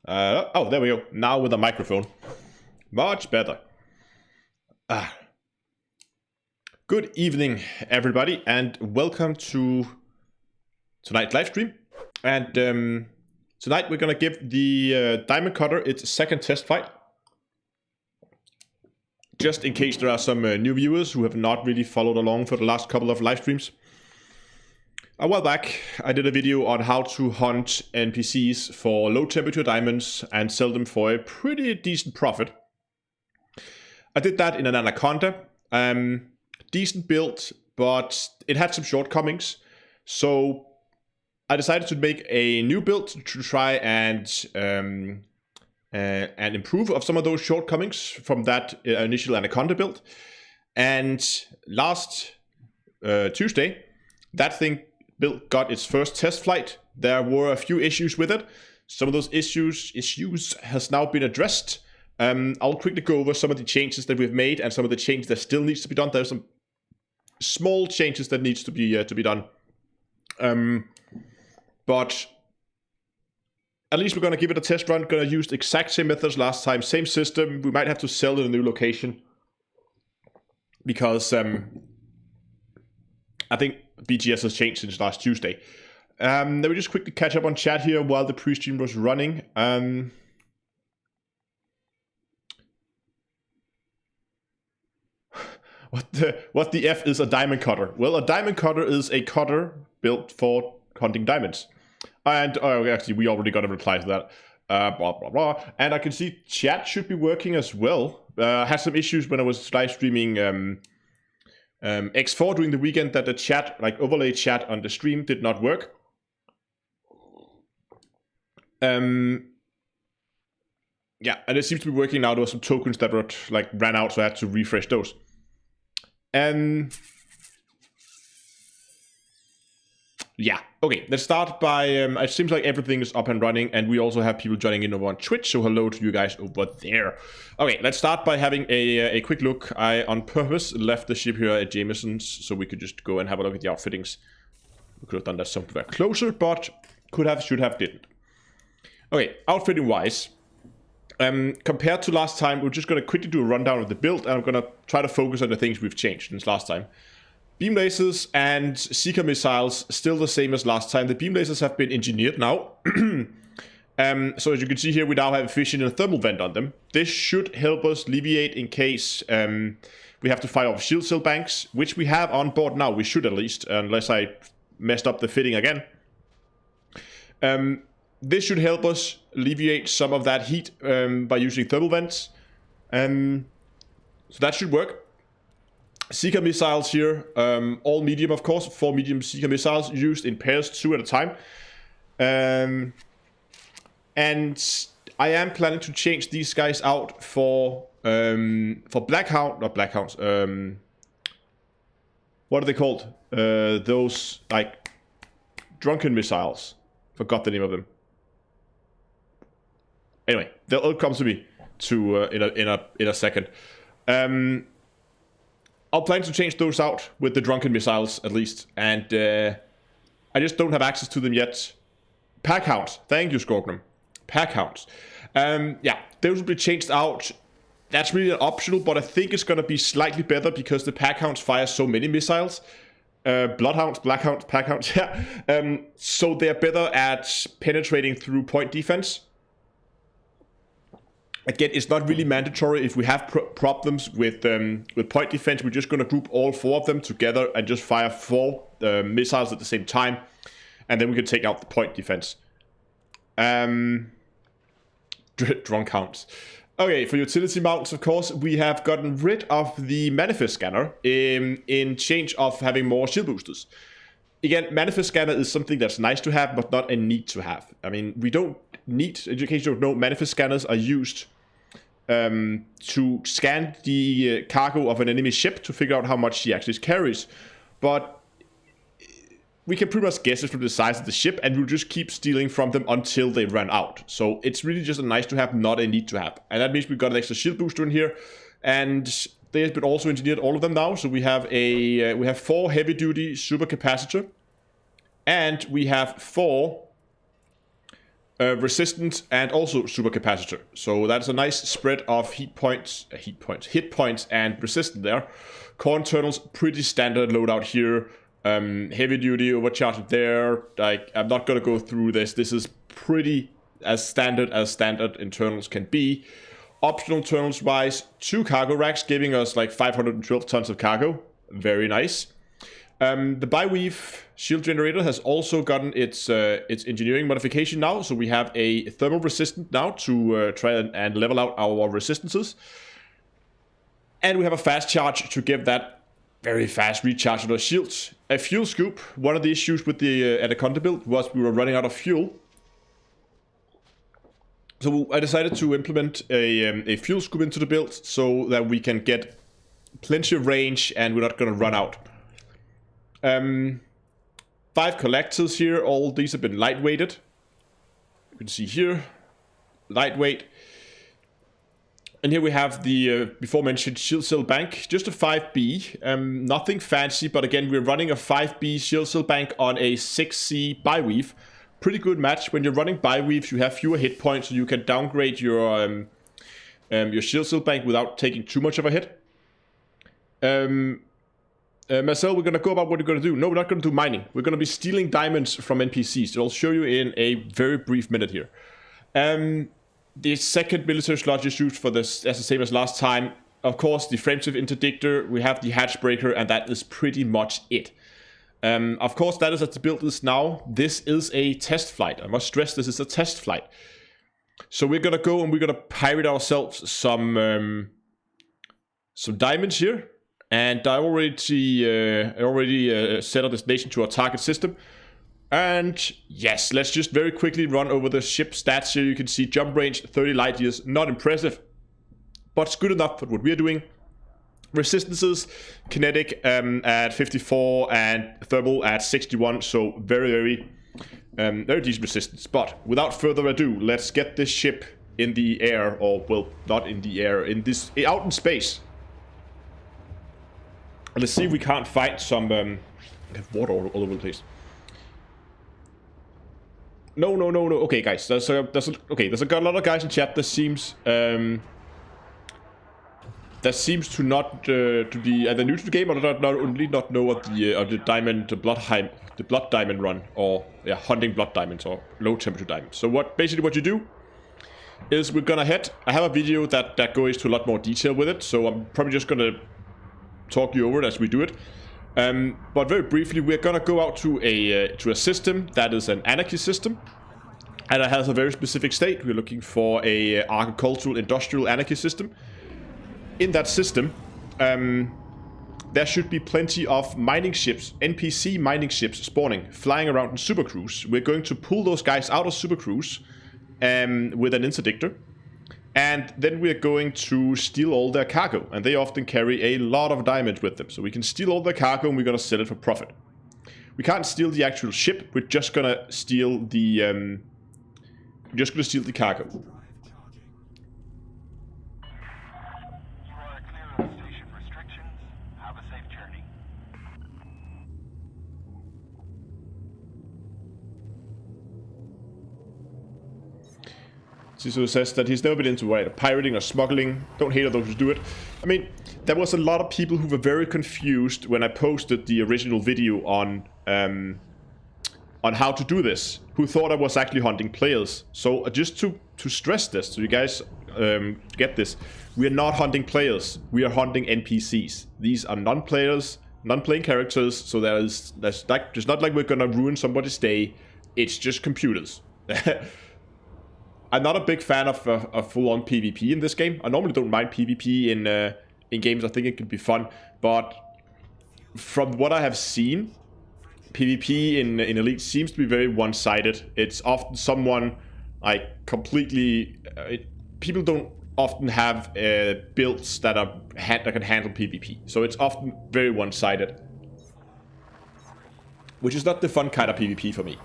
Oh, there we go. Now with a microphone. Much better. Good evening, everybody, and welcome to tonight's live stream. And tonight we're gonna give the Diamond Cutter its second test flight. Just in case there are some new viewers who have not really followed along for the last couple of live streams. A while back, I did a video on how to hunt NPCs for low temperature diamonds and sell them for a pretty decent profit. I did that in an Anaconda. Decent build, but it had some shortcomings. So I decided to make a new build to try and improve of some of those shortcomings from that initial Anaconda build. And last Tuesday, that thing build got its first test flight. There were a few issues with it. Some of those issues has now been addressed. I'll quickly go over some of the changes that we've made and some of the changes that still needs to be done. There's some small changes that needs to be done. But at least we're going to give it a test run. Going to use the exact same methods last time, same system. We might have to sell in a new location because I think BGS has changed since last Tuesday. Let me just quickly catch up on chat here while the pre-stream was running. What the F is a diamond cutter? Well, a diamond cutter is a cutter built for hunting diamonds. And actually, we already got a reply to that. Blah, blah, blah. And I can see chat should be working as well. I had some issues when I was live streaming X4 during the weekend that the chat, like overlay chat on the stream, did not work. Yeah, and it seems to be working now. There were some tokens that were ran out, so I had to refresh those. Yeah, okay, let's start by, it seems like everything is up and running, and we also have people joining in over on Twitch, so hello to you guys over there. Okay, let's start by having a quick look. I, on purpose, left the ship here at Jameson's, so we could just go and have a look at the outfittings. We could have done that somewhere closer, but could have, should have, didn't. Okay, outfitting-wise, compared to last time, we're just going to quickly do a rundown of the build, and I'm going to try to focus on the things we've changed since last time. Beam lasers and Seeker missiles still the same as last time. The beam lasers have been engineered now. So as you can see here, we now have a fission and a thermal vent on them. This should help us alleviate in case we have to fire off shield cell banks, which we have on board now. We should at least, unless I messed up the fitting again. This should help us alleviate some of that heat by using thermal vents. So that should work. Seeker missiles here, all medium of course, 4 medium Seeker missiles used in pairs, 2 at a time. And I am planning to change these guys out for Blackhound, not Blackhounds, what are they called? Those, like, drunken missiles. Forgot the name of them. Anyway, they'll come to me in a second. I'll plan to change those out with the drunken missiles at least, and I just don't have access to them yet. Packhounds, thank you, Skorgnum. Packhounds. Yeah, those will be changed out. That's really an optional, but I think it's going to be slightly better because the Packhounds fire so many missiles. Bloodhounds, Blackhounds, Packhounds, yeah. So they're better at penetrating through point defense. Again, it's not really mandatory if we have problems with point defense. We're just going to group all 4 of them together and just fire 4 missiles at the same time. And then we can take out the point defense. Drunk counts. Okay, for utility mounts, of course, we have gotten rid of the manifest scanner in change of having more shield boosters. Again, manifest scanner is something that's nice to have, but not a need to have. I mean, we don't need, in case you don't know, manifest scanners are used to scan the cargo of an enemy ship to figure out how much she actually carries. But we can pretty much guess it from the size of the ship, and we'll just keep stealing from them until they run out. So it's really just a nice to have, not a need to have. And that means we've got an extra shield booster in here, and they have been also engineered, all of them now. So we have 4 heavy duty super capacitor, and we have 4 resistant, and also supercapacitor. So that's a nice spread of hit points, and resistance there. Core internals, pretty standard loadout here. Heavy duty overcharged there. Like, I'm not gonna go through this. This is pretty as standard internals can be. Optional internals wise, 2 cargo racks giving us like 512 tons of cargo. Very nice. The Biweave shield generator has also gotten its engineering modification now, so we have a thermal resistant now to try and level out our resistances. And we have a fast charge to give that very fast recharge of the shields. A fuel scoop. One of the issues with the Anaconda build was we were running out of fuel. So I decided to implement a fuel scoop into the build so that we can get plenty of range and we're not going to run out. 5 collectors here. All these have been lightweighted. You can see here, lightweight. And here we have the before mentioned shield cell bank, just a 5B, nothing fancy, but again we're running a 5B shield cell bank on a 6C Biweave. Pretty good match. When you're running Biweaves, you have fewer hit points, so you can downgrade your shield cell bank without taking too much of a hit. Marcel, we're going to go about what we're going to do. No, we're not going to do mining. We're going to be stealing diamonds from NPCs. I'll show you in a very brief minute here. The second military slot is used for this as the same as last time. Of course, the frameshift interdictor, we have the hatch breaker, and that is pretty much it. Of course, that is as the build is now. This is a test flight. I must stress this is a test flight. So we're going to go and we're going to pirate ourselves some diamonds here. And I already set a destination to our target system. And yes, let's just very quickly run over the ship stats here. You can see jump range 30 light years, not impressive, but it's good enough for what we're doing. Resistances, kinetic at 54 and thermal at 61, so very decent resistance. But without further ado, let's get this ship in the air, or well, not in the air, out in space. Let's see if we can't find some. I have water all over the place. No. Okay, guys. There's a lot of guys in chat that seems to not to be either new to the game or not know what the diamond blood diamond run, or hunting blood diamonds or low temperature diamonds. So basically what you do is we're gonna head. I have a video that goes into a lot more detail with it, so I'm probably just gonna talk you over it as we do it. But very briefly, we're gonna go out to a system that is an anarchy system, and it has a very specific state. We're looking for a agricultural industrial anarchy system. In that system, there should be plenty of mining ships, NPC mining ships spawning, flying around in supercruise. We're going to pull those guys out of supercruise with an interdictor. And then we're going to steal all their cargo. And they often carry a lot of diamonds with them. So we can steal all their cargo and we're going to sell it for profit. We can't steal the actual ship. We're just going to steal the cargo. You are clear of station restrictions. Have a safe journey. Ciso says that he's never been into pirating or smuggling. Don't hate those who do it. I mean, there was a lot of people who were very confused when I posted the original video on how to do this, who thought I was actually hunting players. So just to stress this, so you guys get this, we are not hunting players. We are hunting NPCs. These are non-players, non-playing characters. So there's not like we're gonna ruin somebody's day. It's just computers. I'm not a big fan of full-on PvP in this game. I normally don't mind PvP in games. I think it can be fun, but from what I have seen, PvP in Elite seems to be very one-sided. It's often someone like completely. People don't often have builds that can handle PvP, so it's often very one-sided, which is not the fun kind of PvP for me.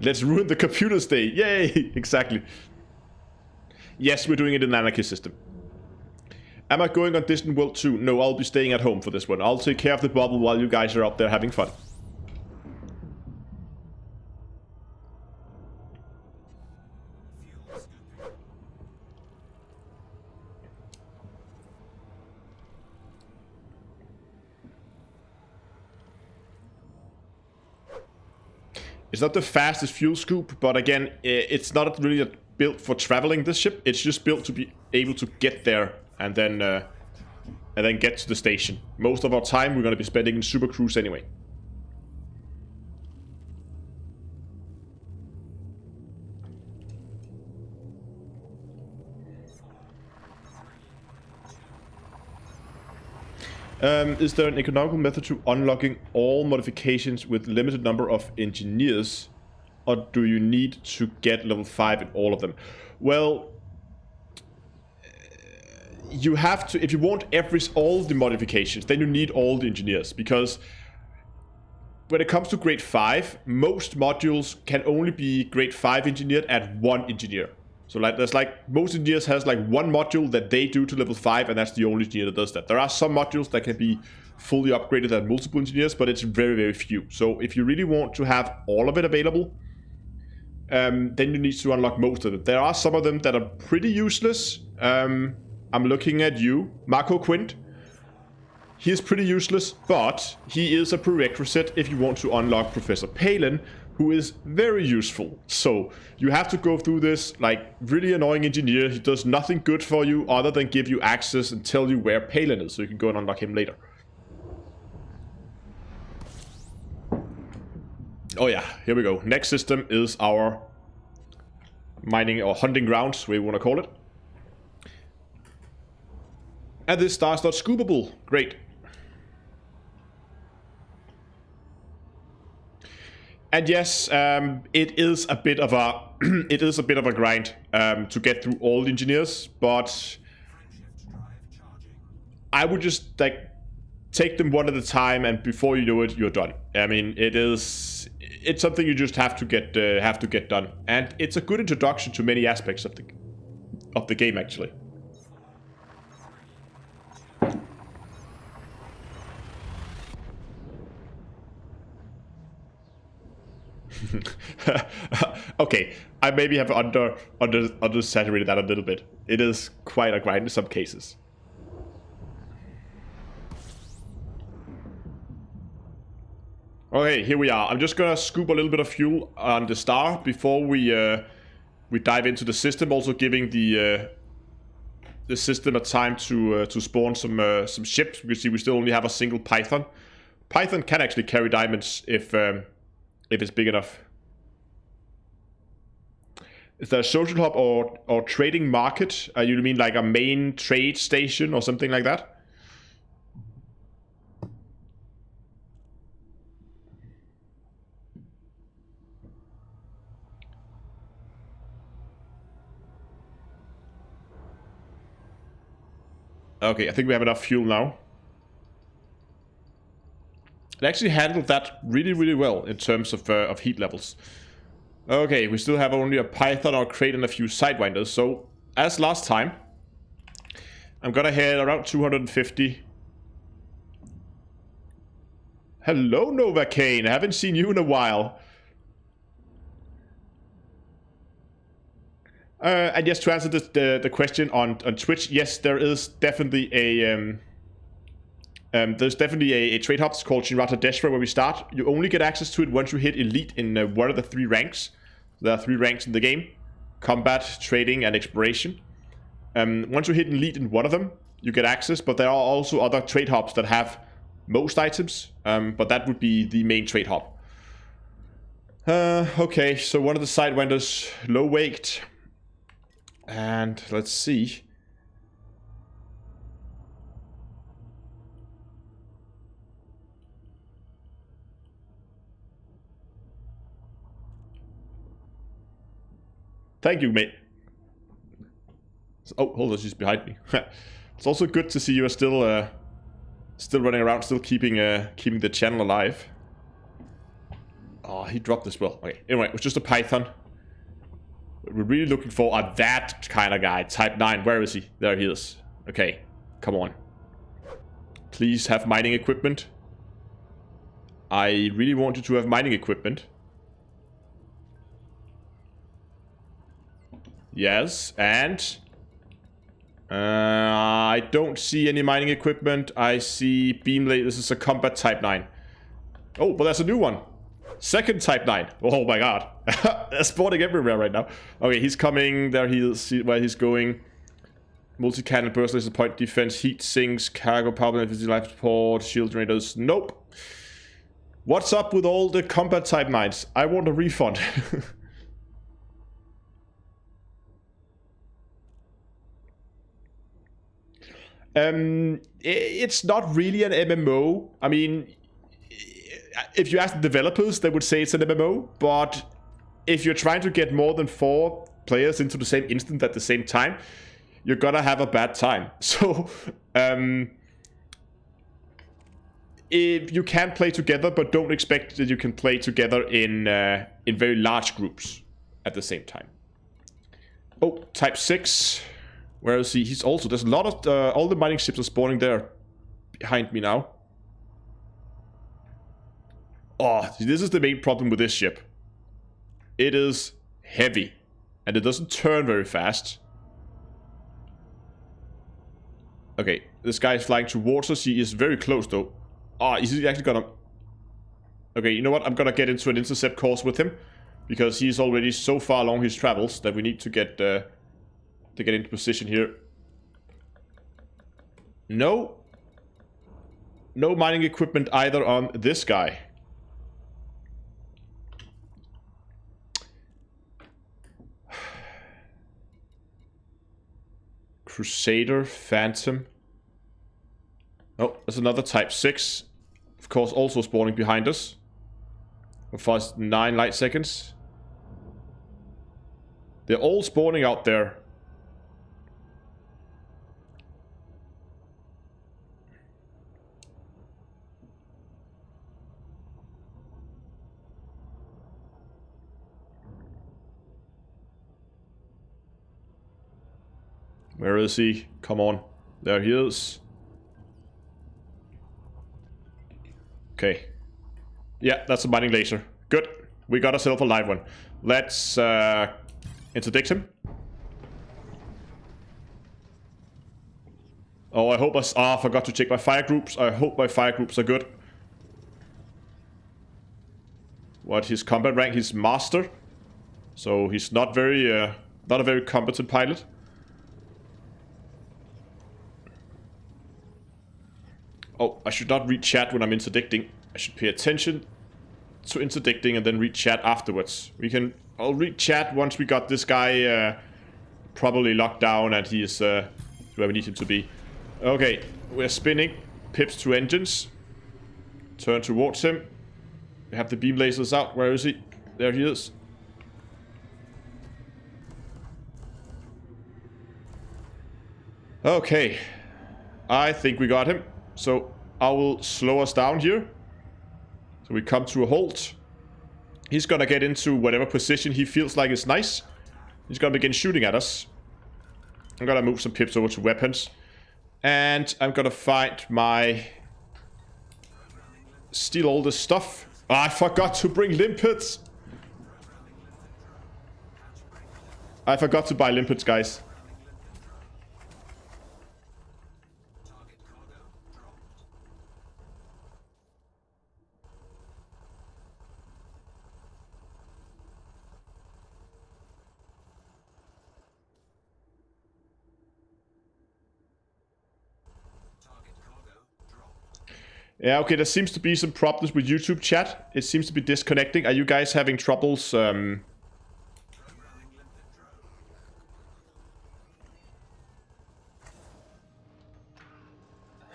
Let's ruin the computer's day. Yay! Exactly. Yes, we're doing it in an anarchy system. Am I going on Distant World 2? No, I'll be staying at home for this one. I'll take care of the bubble while you guys are out there having fun. It's not the fastest fuel scoop, but again, it's not really built for traveling this ship. It's just built to be able to get there and then get to the station. Most of our time we're going to be spending in Super Cruise anyway. Is there an economical method to unlocking all modifications with limited number of engineers, or do you need to get level 5 in all of them? Well, you have to, if you want all the modifications, then you need all the engineers, because when it comes to grade 5, most modules can only be grade 5 engineered at one engineer. So most engineers has like one module that they do to level 5, and that's the only engineer that does that. There are some modules that can be fully upgraded at multiple engineers, but it's very, very few. So if you really want to have all of it available, then you need to unlock most of it. There are some of them that are pretty useless. I'm looking at you, Marco Quint. He is pretty useless, but he is a prerequisite if you want to unlock Professor Palin, who is very useful. So you have to go through this like really annoying engineer. He does nothing good for you other than give you access and tell you where Palin is, so you can go and unlock him later. Oh yeah, here we go. Next system is our mining or hunting grounds, whatever you want to call it. And this star is not scoopable. Great. And yes, it is a bit of a grind to get through all the engineers, but I would just like take them one at a time, and before you do it, you're done. I mean, it's something you just have to get done, and it's a good introduction to many aspects of the game actually. Okay, I maybe have undersaturated that a little bit. It is quite a grind in some cases. Okay, here we are. I'm just gonna scoop a little bit of fuel on the star before we dive into the system. Also giving the system a time to spawn some ships. You can see we still only have a single Python. Python can actually carry diamonds if it's big enough. Is there a social hub or trading market? You mean like a main trade station or something like that? Okay, I think we have enough fuel now. It actually handled that really, really well in terms of heat levels. Okay, we still have only a Python or crate and a few sidewinders. So, as last time, I'm gonna head around 250. Hello, Novacaine. I haven't seen you in a while. And yes, to answer the question on Twitch, yes, there is definitely a trade hub called Shinrata Deshra where we start. You only get access to it once you hit elite in one of the 3 ranks. There are 3 ranks in the game: combat, trading, and exploration. Once you hit elite in one of them, you get access, but there are also other trade hubs that have most items, but that would be the main trade hub. Okay, so one of the sidewinders low-waked. And let's see. Thank you, mate. Oh, hold on, she's behind me. It's also good to see you are still running around, still keeping the channel alive. Oh, he dropped as well. Okay, anyway, it was just a Python. What we're really looking for are that kind of guy. Type 9, where is he? There he is. Okay, come on. Please have mining equipment. I really want you to have mining equipment. Yes, and I don't see any mining equipment. I see beam laser. This is a combat type 9. Oh, but there's a new one. Second Type 9. Oh my god. They're spawning everywhere right now. Okay, he's coming. There he is, where he's going. Multi-cannon, burst laser, point defense, heat sinks, cargo, power plant, life support, shield generators. Nope. What's up with all the combat Type 9s? I want a refund. It's not really an MMO. I mean, if you ask the developers, they would say it's an MMO, but if you're trying to get more than 4 players into the same instant at the same time, you're gonna have a bad time. So, if you can play together, but don't expect that you can play together in very large groups at the same time. Oh, Type 6. Where is he? He's also... There's a lot of... all the mining ships are spawning there behind me now. Oh, this is the main problem with this ship. It is heavy. And it doesn't turn very fast. Okay, this guy is flying towards us. He is very close, though. Oh, is he actually gonna... Okay, you know what? I'm gonna get into an intercept course with him. Because he's already so far along his travels that we need to get into position here. No mining equipment either on this guy. Crusader, Phantom. Oh, there's another Type 6. Of course, also spawning behind us. For 9 light seconds. They're all spawning out there. Where is he? Come on. There he is. Okay. Yeah, that's a mining laser. Good. We got ourselves a live one. Let's interdict him. Oh, I hope I forgot to check my fire groups. I hope my fire groups are good. What, his combat rank? He's master. So he's not very not a very competent pilot. Oh, I should not read chat when I'm interdicting. I should pay attention to interdicting and then read chat afterwards. I'll read chat once we got this guy probably locked down and he is where we need him to be. Okay, we're spinning. Pips to engines. Turn towards him. We have the beam lasers out. Where is he? There he is. Okay. I think we got him. So I will slow us down here. So we come to a halt. He's gonna get into whatever position he feels like is nice. He's gonna begin shooting at us. I'm gonna move some pips over to weapons. And I'm gonna find my... Steal all this stuff. Oh, I forgot to bring limpets. I forgot to buy limpets, guys. Yeah, okay, there seems to be some problems with YouTube chat. It seems to be disconnecting. Are you guys having troubles? Huh,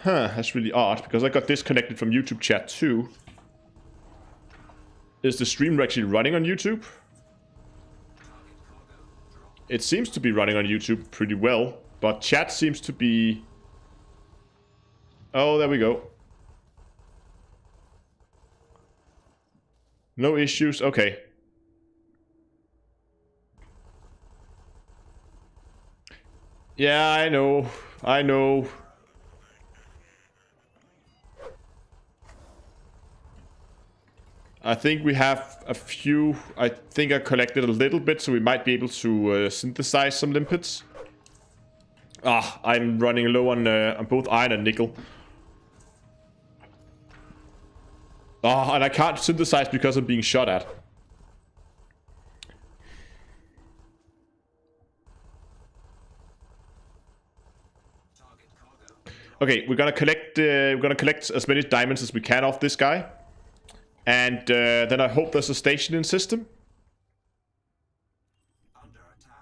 that's really odd, because I got disconnected from YouTube chat too. Is the stream actually running on YouTube? It seems to be running on YouTube pretty well, but chat seems to be... Oh, there we go. No issues, okay. Yeah, I know. I think we have a few. I think I collected a little bit, so we might be able to synthesize some limpets. Ah, I'm running low on both iron and nickel. Oh, and I can't synthesize because I'm being shot at. Okay, we're gonna collect as many diamonds as we can off this guy, and then I hope there's a stationing system.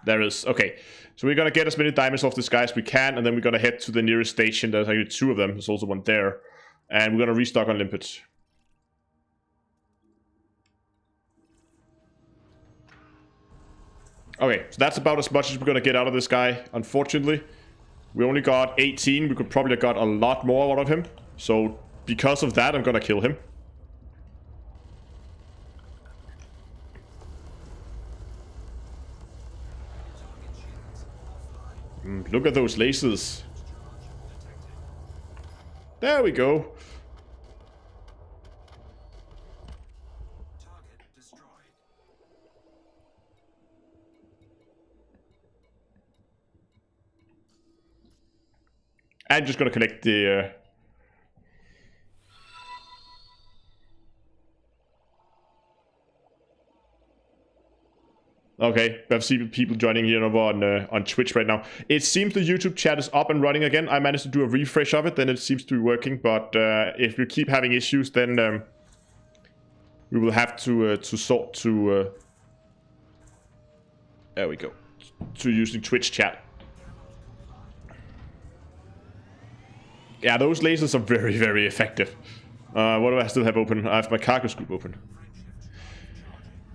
There is. Okay, so we're gonna get as many diamonds off this guy as we can, and then we're gonna head to the nearest station. There's actually 2 of them. There's also one there, and we're gonna restock on limpets. Okay, so that's about as much as we're gonna get out of this guy. Unfortunately, we only got 18. We could probably have got a lot more out of him. So because of that, I'm gonna kill him. Look at those lasers. There we go. I'm just gonna collect the... Okay, I've seen people joining here over on Twitch right now. It seems the YouTube chat is up and running again. I managed to do a refresh of it, then it seems to be working. But if we keep having issues, then we will have to sort to... there we go. To using Twitch chat. Yeah, those lasers are very, very effective. What do I still have open? I have my cargo scoop open.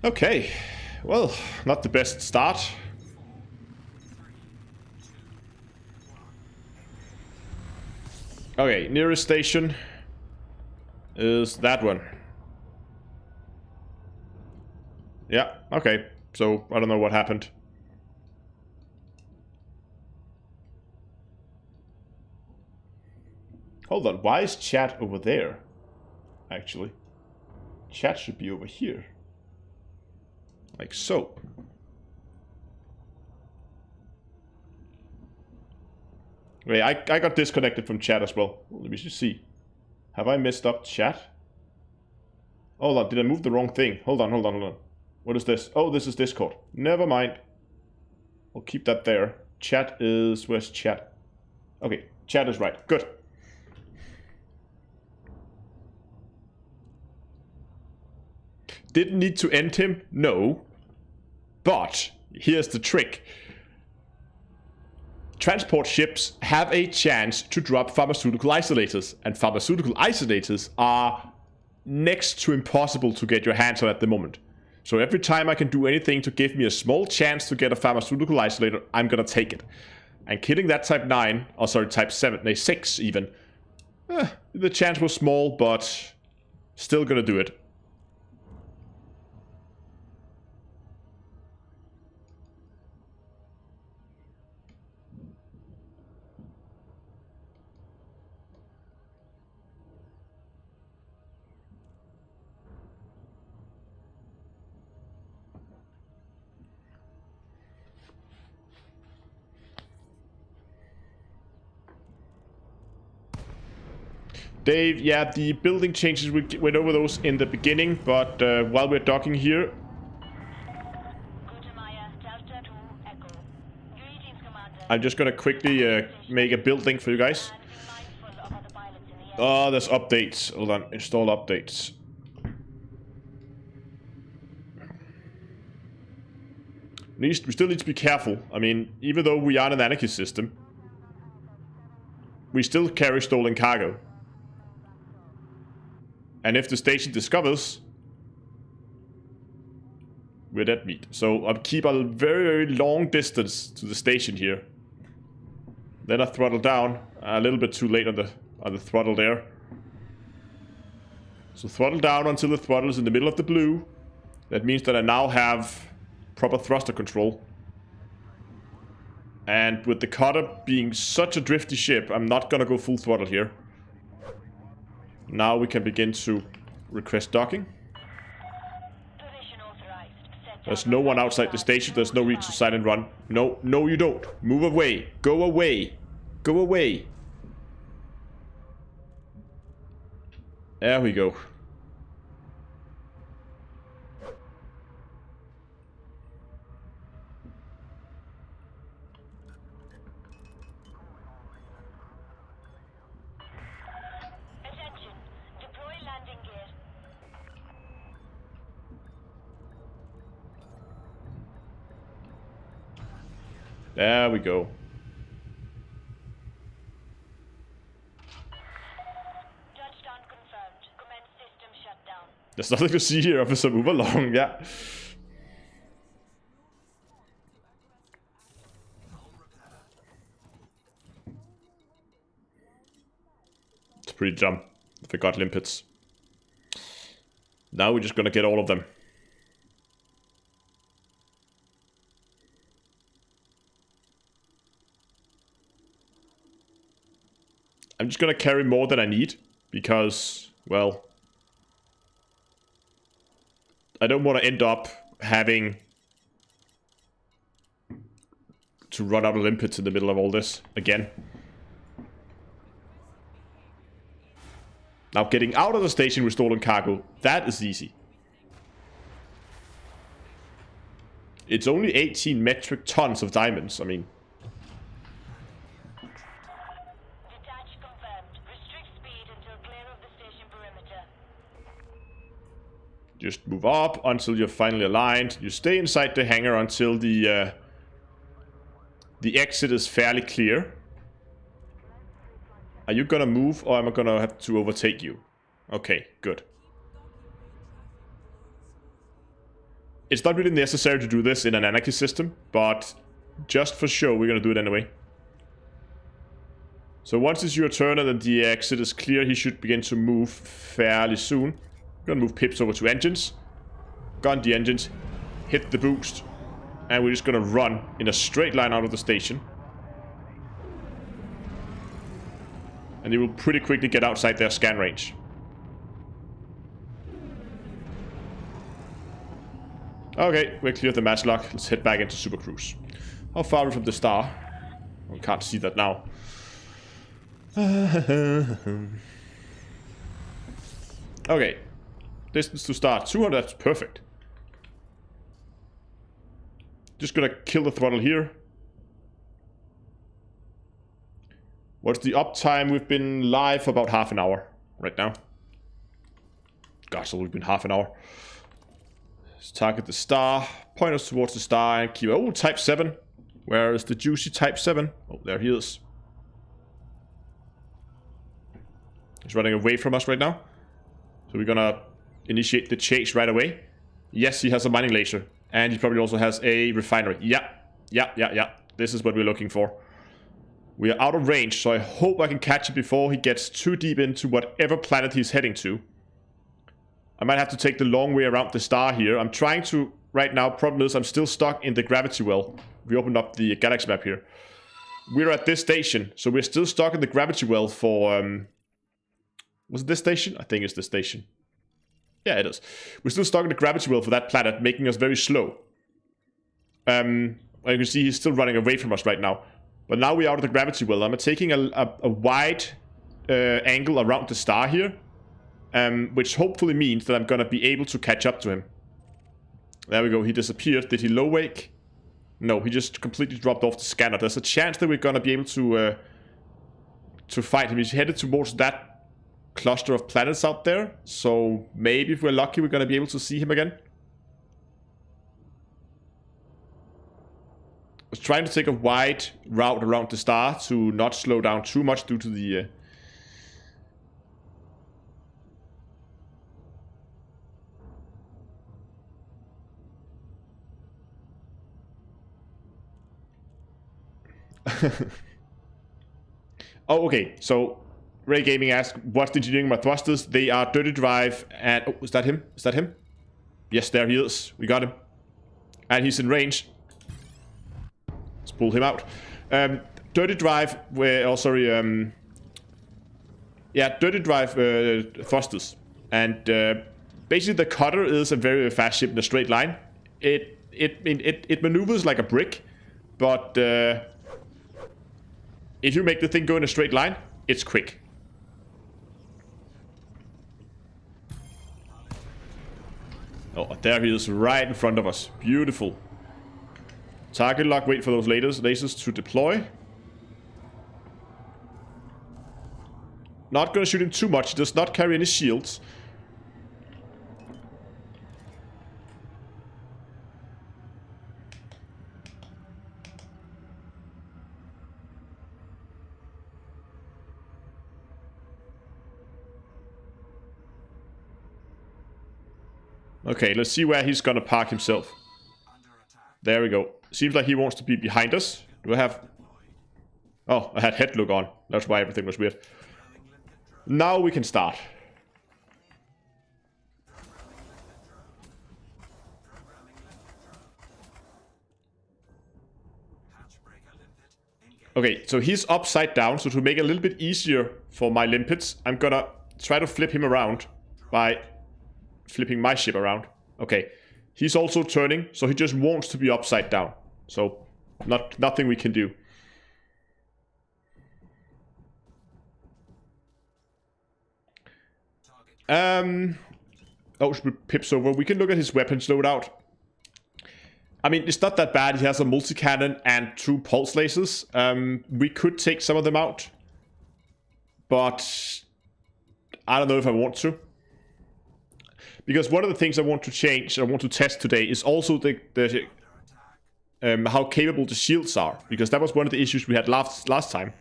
Okay. Well, not the best start. Okay, nearest station is that one. Yeah, okay. So, I don't know what happened. Hold on, why is chat over there? Actually, chat should be over here. Like so. Wait, I got disconnected from chat as well. Let me just see. Have I messed up chat? Hold on, did I move the wrong thing? Hold on. What is this? Oh, this is Discord. Never mind. We'll keep that there. Chat is... where's chat? Okay, chat is right. Good. Didn't need to end him? No. But here's the trick. Transport ships have a chance to drop pharmaceutical isolators, and pharmaceutical isolators are next to impossible to get your hands on at the moment. So every time I can do anything to give me a small chance to get a pharmaceutical isolator, I'm gonna take it. And killing that type 9, or sorry, type 7, no, 6 even, the chance was small, but still gonna do it. Dave, yeah, the building changes, we went over those in the beginning, but while we're docking here... I'm just gonna quickly make a build link for you guys. Oh, there's updates. Hold on, install updates. We still need to be careful. I mean, even though we are in an anarchy system, we still carry stolen cargo. And if the station discovers, we're dead meat. So I'll keep a very, very long distance to the station here. Then I throttle down. A little bit too late on the throttle there. So throttle down until the throttle is in the middle of the blue. That means that I now have proper thruster control. And with the cutter being such a drifty ship, I'm not gonna go full throttle here. Now we can begin to request docking. There's no one outside the station. There's no reason to silent run. No, no you don't. Move away. Go away. Go away. There we go. There we go. Touchdown confirmed. Commence system shutdown. There's nothing to see here, officer. Move along, yeah. It's pretty dumb. I forgot limpets. Now we're just gonna get all of them. I'm just gonna carry more than I need, because, well, I don't want to end up having to run out of limpets in the middle of all this again. Now, getting out of the station with stolen cargo, that is easy. It's only 18 metric tons of diamonds, I mean. Detach confirmed. Restrict speed until clear of the station perimeter. Just move up until you're finally aligned. You stay inside the hangar until the exit is fairly clear. Are you gonna move, or am I gonna have to overtake you? Okay, good. It's not really necessary to do this in an anarchy system, but just for show, we're gonna do it anyway. So once it's your turn and the exit is clear, he should begin to move fairly soon. I'm gonna move pips over to engines. Gun the engines, hit the boost, and we're just gonna run in a straight line out of the station. And they will pretty quickly get outside their scan range. Okay, we're clear of the mass lock. Let's head back into Super Cruise. How far are we from the star? We can't see that now. Okay. Distance to star, 200, that's perfect. Just gonna kill the throttle here. What's the uptime? We've been live for about half an hour right now. Gosh, so we've been half an hour. Let's target the star. Point us towards the star and keep... Oh, Type 7. Where is the juicy Type 7? Oh, there he is. He's running away from us right now. So we're gonna initiate the chase right away. Yes, he has a mining laser. And he probably also has a refinery. Yeah. This is what we're looking for. We are out of range, so I hope I can catch him before he gets too deep into whatever planet he's heading to. I might have to take the long way around the star here. I'm trying to, right now, problem is I'm still stuck in the gravity well. We opened up the galaxy map here. We're at this station, so we're still stuck in the gravity well for... was it this station? I think it's this station. Yeah, it is. We're still stuck in the gravity well for that planet, making us very slow. Well, you can see he's still running away from us right now. But now we're out of the gravity well. I'm taking a wide angle around the star here. Which hopefully means that I'm going to be able to catch up to him. There we go. He disappeared. Did he low wake? No, he just completely dropped off the scanner. There's a chance that we're going to be able to fight him. He's headed towards that cluster of planets out there. So maybe if we're lucky, we're going to be able to see him again. I was trying to take a wide route around the star to not slow down too much due to the... Oh, okay. So, Ray Gaming asked, what's the engineering of my thrusters? They are dirty drive and... Oh, is that him? Is that him? Yes, there he is. We got him. And he's in range. Let's pull him out. Dirty drive... Oh, sorry. Yeah, dirty drive thrusters. And basically the cutter is a very fast ship in a straight line. It maneuvers like a brick. But... if you make the thing go in a straight line, it's quick. Oh, there he is right in front of us. Beautiful. Target lock, wait for those lasers to deploy. Not gonna shoot him too much, he does not carry any shields. Okay, let's see where he's gonna park himself. There we go. Seems like he wants to be behind us. Do I have... Oh, I had head look on. That's why everything was weird. Now we can start. Okay, so he's upside down, so to make it a little bit easier for my limpets, I'm gonna try to flip him around by flipping my ship around. Okay, he's also turning, so he just wants to be upside down. So, nothing we can do. Oh, should we pips over? We can look at his weapons loadout. I mean, it's not that bad. He has a multi-cannon and 2 pulse lasers. We could take some of them out. But I don't know if I want to. Because one of the things I want to change, I want to test today, is also how capable the shields are. Because that was one of the issues we had last time.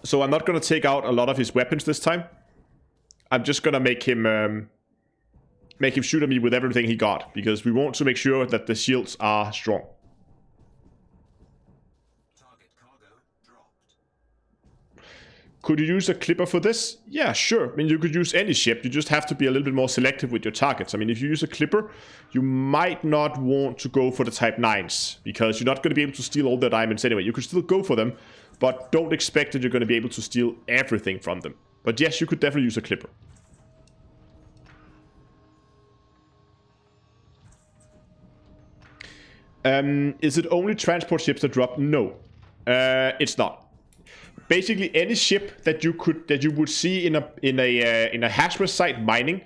So I'm not going to take out a lot of his weapons this time. I'm just going to make him shoot at me with everything he got, because we want to make sure that the shields are strong. Could you use a clipper for this? Yeah, sure. I mean, you could use any ship. You just have to be a little bit more selective with your targets. I mean, if you use a clipper, you might not want to go for the Type 9s, because you're not going to be able to steal all their diamonds anyway. You could still go for them, but don't expect that you're going to be able to steal everything from them. But yes, you could definitely use a clipper. Is it only transport ships that drop? No, it's not. Basically, any ship that you would see in a Hashra site mining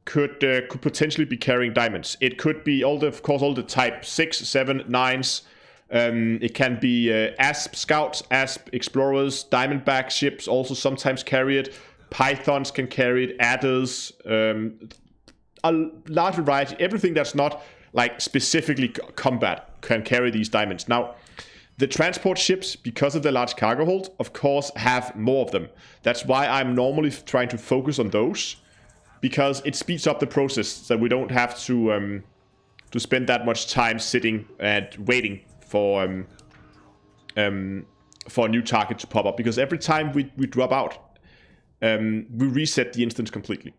could potentially be carrying diamonds. It could be all the Type 6, 7, 9s. It can be Asp Scouts, Asp Explorers, Diamondback ships also sometimes carry it. Pythons can carry it, Adders, a large variety. Everything that's not like specifically combat can carry these diamonds. Now, the transport ships, because of the large cargo hold, of course, have more of them. That's why I'm normally trying to focus on those, because it speeds up the process, so we don't have to spend that much time sitting and waiting for a new target to pop up. Because every time we drop out, we reset the instance completely.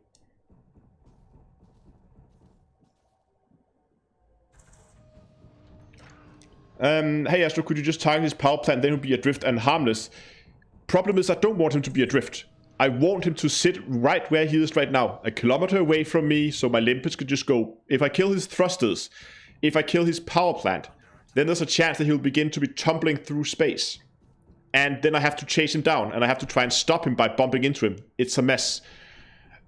Hey Astro, could you just target his power plant, then he'll be adrift and harmless? Problem is, I don't want him to be adrift. I want him to sit right where he is right now, a kilometer away from me, so my limpets could just go. If I kill his thrusters, if I kill his power plant, then there's a chance that he'll begin to be tumbling through space. And then I have to chase him down, and I have to try and stop him by bumping into him. It's a mess.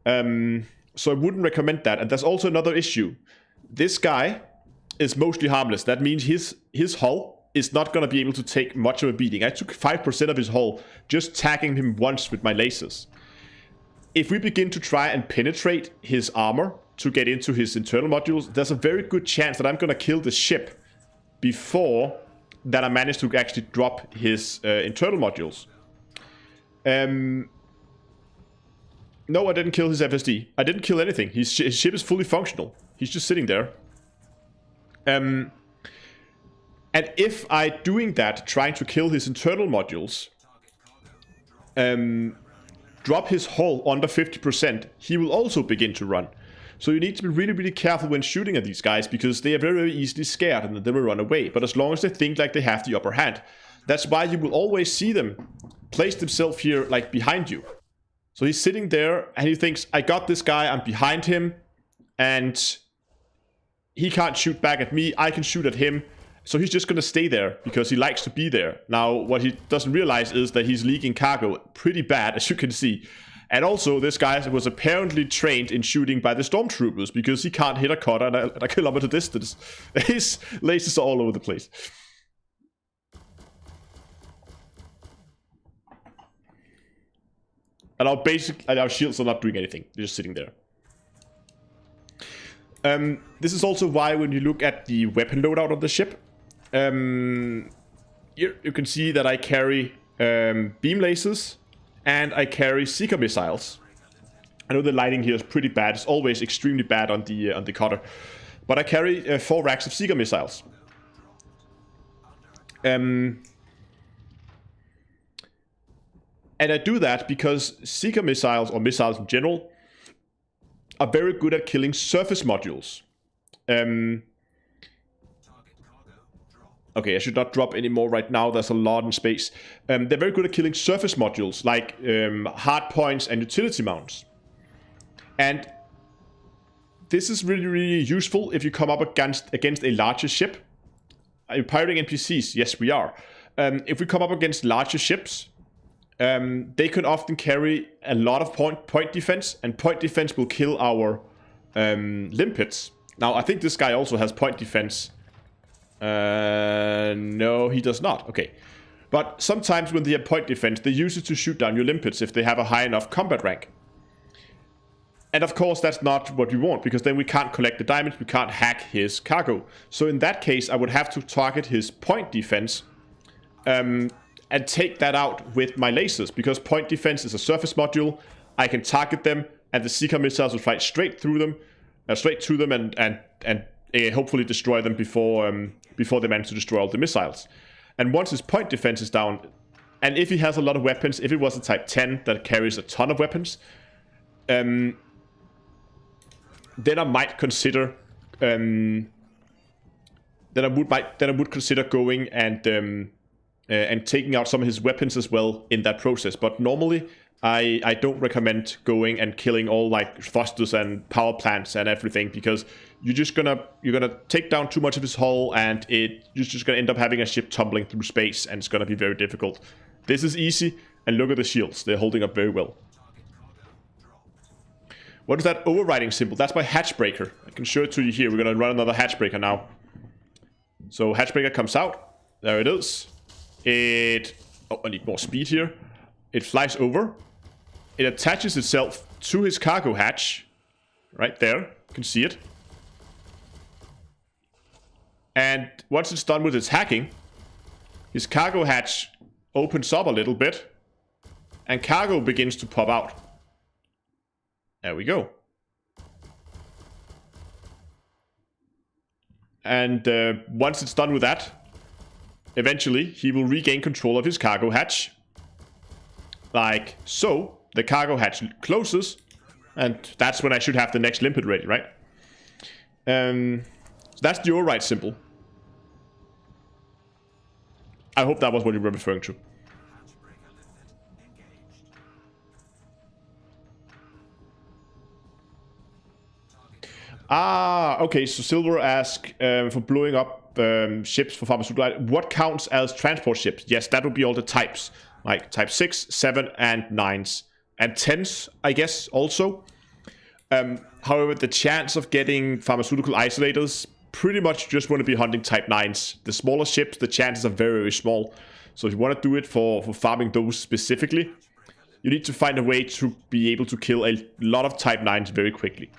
So I wouldn't recommend that. And there's also another issue. This guy is mostly harmless. That means his hull is not going to be able to take much of a beating. I took 5% of his hull just tagging him once with my lasers. If we begin to try and penetrate his armor to get into his internal modules, there's a very good chance that I'm going to kill the ship before that I manage to actually drop his internal modules. No, I didn't kill his FSD. I didn't kill anything. His ship is fully functional. He's just sitting there. And if I doing that, trying to kill his internal modules, drop his hull under 50%, he will also begin to run. So you need to be really, really careful when shooting at these guys, because they are very, very easily scared and they will run away. But as long as they think like they have the upper hand, that's why you will always see them place themselves here, like behind you. So he's sitting there and he thinks, I got this guy, I'm behind him, and he can't shoot back at me, I can shoot at him. So he's just going to stay there because he likes to be there. Now, what he doesn't realize is that he's leaking cargo pretty bad, as you can see. And also, this guy was apparently trained in shooting by the stormtroopers, because he can't hit a cutter at a kilometer distance. His lasers are all over the place. And our shields are not doing anything. They're just sitting there. This is also why when you look at the weapon loadout of the ship, you can see that I carry beam lasers and I carry seeker missiles. I know the lighting here is pretty bad. It's always extremely bad on the cutter. But I carry 4 racks of Seeker missiles. And I do that because Seeker missiles, or missiles in general, are very good at killing surface modules. Okay, I should not drop any more right now. There's a lot in space. They're very good at killing surface modules, like hard points and utility mounts. And this is really, really useful if you come up against a larger ship. Are you pirating NPCs? Yes, we are. If we come up against larger ships, they can often carry a lot of point defense, and point defense will kill our limpets. Now, I think this guy also has point defense. No, he does not. Okay. But sometimes when they have point defense, they use it to shoot down your limpets if they have a high enough combat rank. And of course, that's not what we want, because then we can't collect the diamonds, we can't hack his cargo. So in that case, I would have to target his point defense and take that out with my lasers, because point defense is a surface module. I can target them, and the Seeker missiles will fly straight through them, straight to them, and hopefully destroy them before they manage to destroy all the missiles. And once his point defense is down, and if he has a lot of weapons, if it was a Type 10 that carries a ton of weapons, then I might consider then I would consider going and taking out some of his weapons as well in that process. But normally I don't recommend going and killing all like thrusters and power plants and everything, because you're gonna take down too much of his hull, and you're just gonna end up having a ship tumbling through space, and it's gonna be very difficult. This is easy, and look at the shields, they're holding up very well. What is that overriding symbol? That's my hatchbreaker. I can show it to you here. We're gonna run another hatchbreaker now. So hatchbreaker comes out. There it is. Oh, I need more speed here. It flies over. It attaches itself to his cargo hatch. Right there. You can see it. And once it's done with its hacking, his cargo hatch opens up a little bit, and cargo begins to pop out. There we go. And once it's done with that, eventually he will regain control of his cargo hatch. Like so. The cargo hatch closes, and that's when I should have the next limpet ready, right? So that's the override symbol. I hope that was what you were referring to. Ah, okay, so Silver asks for blowing up ships for pharmaceutical. What counts as transport ships? Yes, that would be all the types. Like type 6, 7, and 9s. And 10s, I guess, also. However, the chance of getting pharmaceutical isolators, pretty much just want to be hunting type 9s. The smaller ships, the chances are very, very small. So if you want to do it for farming those specifically, you need to find a way to be able to kill a lot of type 9s very quickly.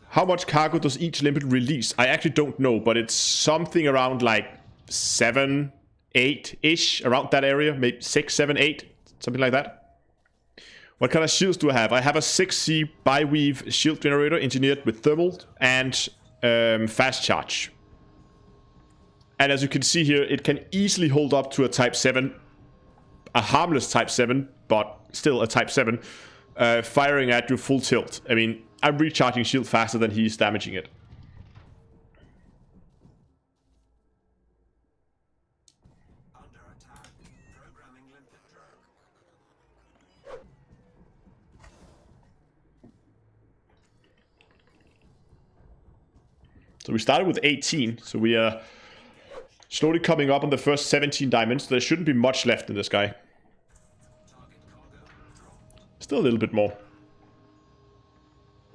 How much cargo does each limpet release? I actually don't know, but it's something around like 7, 8-ish, around that area. Maybe 6, 7, 8, something like that. What kind of shields do I have? I have a 6C bi-weave shield generator engineered with thermal and fast charge. And as you can see here, it can easily hold up to a Type 7, a harmless Type 7, but still a Type 7, firing at you full tilt. I mean, I'm recharging shield faster than he's damaging it. Under attack. Programming limpet drone. So we started with 18, so we are slowly coming up on the first 17 diamonds. There shouldn't be much left in this guy. Still a little bit more.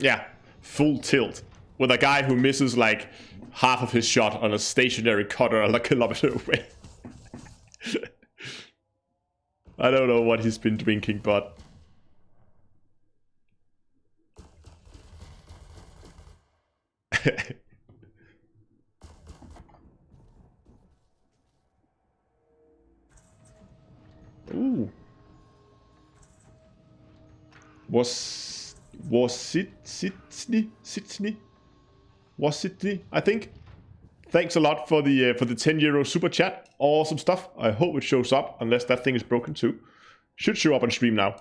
Yeah, full tilt. With a guy who misses like half of his shot on a stationary cutter a kilometer away. I don't know what he's been drinking, but... Ooh. Sydney, I think. Thanks a lot for the €10 super chat. Awesome stuff. I hope it shows up, unless that thing is broken too. Should show up on stream now.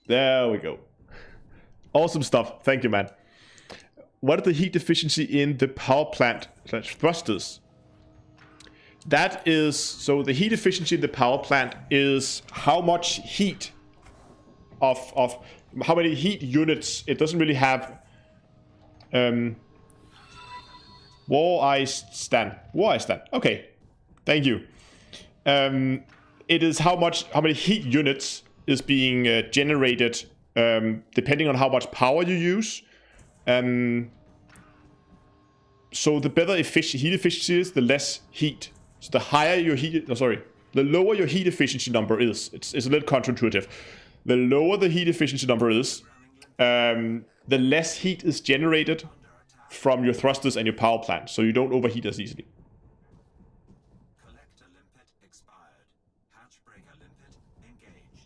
There we go. Awesome stuff. Thank you, man. What is the heat efficiency in the power plant / thrusters? That is, so the heat efficiency in the power plant is how much heat of how many heat units. It doesn't really have War ice stand. Okay. Thank you. It is how many heat units is being generated depending on how much power you use. So the better heat efficiency is, the less heat. So the higher your the lower your heat efficiency number is. It's a little counterintuitive. The lower the heat efficiency number is, the less heat is generated from your thrusters and your power plant, so you don't overheat as easily. Collector limpet expired. Hatch breaker limpet engaged.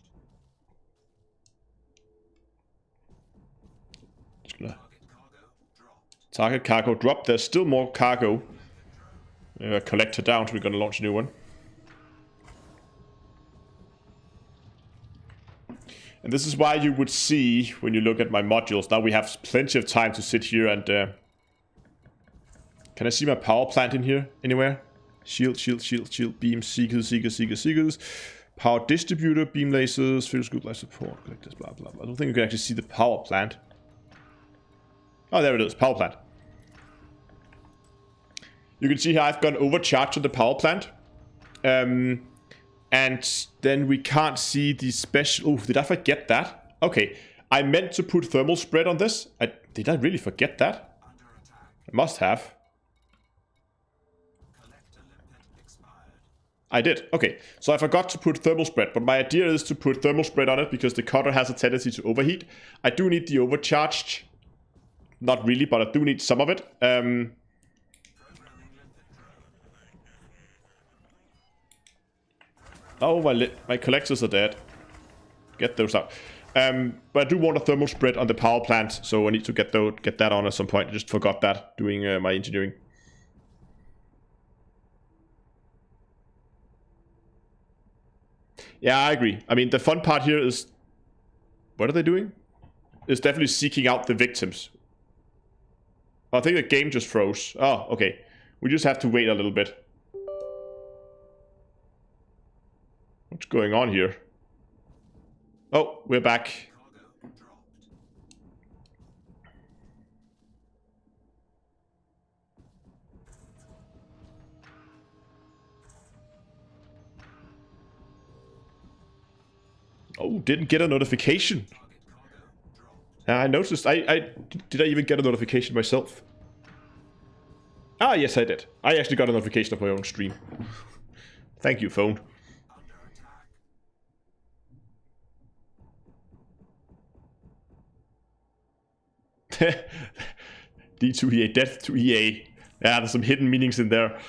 Target cargo dropped. Target cargo dropped. There's still more cargo. Collector down, so we're going to launch a new one. And this is why you would see, when you look at my modules, now we have plenty of time to sit here and... Can I see my power plant in here anywhere? Shield, beam, seekers. Power distributor, beam lasers, field scoop, life support, collectors, blah, blah, blah. I don't think you can actually see the power plant. Oh, there it is, power plant. You can see here I've got overcharged on the power plant. And then we can't see the special... Oh, did I forget that? Okay, I meant to put thermal spread on this. Did I really forget that? I must have. I did. Okay, so I forgot to put thermal spread, but my idea is to put thermal spread on it because the cutter has a tendency to overheat. I do need the overcharged. Not really, but I do need some of it. Oh, my collectors are dead. Get those out. But I do want a thermal spread on the power plant, so I need to get that on at some point. I just forgot that doing my engineering. Yeah, I agree. I mean, the fun part here is... What are they doing? Is definitely seeking out the victims. I think the game just froze. Oh, okay. We just have to wait a little bit. What's going on here? Oh, we're back. Oh, didn't get a notification. I noticed. Did I even get a notification myself? Ah, yes, I did. I actually got a notification of my own stream. Thank you, phone. D2EA, death to EA. Yeah, there's some hidden meanings in there.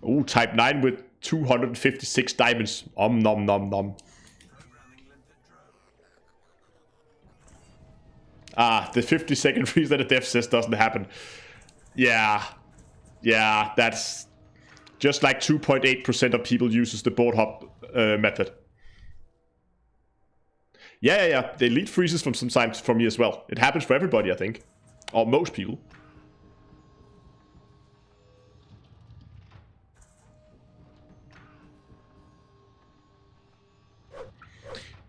Oh, type 9 with 256 diamonds. Nom nom. Ah, the 50-second freeze that the dev says doesn't happen. Yeah, that's just like 2.8% of people uses the board hop method. Yeah. The elite freezes from sometimes for me as well. It happens for everybody, I think. Or most people.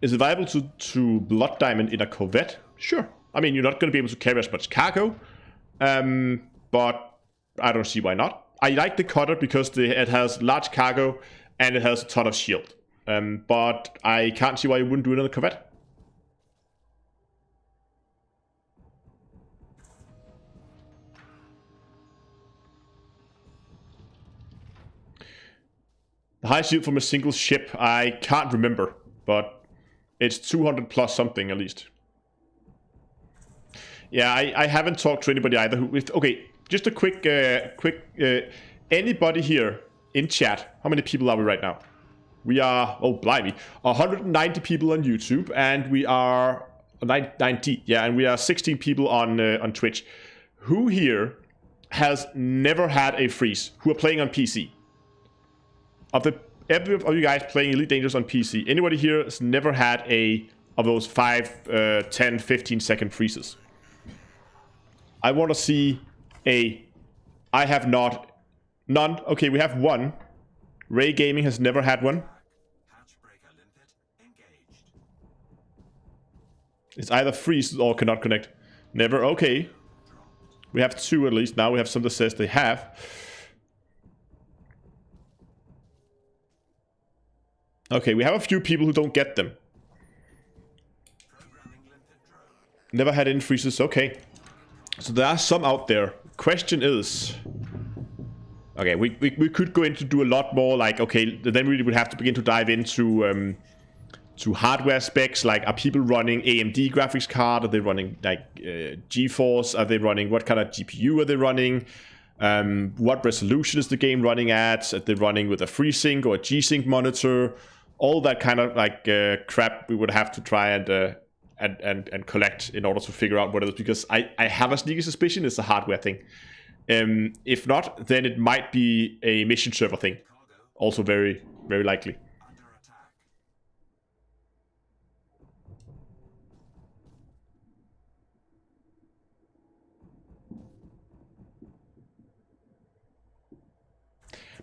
Is it viable to blood diamond in a Corvette? Sure. I mean, you're not going to be able to carry as much cargo. But I don't see why not. I like the cutter because it has large cargo and it has a ton of shield. But I can't see why you wouldn't do it in a Corvette. The high shield from a single ship, I can't remember, but it's 200 plus something at least. Yeah, I haven't talked to anybody either. Okay, just a quick, anybody here in chat? How many people are we right now? We are, oh blimey, 190 people on YouTube, and we are 90. Yeah, and we are 16 people on Twitch. Who here has never had a freeze? Who are playing on PC? Every of you guys playing Elite Dangerous on PC, anybody here has never had of those 5, 10, 15 second freezes? I want to see I have not. None. Okay, we have one. Ray Gaming has never had one. Hatch breaker limpet engaged. It's either freeze or cannot connect. Never. Okay. We have 2 at least. Now we have some that says they have. Okay, we have a few people who don't get them. Programming limpet drone. Never had any freezes. Okay. So there are some out there. Question is... Okay, we could go into do a lot more, like, okay, then we would have to begin to dive into to hardware specs, like, are people running AMD graphics card? Are they running, like, GeForce? Are they running, what kind of GPU are they running? What resolution is the game running at? Are they running with a FreeSync or a G-Sync monitor? All that kind of, like, crap we would have to try and collect in order to figure out what it is, because I have a sneaky suspicion it's a hardware thing. If not, then it might be a mission server thing. Also very, very likely. Under attack.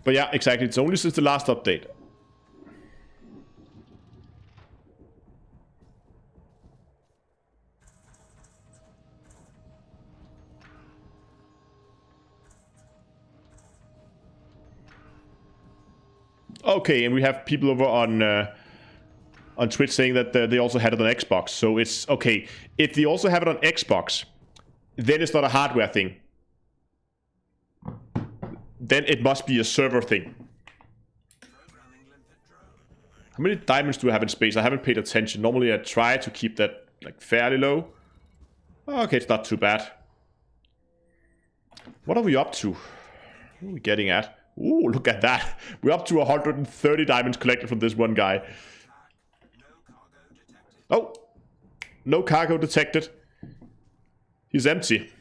But yeah, exactly. It's only since the last update. Okay, and we have people over on Twitch saying that they also had it on Xbox. So it's okay. If they also have it on Xbox, then it's not a hardware thing. Then it must be a server thing. Programming limpet drone. How many diamonds do I have in space? I haven't paid attention. Normally I try to keep that like fairly low. Okay, it's not too bad. What are we up to? What are we getting at? Ooh, look at that. We're up to 130 diamonds collected from this one guy. No cargo detected. Oh, no cargo detected. He's empty.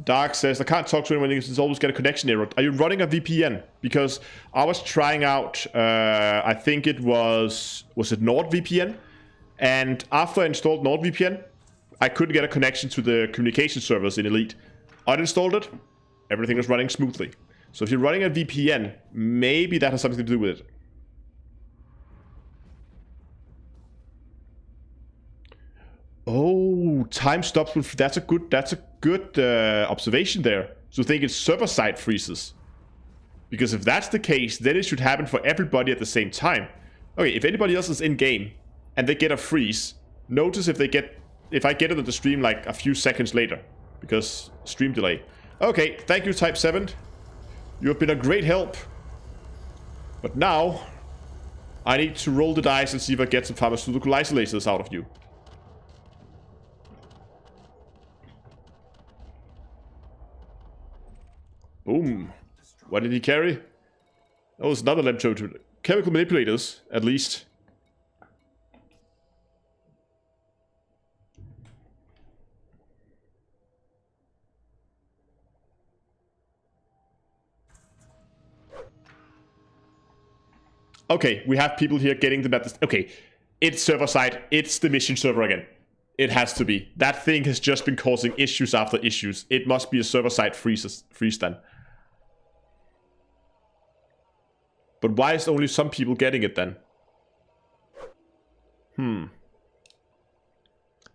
Dark says, I can't talk to anyone because it's always get a connection error. Are you running a VPN? Because I was trying out, I think it was it NordVPN? And after I installed NordVPN, I couldn't get a connection to the communication servers in Elite. Uninstalled it, everything was running smoothly. So if you're running a VPN, maybe that has something to do with it. Oh, time stops with, that's a good observation there. So I think it's server-side freezes. Because if that's the case, then it should happen for everybody at the same time. Okay, if anybody else is in-game and they get a freeze, notice if I get it on the stream like a few seconds later. Because stream delay. Okay, thank you, Type 7. You have been a great help. But now, I need to roll the dice and see if I get some pharmaceutical isolators out of you. Boom. What did he carry? Oh, it's another lab to chemical manipulators, at least. Okay, we have people here getting them at the... Okay, it's server side. It's the mission server again. It has to be. That thing has just been causing issues after issues. It must be a server side freeze then. But why is only some people getting it then?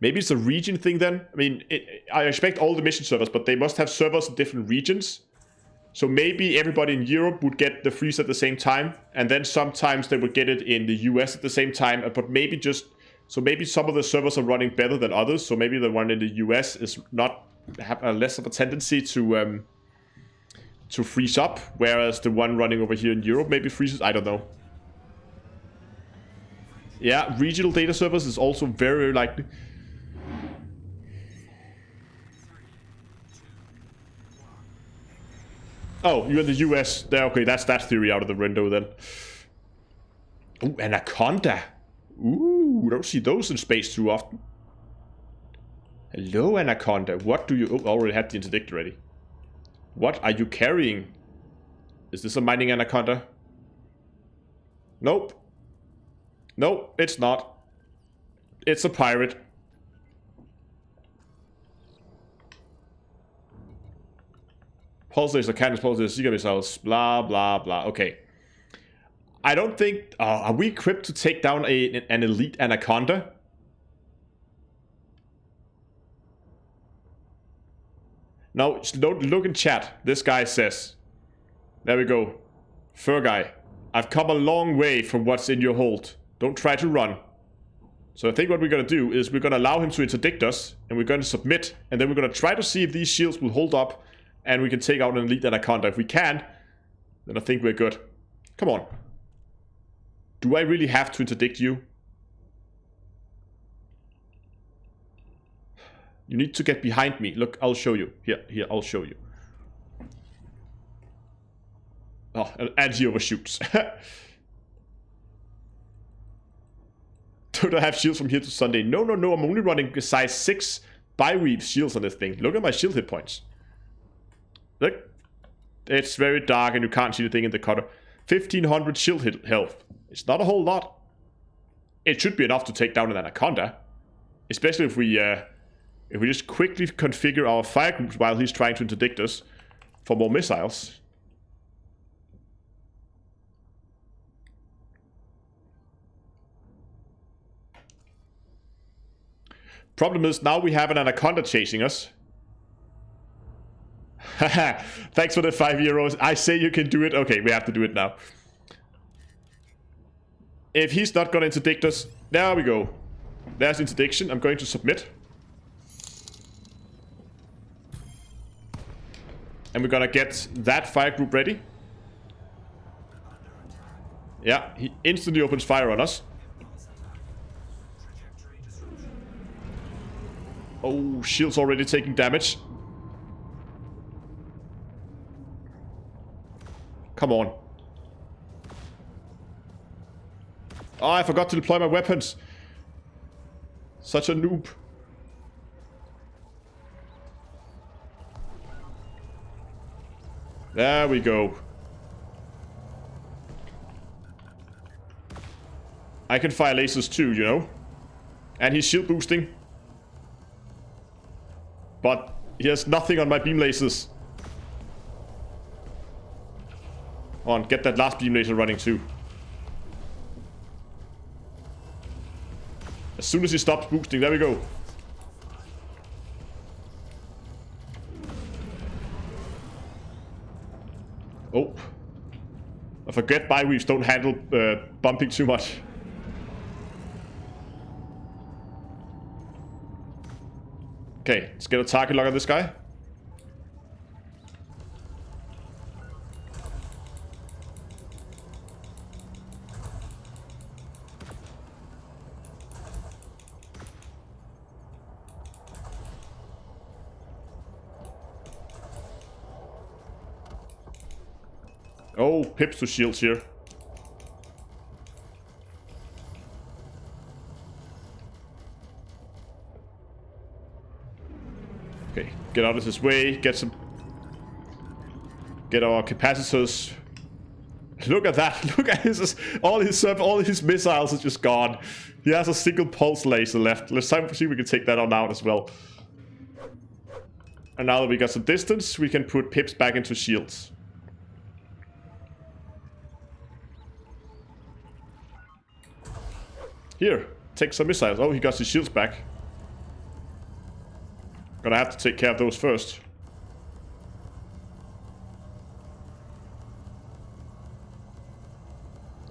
Maybe it's a region thing then? I mean, I expect all the mission servers, but they must have servers in different regions. So maybe everybody in Europe would get the freeze at the same time, and then sometimes they would get it in the US at the same time, but maybe just... So maybe some of the servers are running better than others, so maybe the one in the US is not... have a less of a tendency to to freeze up, whereas the one running over here in Europe maybe freezes. I don't know. Yeah, regional data servers is also very, very likely. Oh, you're in the US. There, okay, that's that theory out of the window then. Ooh, Anaconda. Ooh, don't see those in space too often. Hello, Anaconda. What do you... Oh, I already had the interdict already. What are you carrying? Is this a mining Anaconda? Nope. Nope, it's not. It's a pirate. Pulse laser, cannons, pulse laser, seeker missiles, blah, blah, blah. Okay. I don't think... are we equipped to take down an elite Anaconda? No, look in chat. This guy says... There we go. Fur guy. I've come a long way from what's in your hold. Don't try to run. So I think what we're going to do is we're going to allow him to interdict us. And we're going to submit. And then we're going to try to see if these shields will hold up. And we can take out an elite Anaconda. If we can, then I think we're good. Come on. Do I really have to interdict you? You need to get behind me. Look, I'll show you. Here, I'll show you. Oh, and he overshoots. Don't I have shields from here to Sunday? No, I'm only running size 6 bi-weave shields on this thing. Look at my shield hit points. Look. It's very dark and you can't see the thing in the cutter. 1500 shield hit health. It's not a whole lot. It should be enough to take down an Anaconda. Especially if we just quickly configure our fire groups while he's trying to interdict us for more missiles. Problem is, now we have an Anaconda chasing us. Haha, thanks for the €5. I say you can do it. Okay, we have to do it now. If he's not gonna interdict us, there we go. There's interdiction. I'm going to submit. And we're gonna get that fire group ready. Yeah, he instantly opens fire on us. Oh, shield's already taking damage. Come on. Oh, I forgot to deploy my weapons. Such a noob. There we go. I can fire lasers too, you know. And he's shield boosting. But he has nothing on my beam lasers. Come on, get that last beam laser running too. As soon as he stops boosting, there we go. Oh. I forget bi-weaves don't handle bumping too much. Okay, let's get a target lock on this guy. Oh, pips to shields here. Okay, get out of his way, get our capacitors. Look at that, look at his, all his missiles are just gone. He has a single pulse laser left. Let's see if we can take that on out as well. And now that we got some distance, we can put pips back into shields. Here, take some missiles. Oh, he got his shields back. Gonna have to take care of those first.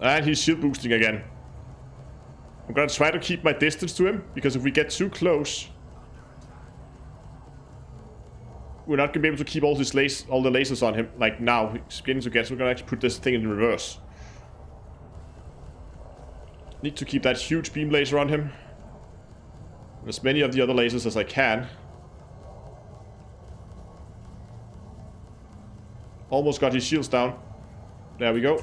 And he's shield boosting again. I'm gonna try to keep my distance to him, because if we get too close... we're not gonna be able to keep all the lasers on him like now. He's beginning to get, so we're gonna actually put this thing in reverse. Need to keep that huge beam laser on him. And as many of the other lasers as I can. Almost got his shields down. There we go.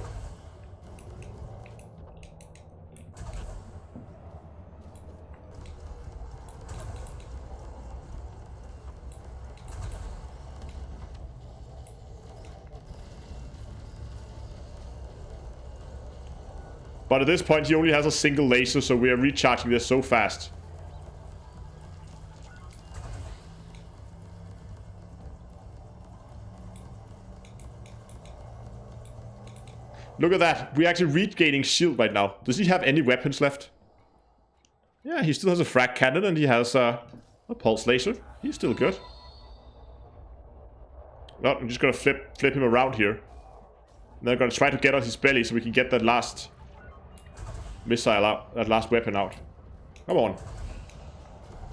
But at this point, he only has a single laser, so we are recharging this so fast. Look at that. We're actually regaining shield right now. Does he have any weapons left? Yeah, he still has a frag cannon and he has a pulse laser. He's still good. No, I'm just gonna flip him around here. And then I'm gonna try to get on his belly so we can get that last missile out, that last weapon out. Come on.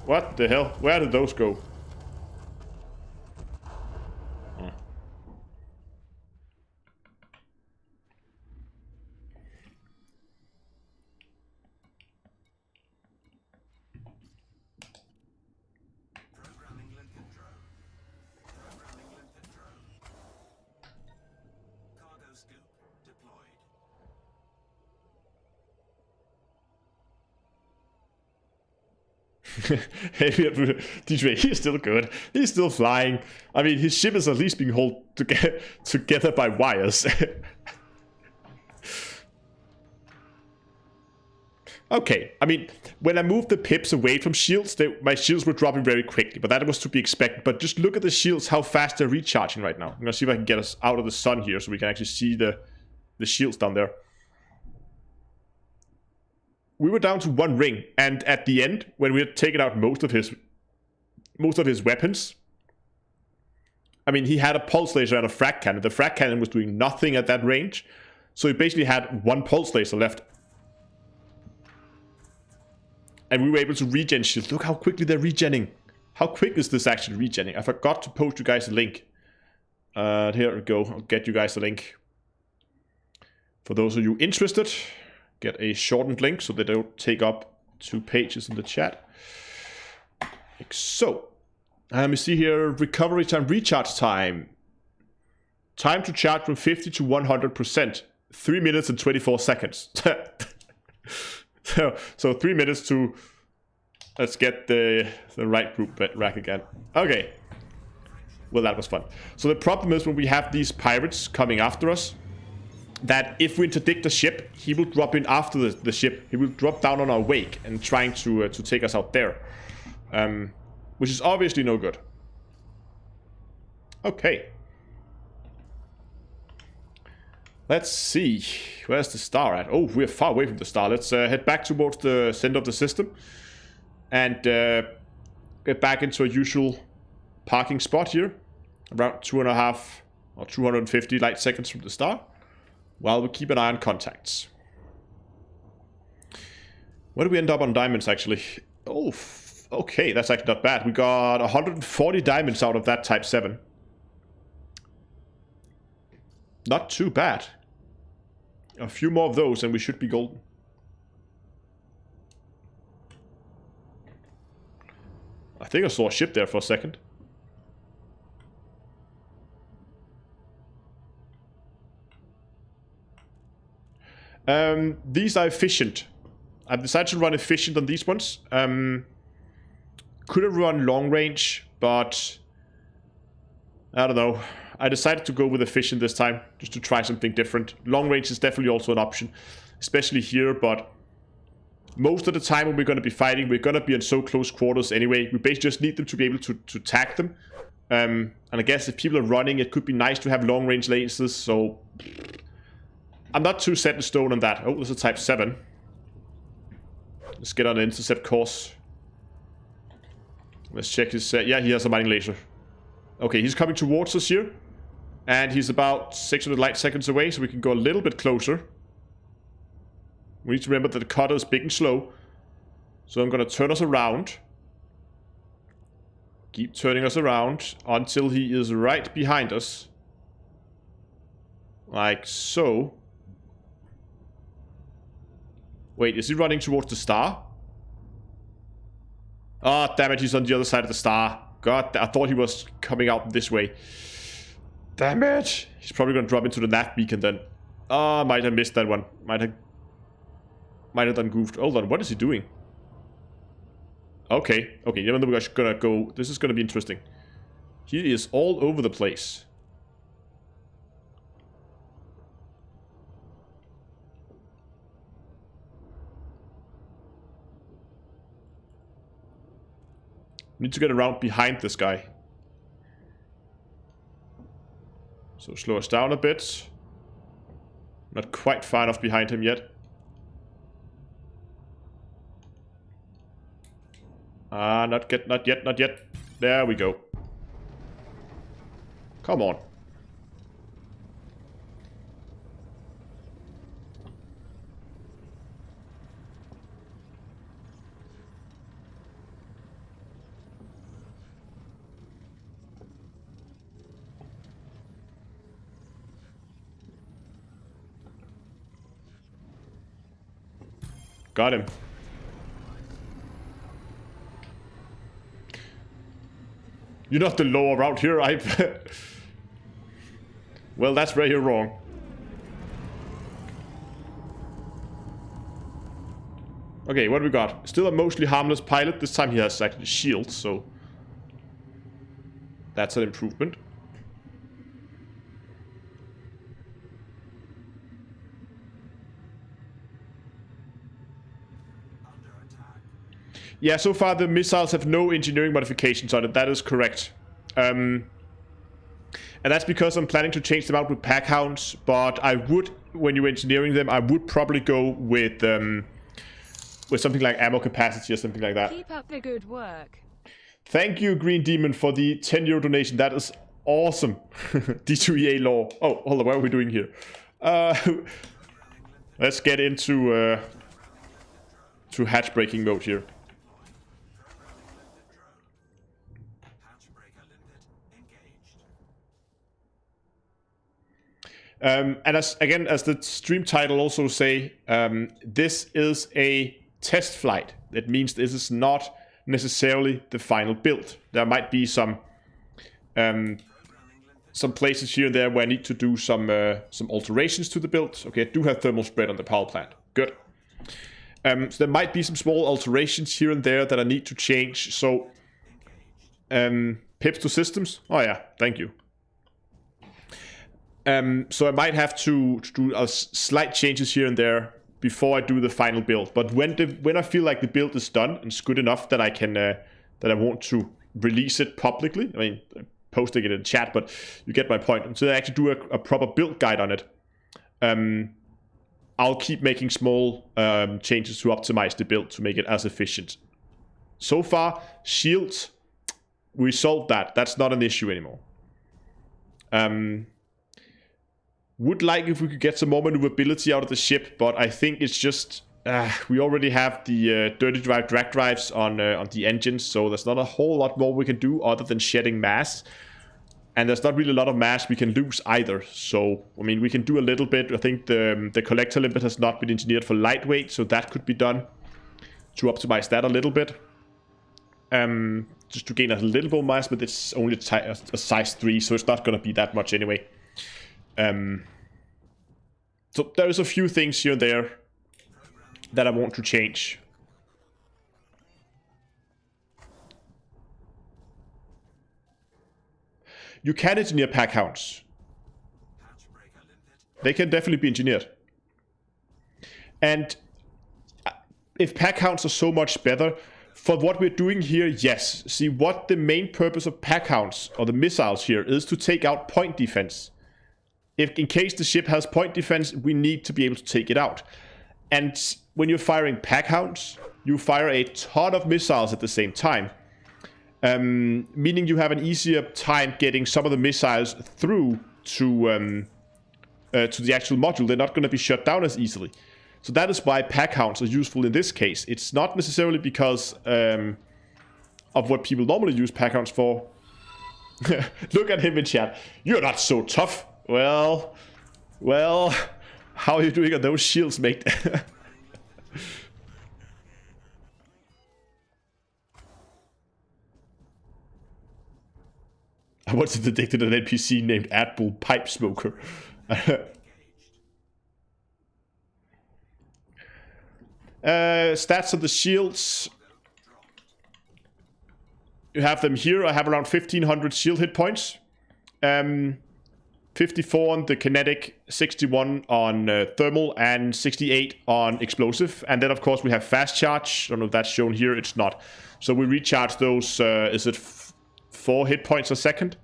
What the hell? Where did those go? Programming Lincoln drone. Programming Lincoln drone. Cargo scoop deployed. DJ, he's still good. He's still flying. I mean, his ship is at least being held together by wires. Okay, I mean, when I moved the pips away from shields, my shields were dropping very quickly, but that was to be expected. But just look at the shields, how fast they're recharging right now. I'm gonna see if I can get us out of the sun here so we can actually see the shields down there. We were down to one ring, and at the end, when we had taken out most of his weapons, I mean, he had a pulse laser and a frag cannon. The frag cannon was doing nothing at that range, so he basically had one pulse laser left. And we were able to regen shields. Look how quickly they're regenning. How quick is this actually regenning? I forgot to post you guys a link. Here we go. I'll get you guys a link. For those of you interested, get a shortened link so they don't take up 2 pages in the chat. Like so. Let me see here. Recovery time, recharge time. Time to charge from 50 to 100%. 3 minutes and 24 seconds. So 3 minutes to... Let's get the right group rack again. Okay. Well, that was fun. So the problem is when we have these pirates coming after us, that if we interdict the ship, he will drop in after the ship. He will drop down on our wake and trying to take us out there. Which is obviously no good. Okay. Let's see. Where's the star at? Oh, we're far away from the star. Let's head back towards the center of the system. And get back into a usual parking spot here. Around 2.5 or 250 light seconds from the star. While we keep an eye on contacts. Where do we end up on diamonds, actually? Oh, okay, that's actually not bad. We got 140 diamonds out of that Type 7. Not too bad. A few more of those and we should be golden. I think I saw a ship there for a second. These are efficient. I've decided to run efficient on these ones. Could have run long range, but I don't know. I decided to go with efficient this time, just to try something different. Long range is definitely also an option, especially here, but most of the time when we're going to be fighting, we're going to be in so close quarters anyway. We basically just need them to be able to tag them. And I guess if people are running, it could be nice to have long range lasers, so I'm not too set in stone on that. Oh, there's a Type 7. Let's get on the intercept course. Let's check his... yeah, he has a mining laser. Okay, he's coming towards us here. And he's about 600 light seconds away, so we can go a little bit closer. We need to remember that the cutter is big and slow. So I'm going to turn us around. Keep turning us around until he is right behind us. Like so. Wait, is he running towards the star? Ah, damn it, he's on the other side of the star. God, I thought he was coming out this way. Damn it. He's probably going to drop into the nav beacon then. Ah, might have missed that one. Might have done goofed. Hold on, what is he doing? Okay, even though we're gonna go... This is gonna be interesting. He is all over the place. Need to get around behind this guy. So slow us down a bit. Not quite far enough behind him yet. Not yet. There we go. Come on. Got him. You're not the law around here, Well, that's where you're wrong. Okay, what do we got? Still a mostly harmless pilot. This time he has actually shields, so... That's an improvement. Yeah, so far the missiles have no engineering modifications on it. That is correct. And that's because I'm planning to change them out with pack hounds. But I would, when you're engineering them, I would probably go with something like ammo capacity or something like that. Keep up the good work. Thank you, Green Demon, for the 10 euro donation. That is awesome. D2EA law. Oh, hold on. What are we doing here? Let's get into hatch breaking mode here. And as the stream title also say, this is a test flight. That means this is not necessarily the final build. There might be some places here and there where I need to do some alterations to the build. Okay, I do have thermal spread on the power plant. Good. So there might be some small alterations here and there that I need to change. So, pips to systems. Oh yeah, thank you. So I might have to do slight changes here and there before I do the final build. But when I feel like the build is done and it's good enough that I can that I want to release it publicly. I mean, posting it in chat, but you get my point. So I actually do a proper build guide on it. I'll keep making small changes to optimize the build to make it as efficient. So far, shields, we solved that. That's not an issue anymore. Would like if we could get some more maneuverability out of the ship, but I think it's just we already have the dirty drive drag drives on the engines, so there's not a whole lot more we can do other than shedding mass, and there's not really a lot of mass we can lose either. So I mean, we can do a little bit. I think the collector limpet has not been engineered for lightweight, so that could be done to optimize that a little bit, just to gain a little more mass, but it's only a size 3, so it's not going to be that much anyway. So there's a few things here and there that I want to change. You can engineer pack hounds. They can definitely be engineered. And if pack hounds are so much better, for what we're doing here, yes. See, what the main purpose of pack hounds, or the missiles here, is to take out point defense. If in case the ship has point defense, we need to be able to take it out. And when you're firing pack hounds, you fire a ton of missiles at the same time. Meaning you have an easier time getting some of the missiles through to the actual module. They're not going to be shut down as easily. So that is why pack hounds are useful in this case. It's not necessarily because of what people normally use pack hounds for. Look at him in chat. You're not so tough. Well, how are you doing on those shields, mate? I once detected an NPC named Adbull Pipe Smoker. Stats of the shields. You have them here. I have around 1500 shield hit points. 54 on the kinetic, 61 on thermal, and 68 on explosive. And then, of course, we have fast charge. I don't know if that's shown here. It's not. So we recharge those, is it 4 hit points a second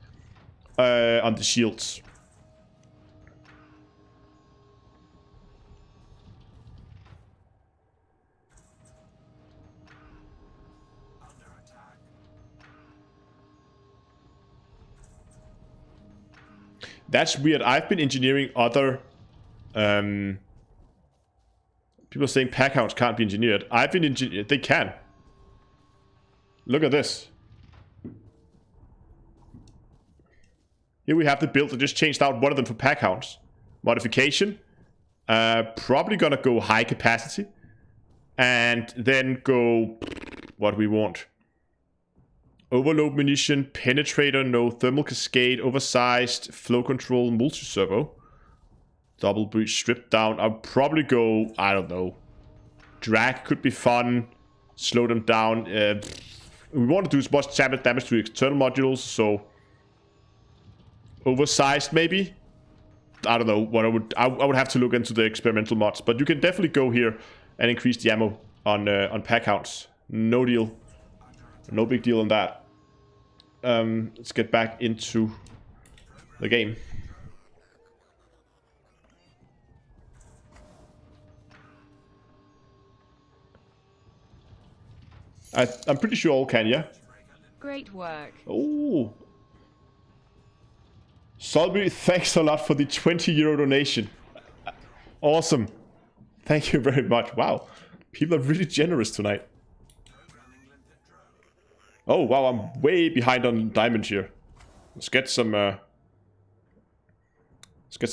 on the shields. That's weird. I've been engineering other... people are saying pack hounds can't be engineered. I've been engineered. They can. Look at this. Here we have the build. I just changed out one of them for pack hounds. Modification. Probably gonna go high capacity. And then go... what we want. Overload munition, penetrator, no thermal cascade, oversized, flow control, multi-servo. Double breach, stripped down. I'll probably go, I don't know. Drag could be fun. Slow them down. We want to do as much damage to external modules, so... oversized, maybe? I don't know what I would have to look into the experimental mods. But you can definitely go here and increase the ammo on pack hounds. No deal. No big deal on that. Let's get back into the game. I'm pretty sure all can, yeah? Great work. Oh. Solby, thanks a lot for the 20€ donation. Awesome. Thank you very much. Wow. People are really generous tonight. Oh, wow, I'm way behind on diamond here. Let's get some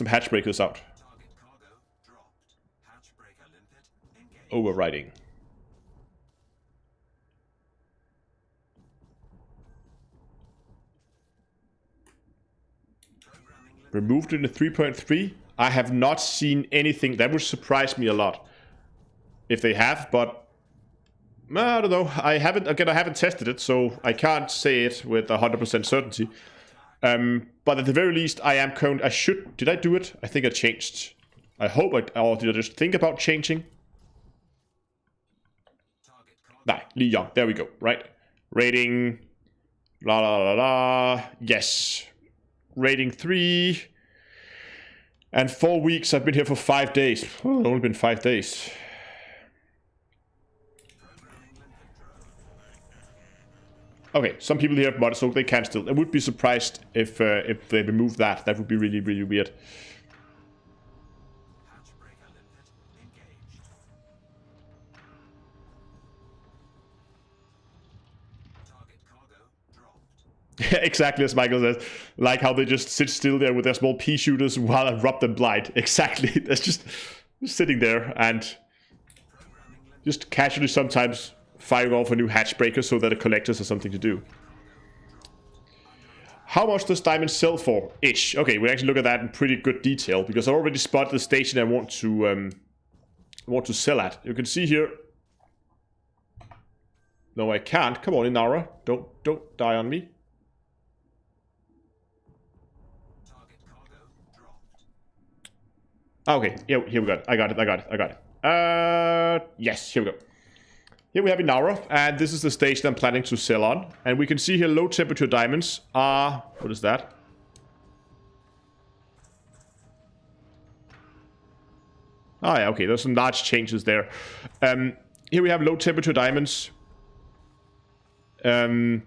hatch breakers out. Overriding. Removed in the 3.3. I have not seen anything. That would surprise me a lot if they have, but I don't know. I haven't tested it, so I can't say it with 100% certainty. But at the very least, did I do it? I think I changed. I hope or did I just think about changing? Nah, Lee Young. There we go, right? Rating, la la la la, yes. Rating 3. And 4 weeks, I've been here for 5 days. Oh, it's only been 5 days. Okay, some people here have modded, so they can still. I would be surprised if they remove that. That would be really, really weird. Exactly as Michael says. Like how they just sit still there with their small pea shooters while I rub them blind. Exactly. That's just sitting there and just casually sometimes firing off a new hatch breaker so that the collectors have something to do. How much does diamond sell for? Ish. Okay, we actually look at that in pretty good detail because I already spotted the station I want to sell at. You can see here. No, I can't. Come on, Inara. Don't die on me. Okay, here we go. I got it. Yes, here we go. Here we have Inara, and this is the station I'm planning to sell on. And we can see here low temperature diamonds are... what is that? Oh yeah, okay, there's some large changes there. Here we have low temperature diamonds. And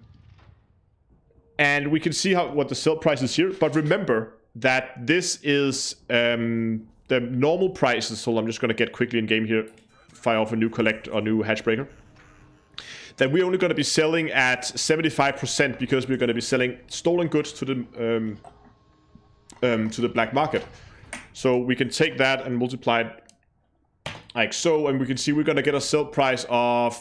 we can see what the sell price is here. But remember that this is the normal prices. So I'm just going to get quickly in game here. Fire off a new new hatch breaker. that we're only going to be selling at 75% because we're going to be selling stolen goods to the black market. So we can take that and multiply it like so, and we can see we're going to get a sell price of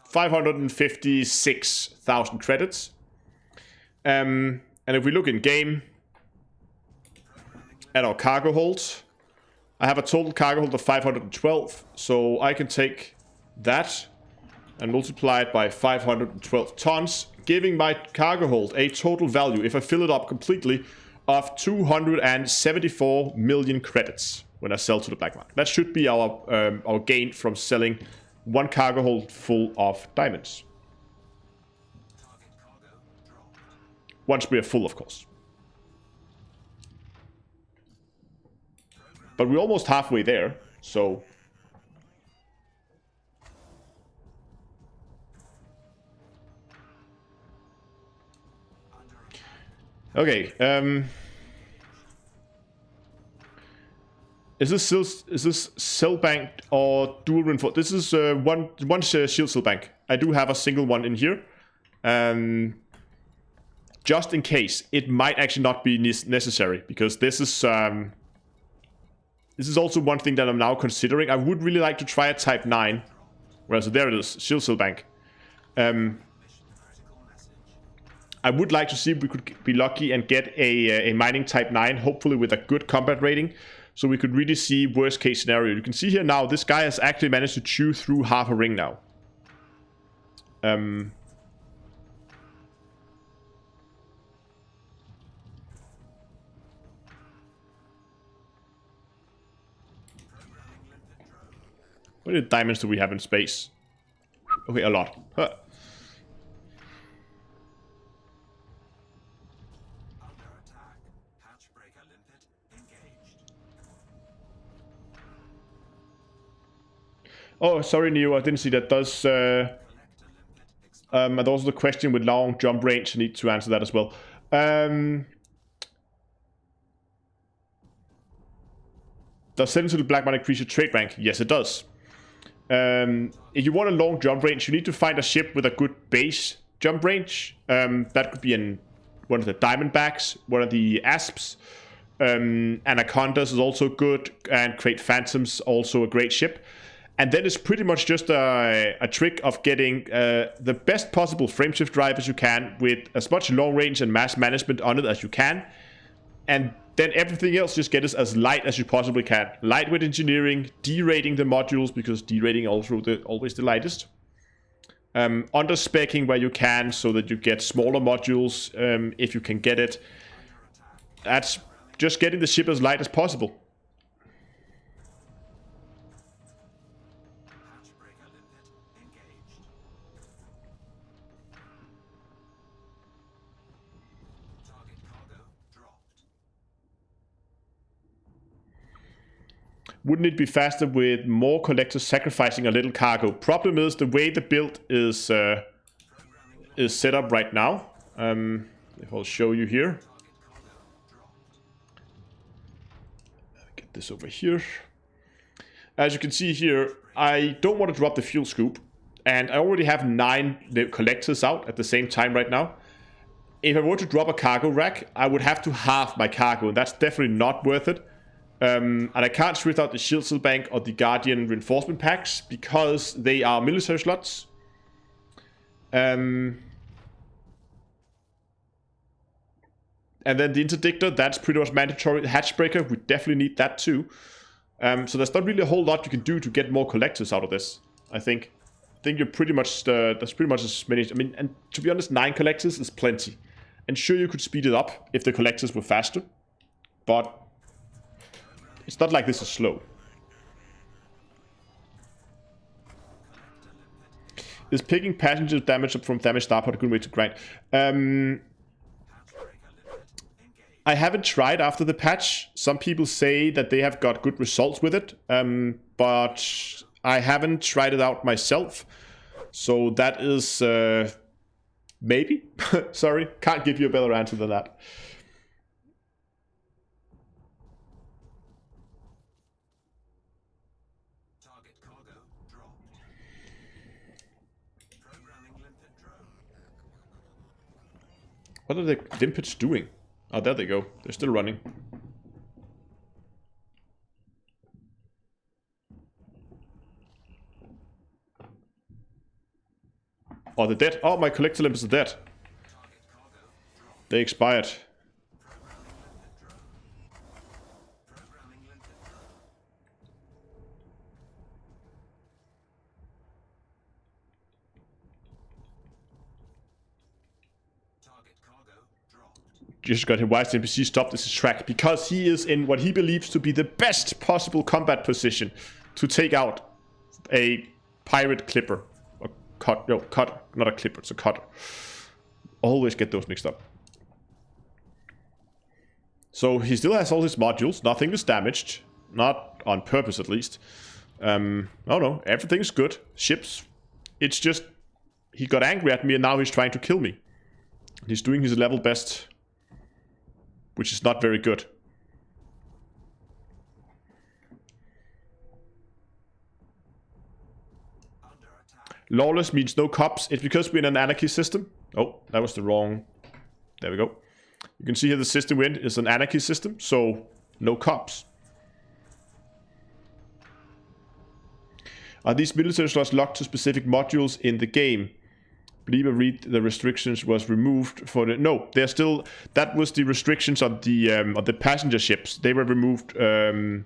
556,000 credits. And if we look in game at our cargo hold, I have a total cargo hold of 512, so I can take that and multiply it by 512 tons, giving my cargo hold a total value, if I fill it up completely, of 274 million credits when I sell to the black market. That should be our gain from selling one cargo hold full of diamonds. Once we are full, of course. But we're almost halfway there, so... Okay, is this cell bank or dual reinforced? This is one shield cell bank. I do have a single one in here. Just in case, it might actually not be necessary, because this is also one thing that I'm now considering. I would really like to try a Type 9. Well, so there it is, shield cell bank. I would like to see if we could be lucky and get a mining Type 9, hopefully with a good combat rating, so we could really see worst case scenario. You can see here now, this guy has actually managed to chew through half a ring now. What diamonds do we have in space? Okay, a lot. Huh. Oh, sorry, Neo, I didn't see that. Does and also the question with long jump range, I need to answer that as well. Does sending to the black market increase your trade rank? Yes, it does. If you want a long jump range, you need to find a ship with a good base jump range. That could be in one of the Diamondbacks, one of the Asps. Anacondas is also good, and Great Phantoms also a great ship. And then it's pretty much just a trick of getting the best possible frameshift drive as you can, with as much long range and mass management on it as you can. And then everything else just get as light as you possibly can. Lightweight engineering, derating the modules, because derating also always the lightest. Under-specking where you can, so that you get smaller modules if you can get it. That's just getting the ship as light as possible. Wouldn't it be faster with more collectors sacrificing a little cargo? Problem is, the way the build is set up right now. If I'll show you here. Get this over here. As you can see here, I don't want to drop the fuel scoop. And I already have 9 collectors out at the same time right now. If I were to drop a cargo rack, I would have to halve my cargo. And that's definitely not worth it. And I can't switch out the shield cell bank or the guardian reinforcement packs because they are military slots. And then the interdictor, that's pretty much mandatory. The hatchbreaker, we definitely need that too. So there's not really a whole lot you can do to get more collectors out of this, I think. I think you're pretty much, there's pretty much as many, I mean, and to be honest, 9 collectors is plenty. And sure, you could speed it up if the collectors were faster, but it's not like this is slow. Is picking passenger damage up from damage starport a good way to grind? I haven't tried after the patch. Some people say that they have got good results with it, but I haven't tried it out myself. So that is maybe. Sorry, can't give you a better answer than that. What are the limpets doing? Oh, there they go. They're still running. Oh, they're dead. Oh, my collector limpets are dead. They expired. Just got him. Why is the NPC stopped this track? Because he is in what he believes to be the best possible combat position to take out a pirate clipper. Or cut, no, cutter. Not a clipper, it's a cutter. Always get those mixed up. So he still has all his modules. Nothing is damaged. Not on purpose, at least. Oh no, everything's good. Ships. It's just he got angry at me and now he's trying to kill me. He's doing his level best, which is not very good. Lawless means no cops. It's because we're in an anarchy system. Oh, that was the wrong... There we go. You can see here the system we're in is an anarchy system, so no cops. Are these military slots locked to specific modules in the game? Believe I read the restrictions was removed for the... No, they're still... That was the restrictions on the passenger ships. They were removed on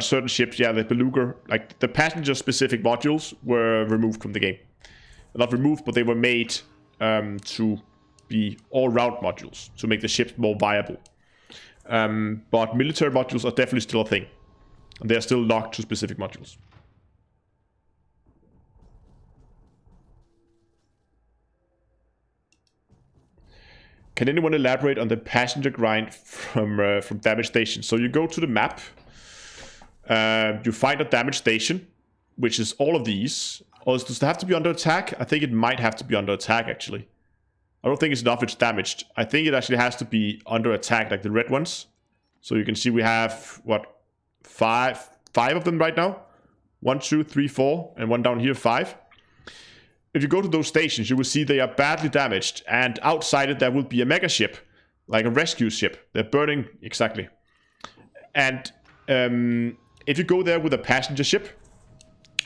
certain ships. Yeah, the Beluga... Like, the passenger-specific modules were removed from the game. Not removed, but they were made to be all-round modules. To make the ships more viable. But military modules are definitely still a thing. And they're still locked to specific modules. Can anyone elaborate on the passenger grind from damage station? So you go to the map, you find a damage station, which is all of these. Or does it have to be under attack? I think it might have to be under attack, actually. I don't think it's enough it's damaged. I think it actually has to be under attack, like the red ones. So you can see we have, what, five of them right now? 1, 2, 3, 4, and one down here, 5. If you go to those stations, you will see they are badly damaged, and outside it there will be a mega ship, like a rescue ship. They're burning, exactly. And if you go there with a passenger ship,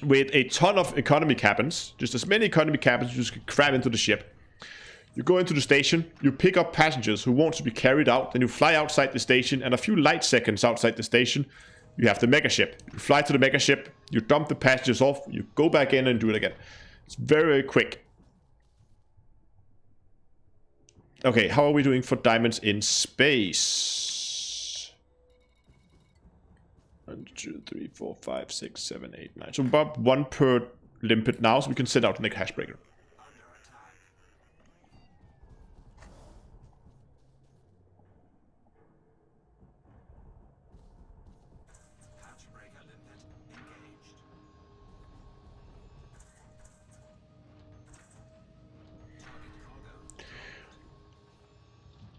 with a ton of economy cabins, just as many economy cabins you just cram into the ship, you go into the station, you pick up passengers who want to be carried out, then you fly outside the station, and a few light seconds outside the station, you have the mega ship. You fly to the mega ship, you dump the passengers off, you go back in and do it again. It's very, very quick. Okay, how are we doing for diamonds in space? 1, 2, 3, 4, 5, 6, 7, 8, 9. So about 1 per limpet now, so we can send out the next hash breaker.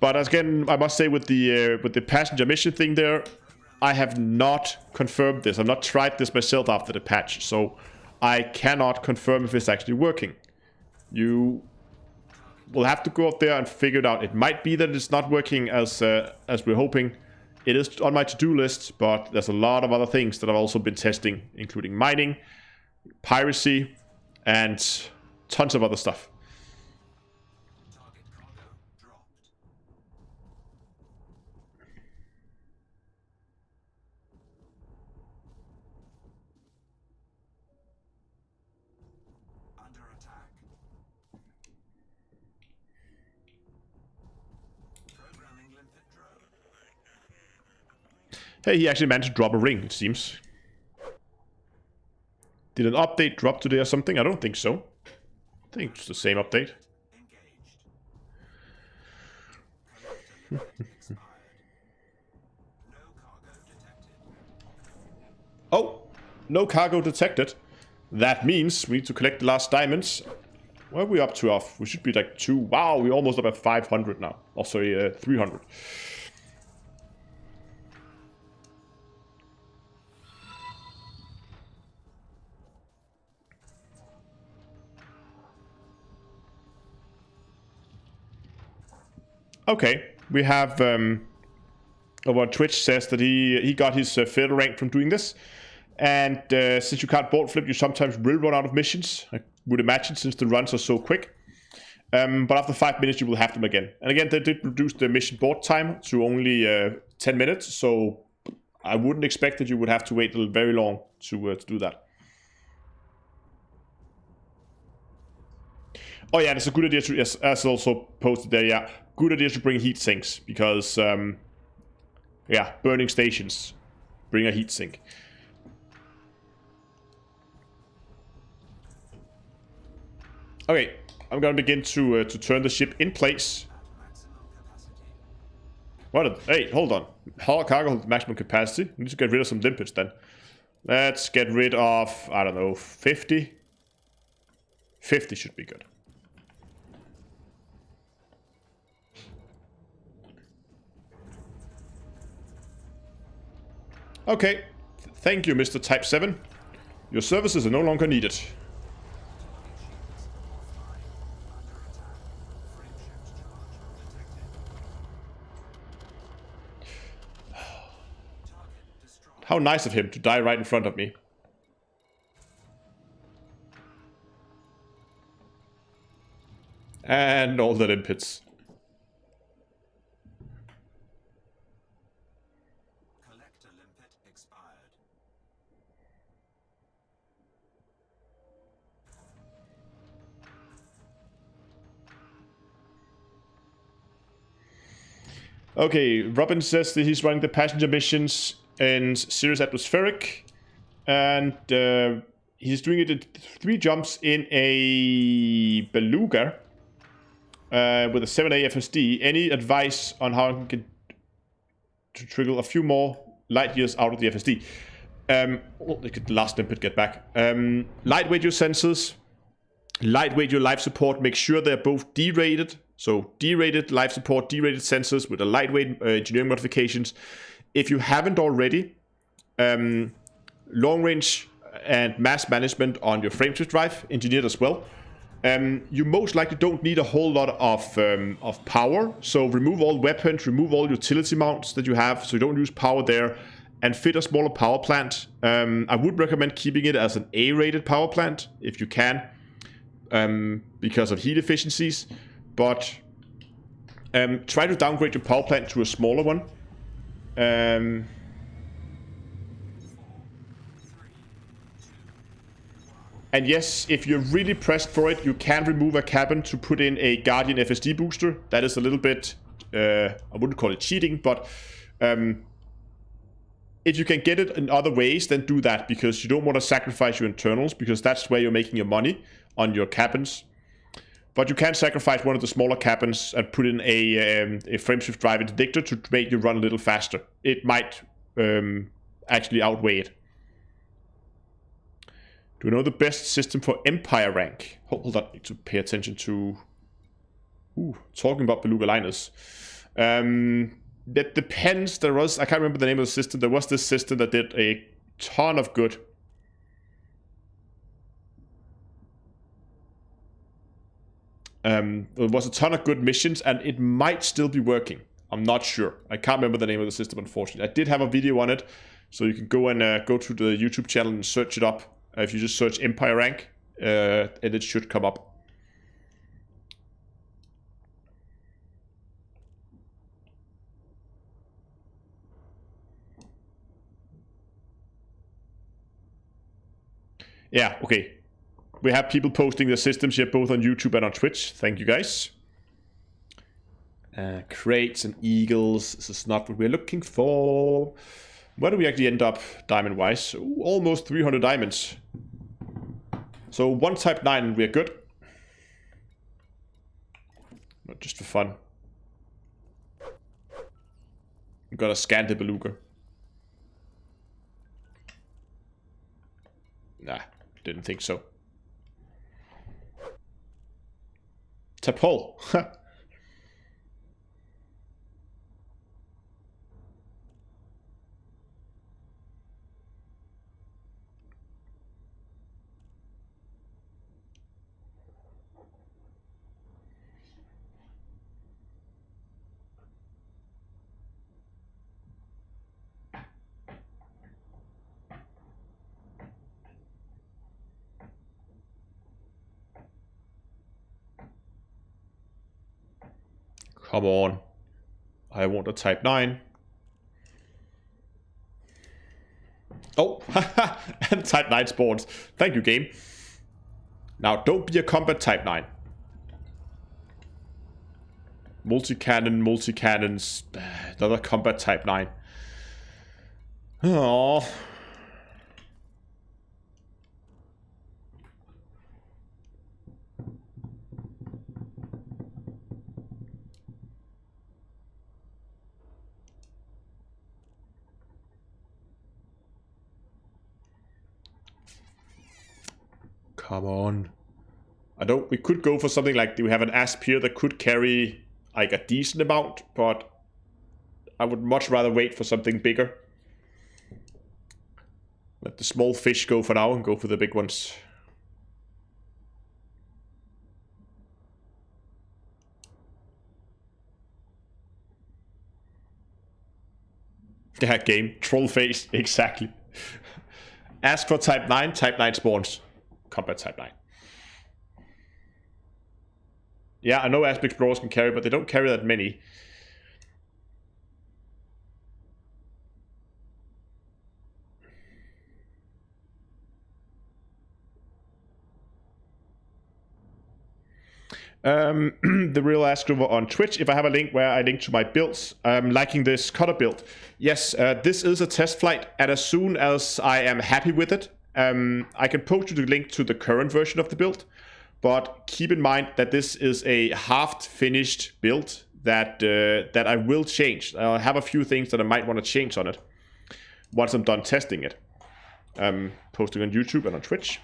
But again, I must say with the passenger mission thing there, I have not confirmed this. I've not tried this myself after the patch, so I cannot confirm if it's actually working. You will have to go up there and figure it out. It might be that it's not working as we're hoping. It is on my to-do list, but there's a lot of other things that I've also been testing, including mining, piracy, and tons of other stuff. Hey, he actually managed to drop a ring, it seems. Did an update drop today or something? I don't think so. I think it's the same update. Oh, no cargo detected. That means we need to collect the last diamonds. What are we up to off? We should be like 2. Wow, we're almost up at 500 now. Oh, sorry, 300. Okay, we have over on Twitch says that he got his feather rank from doing this, and since you can't board flip, you sometimes will run out of missions. I would imagine since the runs are so quick. But after 5 minutes, you will have them again. And again, they did reduce the mission board time to only 10 minutes, so I wouldn't expect that you would have to wait very long to do that. Oh yeah, it's a good idea to, yes, as also posted there, yeah, good idea to bring heat sinks, because, yeah, burning stations, bring a heat sink. Okay, I'm gonna begin to turn the ship in place. What? Hey, hold on. Cargo holds maximum capacity. We need to get rid of some limpets then. Let's get rid of, I don't know, 50. 50 should be good. Okay. Thank you, Mr. Type 7. Your services are no longer needed. How nice of him to die right in front of me. And all the limpets. Collector limpet expired. Okay, Robin says that he's running the passenger missions in Sirius Atmospheric, and he's doing it in 3 jumps in a Beluga with a 7A FSD. Any advice on how I can get to trigger a few more light years out of the FSD? Look at the last limpet get back. Lightweight your sensors, lightweight your life support. Make sure they're both D-rated. So D-rated life support, D-rated sensors with a lightweight engineering modifications. If you haven't already, long range and mass management on your frameshift drive engineered as well. You most likely don't need a whole lot of power. So remove all weapons, remove all utility mounts that you have, so you don't use power there, and fit a smaller power plant. I would recommend keeping it as an A-rated power plant if you can, because of heat efficiencies. But try to downgrade your power plant to a smaller one. And yes, if you're really pressed for it, you can remove a cabin to put in a Guardian FSD booster. That is a little bit, I wouldn't call it cheating, but if you can get it in other ways, then do that, because you don't want to sacrifice your internals, because that's where you're making your money on your cabins. But you can sacrifice one of the smaller cabins and put in a frameshift drive interdictor to make you run a little faster. It might actually outweigh it. Do you know the best system for Empire rank? Hold on, I need to pay attention to... talking about Beluga liners. That depends. There was... I can't remember the name of the system. There was this system that did a ton of good. There was a ton of good missions, and it might still be working. I'm not sure. I can't remember the name of the system, unfortunately. I did have a video on it, so you can go and go to the YouTube channel and search it up. If you just search Empire rank, and it should come up. Yeah, okay. We have people posting their systems here, both on YouTube and on Twitch. Thank you, guys. Crates and eagles. This is not what we're looking for. Where do we actually end up, diamond-wise? Almost 300 diamonds. So 1 type 9 and we're good. Not just for fun. I'm gonna scan the Beluga. Nah, didn't think so. Tap hole. Come on. I want a Type 9. Oh, and Type 9 spawns. Thank you, game. Now, don't be a combat Type 9. Multi-cannons, another combat Type 9. Oh. Come on. We could go for something like, we have an asp here that could carry like a decent amount, but I would much rather wait for something bigger. Let the small fish go for now and go for the big ones. Yeah, game. Troll face. Exactly. Ask for Type 9. Type 9 spawns. Combat Type 9. Yeah, I know Asp Explorers can carry, but they don't carry that many. The real ask over on Twitch, if I have a link where I link to my builds. I'm liking this cutter build. Yes, this is a test flight, and as soon as I am happy with it, I can post you the link to the current version of the build. But keep in mind that this is a half-finished build that that I will change. I have a few things that I might want to change on it once I'm done testing it. Posting on YouTube and on Twitch.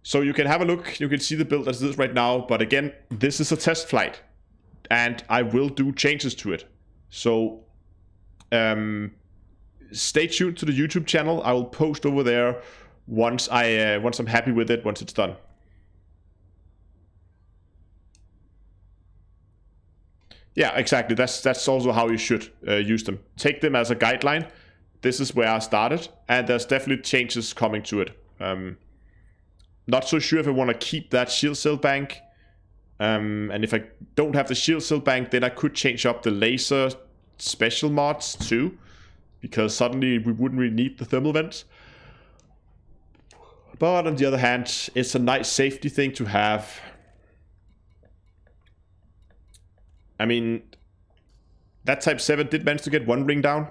So you can have a look, you can see the build as it is right now, but again, this is a test flight, and I will do changes to it. So stay tuned to the YouTube channel. I will post over there once I'm happy with it, once it's done. Yeah, exactly. That's also how you should use them. Take them as a guideline. This is where I started, and there's definitely changes coming to it. Not so sure if I want to keep that shield cell bank. And if I don't have the shield cell bank, then I could change up the laser special mods too. Because suddenly we wouldn't really need the thermal vents. But on the other hand, it's a nice safety thing to have. I mean, that Type 7 did manage to get one ring down.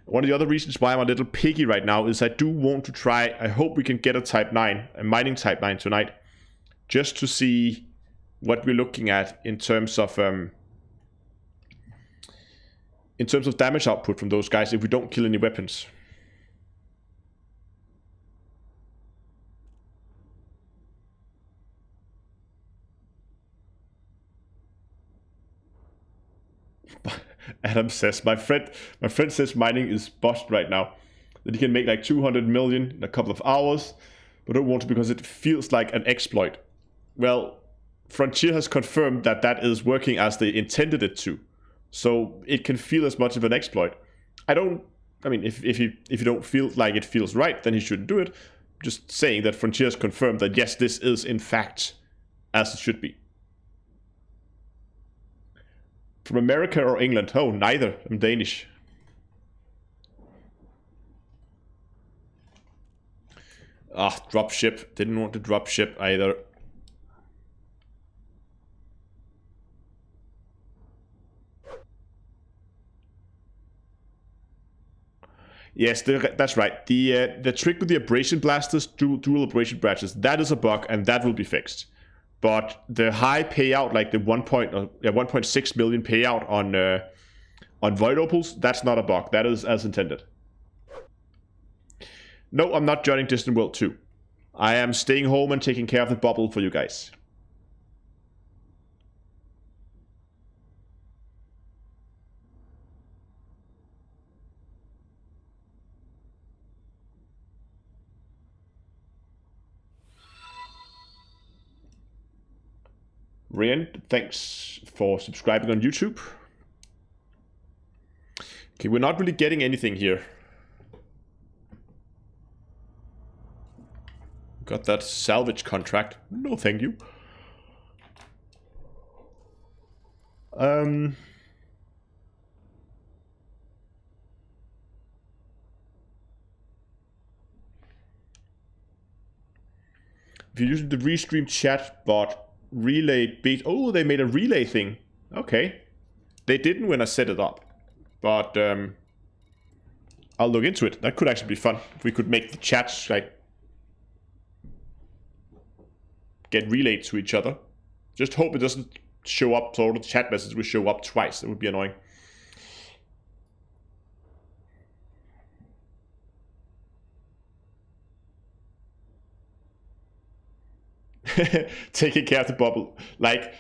One of the other reasons why I'm a little piggy right now is I do want to try, I hope we can get a Type 9, a mining Type 9 tonight, just to see what we're looking at in terms of damage output from those guys if we don't kill any weapons. Adam says, my friend says mining is bust right now. That he can make like 200 million in a couple of hours, but don't want to because it feels like an exploit. Well, Frontier has confirmed that that is working as they intended it to. So it can feel as much of an exploit. I mean, if you don't feel like it feels right, then he shouldn't do it. Just saying that Frontier has confirmed that yes, this is in fact as it should be. From America or England? Oh, neither. I'm Danish. Ah, dropship. Didn't want to dropship either. Yes, that's right. The trick with the abrasion blasters, dual abrasion branches, that is a bug, and that will be fixed. But the high payout, like the 1.6 million payout on void opals, that's not a bug. That is as intended. No, I'm not joining Distant World 2. I am staying home and taking care of the bubble for you guys. Rian, thanks for subscribing on YouTube. Okay, we're not really getting anything here. Got that salvage contract. No, thank you. If you're using the restream chat bot, relay bait. Oh, they made a relay thing. Okay. They didn't when I set it up. But I'll look into it. That could actually be fun. If we could make the chats like get relayed to each other. Just hope it doesn't show up, so the chat message will show up twice. That would be annoying. Taking care of the bubble. Like,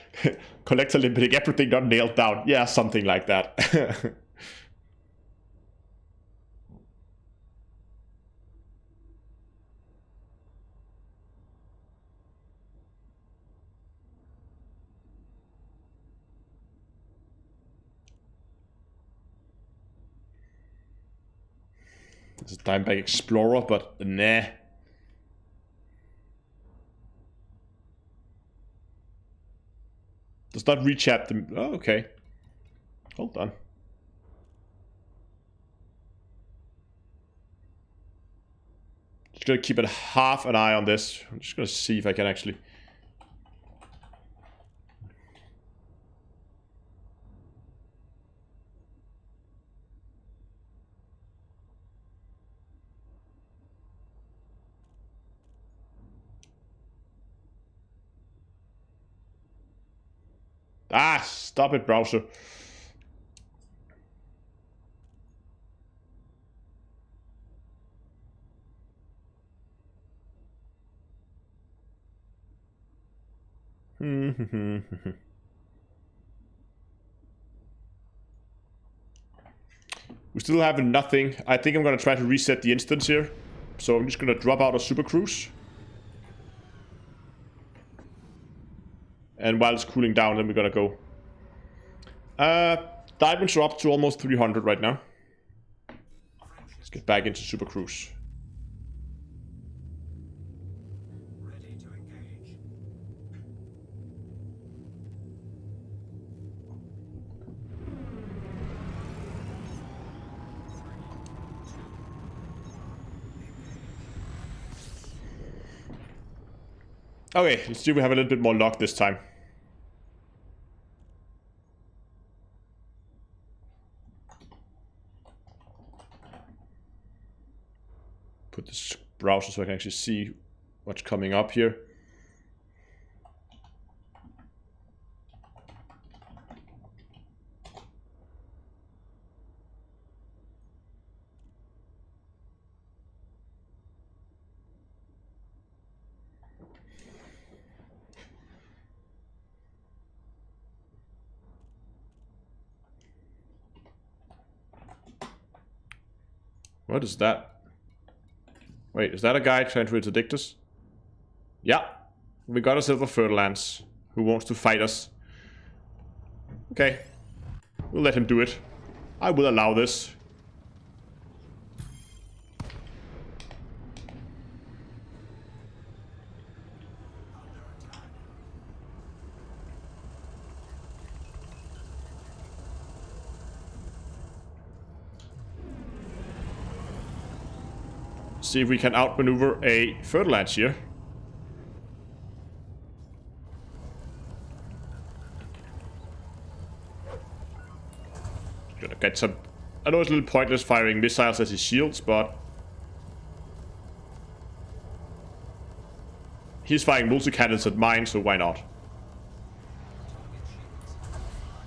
collector limiting, everything not nailed down. Yeah, something like that. It's a Dimeback Explorer, but nah. Does not rechat them. Oh, okay. Hold on. Just gonna keep half an eye on this. I'm just gonna see if I can actually. Ah, stop it, browser. We still have nothing. I think I'm gonna try to reset the instance here. So I'm just gonna drop out of Super Cruise. And while it's cooling down, then we're gonna go. Diamonds are up to almost 300 right now. Let's get back into Super Cruise. Ready to engage. Okay, let's see if we have a little bit more luck this time. Put this browser so I can actually see what's coming up here. What is that? Wait, is that a guy trying to interdict us? Yeah. We got ourselves a Fer-lance who wants to fight us. Okay. We'll let him do it. I will allow this. See if we can outmaneuver a Fer-lance here. Gonna get some. I know it's a little pointless firing missiles as his shields, but he's firing multi-cannons at mine, so why not?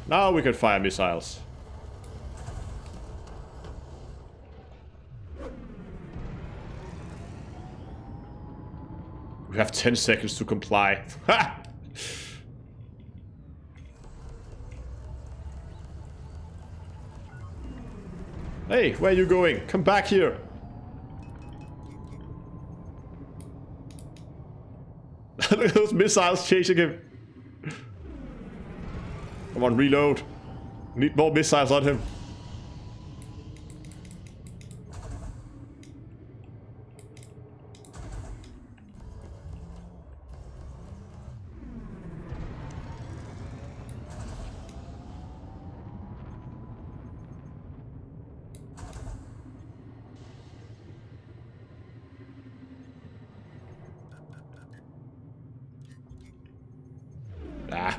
Now we can fire missiles. We have 10 seconds to comply. Ha! Hey, where are you going? Come back here. Look at those missiles chasing him. Come on, reload. Need more missiles on him.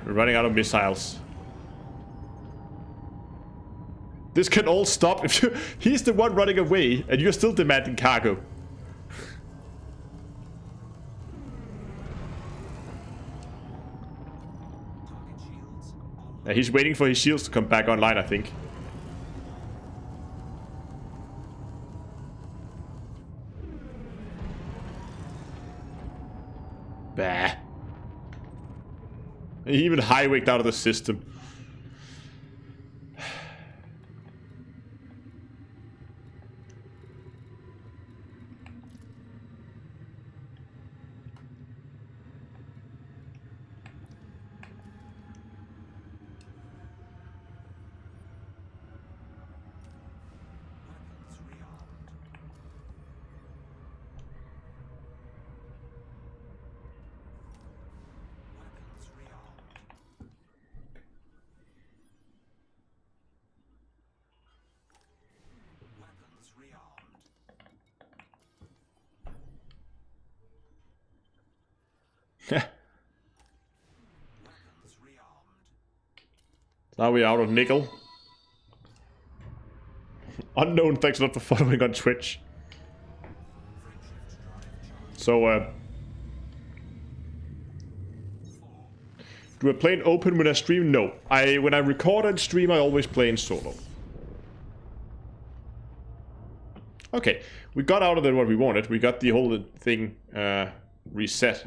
We're running out of missiles. This can all stop if you... He's the one running away, and you're still demanding cargo. Target shields online. He's waiting for his shields to come back online, I think. Bah. He even high-wicked out of the system. Weapons rearmed. Weapons rearmed. Weapons rearmed. Weapons rearmed. Now we're out of nickel. Unknown, thanks a lot for following on Twitch. Frameshift drive charged. So, do I play in open when I stream? No. When I record and stream, I always play in solo. Okay, we got out of there what we wanted. We got the whole thing reset.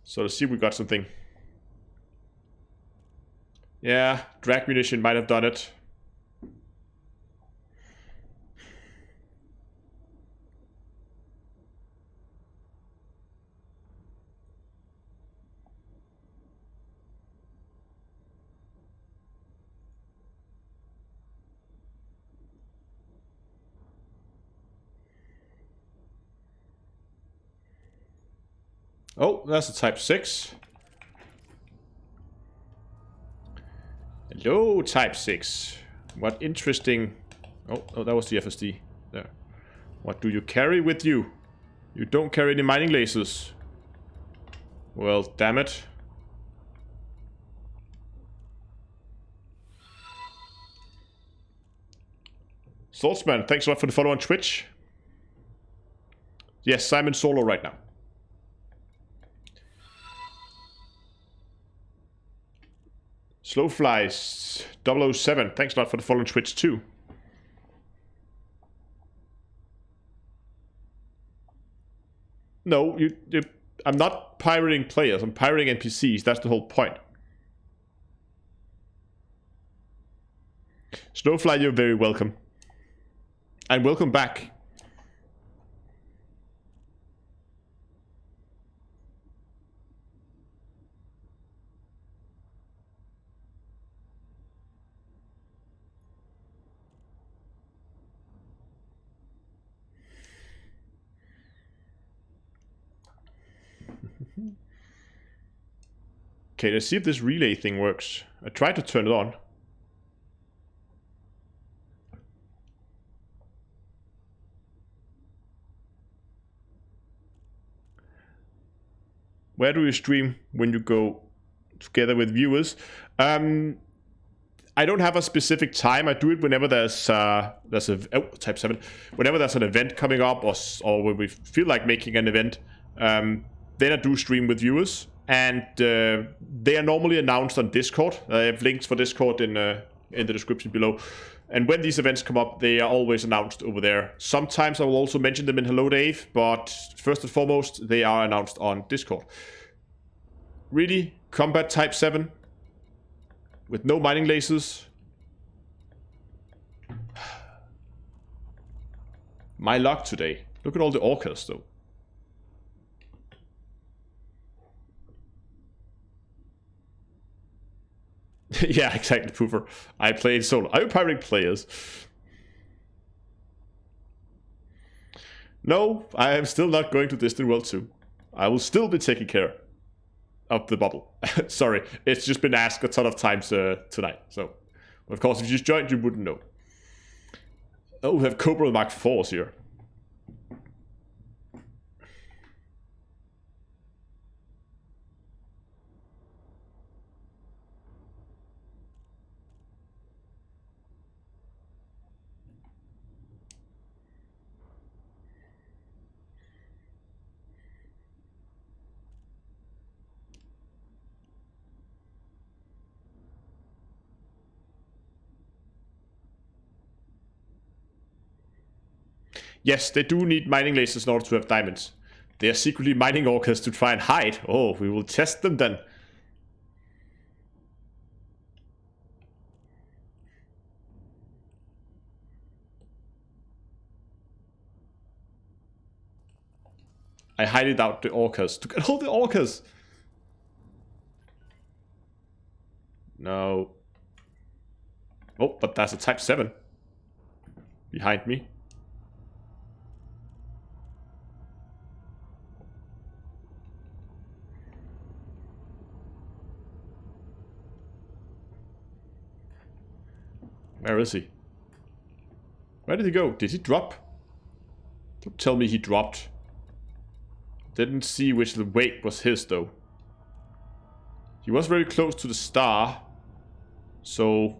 So let's see if we got something. Yeah, drag munition might have done it. Oh, that's a Type 6. Hello, Type 6. What interesting... Oh, that was the FSD. There. What do you carry with you? You don't carry any mining lasers. Well, damn it. Saltzman, thanks a lot for the follow on Twitch. Yes, I'm in solo right now. Slowflies 007, thanks a lot for the follow on Twitch too. No, I'm not pirating players, I'm pirating NPCs, that's the whole point. Snowfly, you're very welcome. And welcome back. Okay, let's see if this relay thing works. I tried to turn it on. Where do you stream when you go together with viewers? I don't have a specific time. I do it whenever there's Type 7. Whenever there's an event coming up, or when we feel like making an event, then I do stream with viewers. And they are normally announced on Discord. I have links for Discord in the description below. And when these events come up, they are always announced over there. Sometimes I will also mention them in Hello Dave, but first and foremost, they are announced on Discord. Really? Combat Type 7? With no mining lasers? My luck today. Look at all the orcas, though. Yeah, exactly, Poofer. I played solo. I'm pirating players. No, I am still not going to Distant World 2. I will still be taking care of the bubble. Sorry, it's just been asked a ton of times tonight. So, of course, if you just joined, you wouldn't know. Oh, we have Cobra Mark 4s here. Yes, they do need mining lasers in order to have diamonds. They are secretly mining orcas to try and hide. Oh, we will test them then. I hided out the orcas to get all the orcas. No. Oh, but that's a type 7 behind me. Where is he? Where did he go? Did he drop? Don't tell me he dropped. Didn't see which the wake was his though. He was very close to the star. So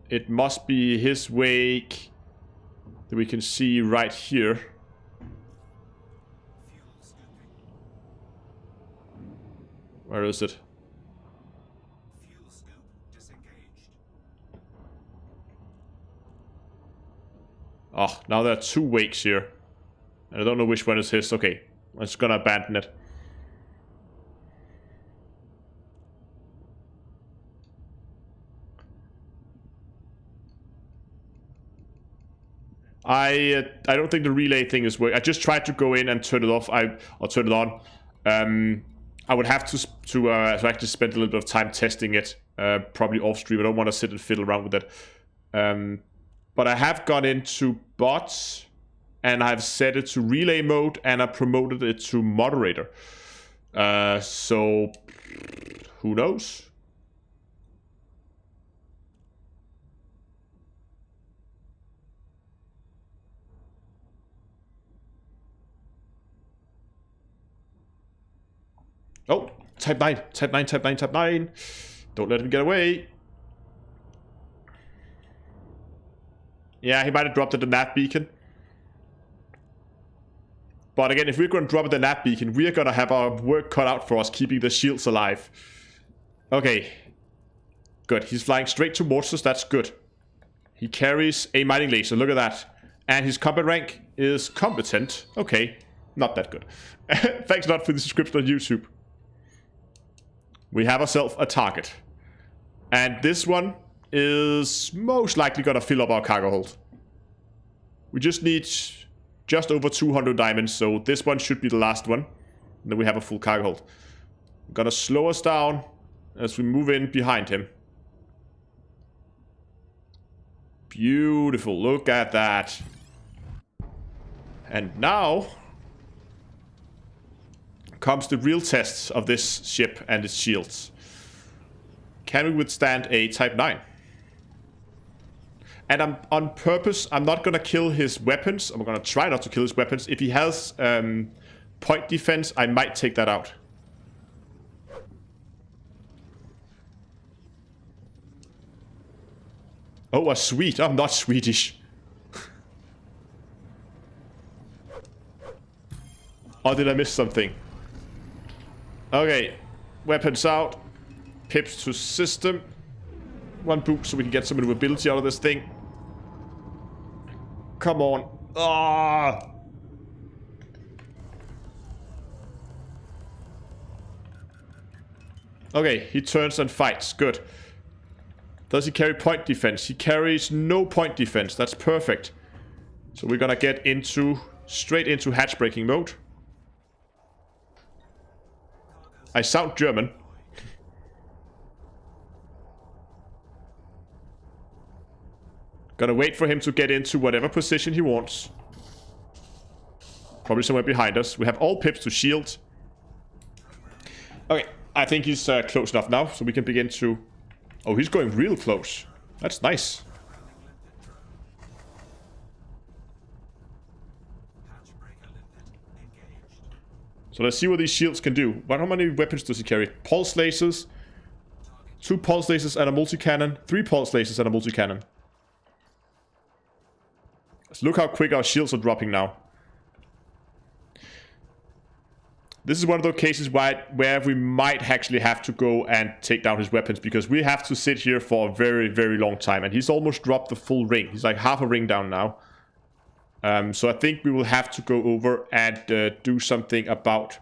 it must be his wake that we can see right here. Where is it? Fuel scope disengaged. Oh, now there are 2 wakes here. And I don't know which one is his. Okay, I'm just gonna abandon it. I don't think the relay thing is working. I just tried to go in and turn it off. Or turn it on. I would have to actually spend a little bit of time testing it. Probably off stream. I don't want to sit and fiddle around with it. But I have gone into bots. And I've set it to relay mode, and I promoted it to moderator. So, who knows? Oh, type 9, type 9, type 9, type 9. Don't let him get away. Yeah, he might have dropped at the nav beacon. But again, if we're going to drop at the nav beacon, we are going to have our work cut out for us keeping the shields alive. Okay. Good. He's flying straight towards us. That's good. He carries a mining laser. Look at that. And his combat rank is competent. Okay. Not that good. Thanks a lot for the subscription on YouTube. We have ourselves a target. And this one is most likely going to fill up our cargo hold. We just need just over 200 diamonds, so this one should be the last one. And then we have a full cargo hold. I'm gonna slow us down as we move in behind him. Beautiful, look at that. And now comes the real test of this ship and its shields. Can we withstand a Type 9? And I'm on purpose, I'm not gonna kill his weapons. I'm gonna try not to kill his weapons. If he has point defense, I might take that out. Oh, a Swede. I'm not Swedish. Or did I miss something? Okay, weapons out. Pips to system. One boot so we can get some maneuverability out of this thing. Come on. Ah! Okay, he turns and fights. Good. Does he carry point defense? He carries no point defense. That's perfect. So we're gonna get into straight into hatch breaking mode. I sound German. Gonna wait for him to get into whatever position he wants. Probably somewhere behind us. We have all pips to shield. Okay, I think he's close enough now, so we can begin to... Oh, he's going real close. That's nice. So let's see what these shields can do. How many weapons does he carry? Pulse lasers. 2 pulse lasers and a multi-cannon. 3 pulse lasers and a multi-cannon. So look how quick our shields are dropping now. This is one of those cases where we might actually have to go and take down his weapons, because we have to sit here for a very, very long time. And he's almost dropped the full ring. He's like half a ring down now. So I think we will have to go over and do something about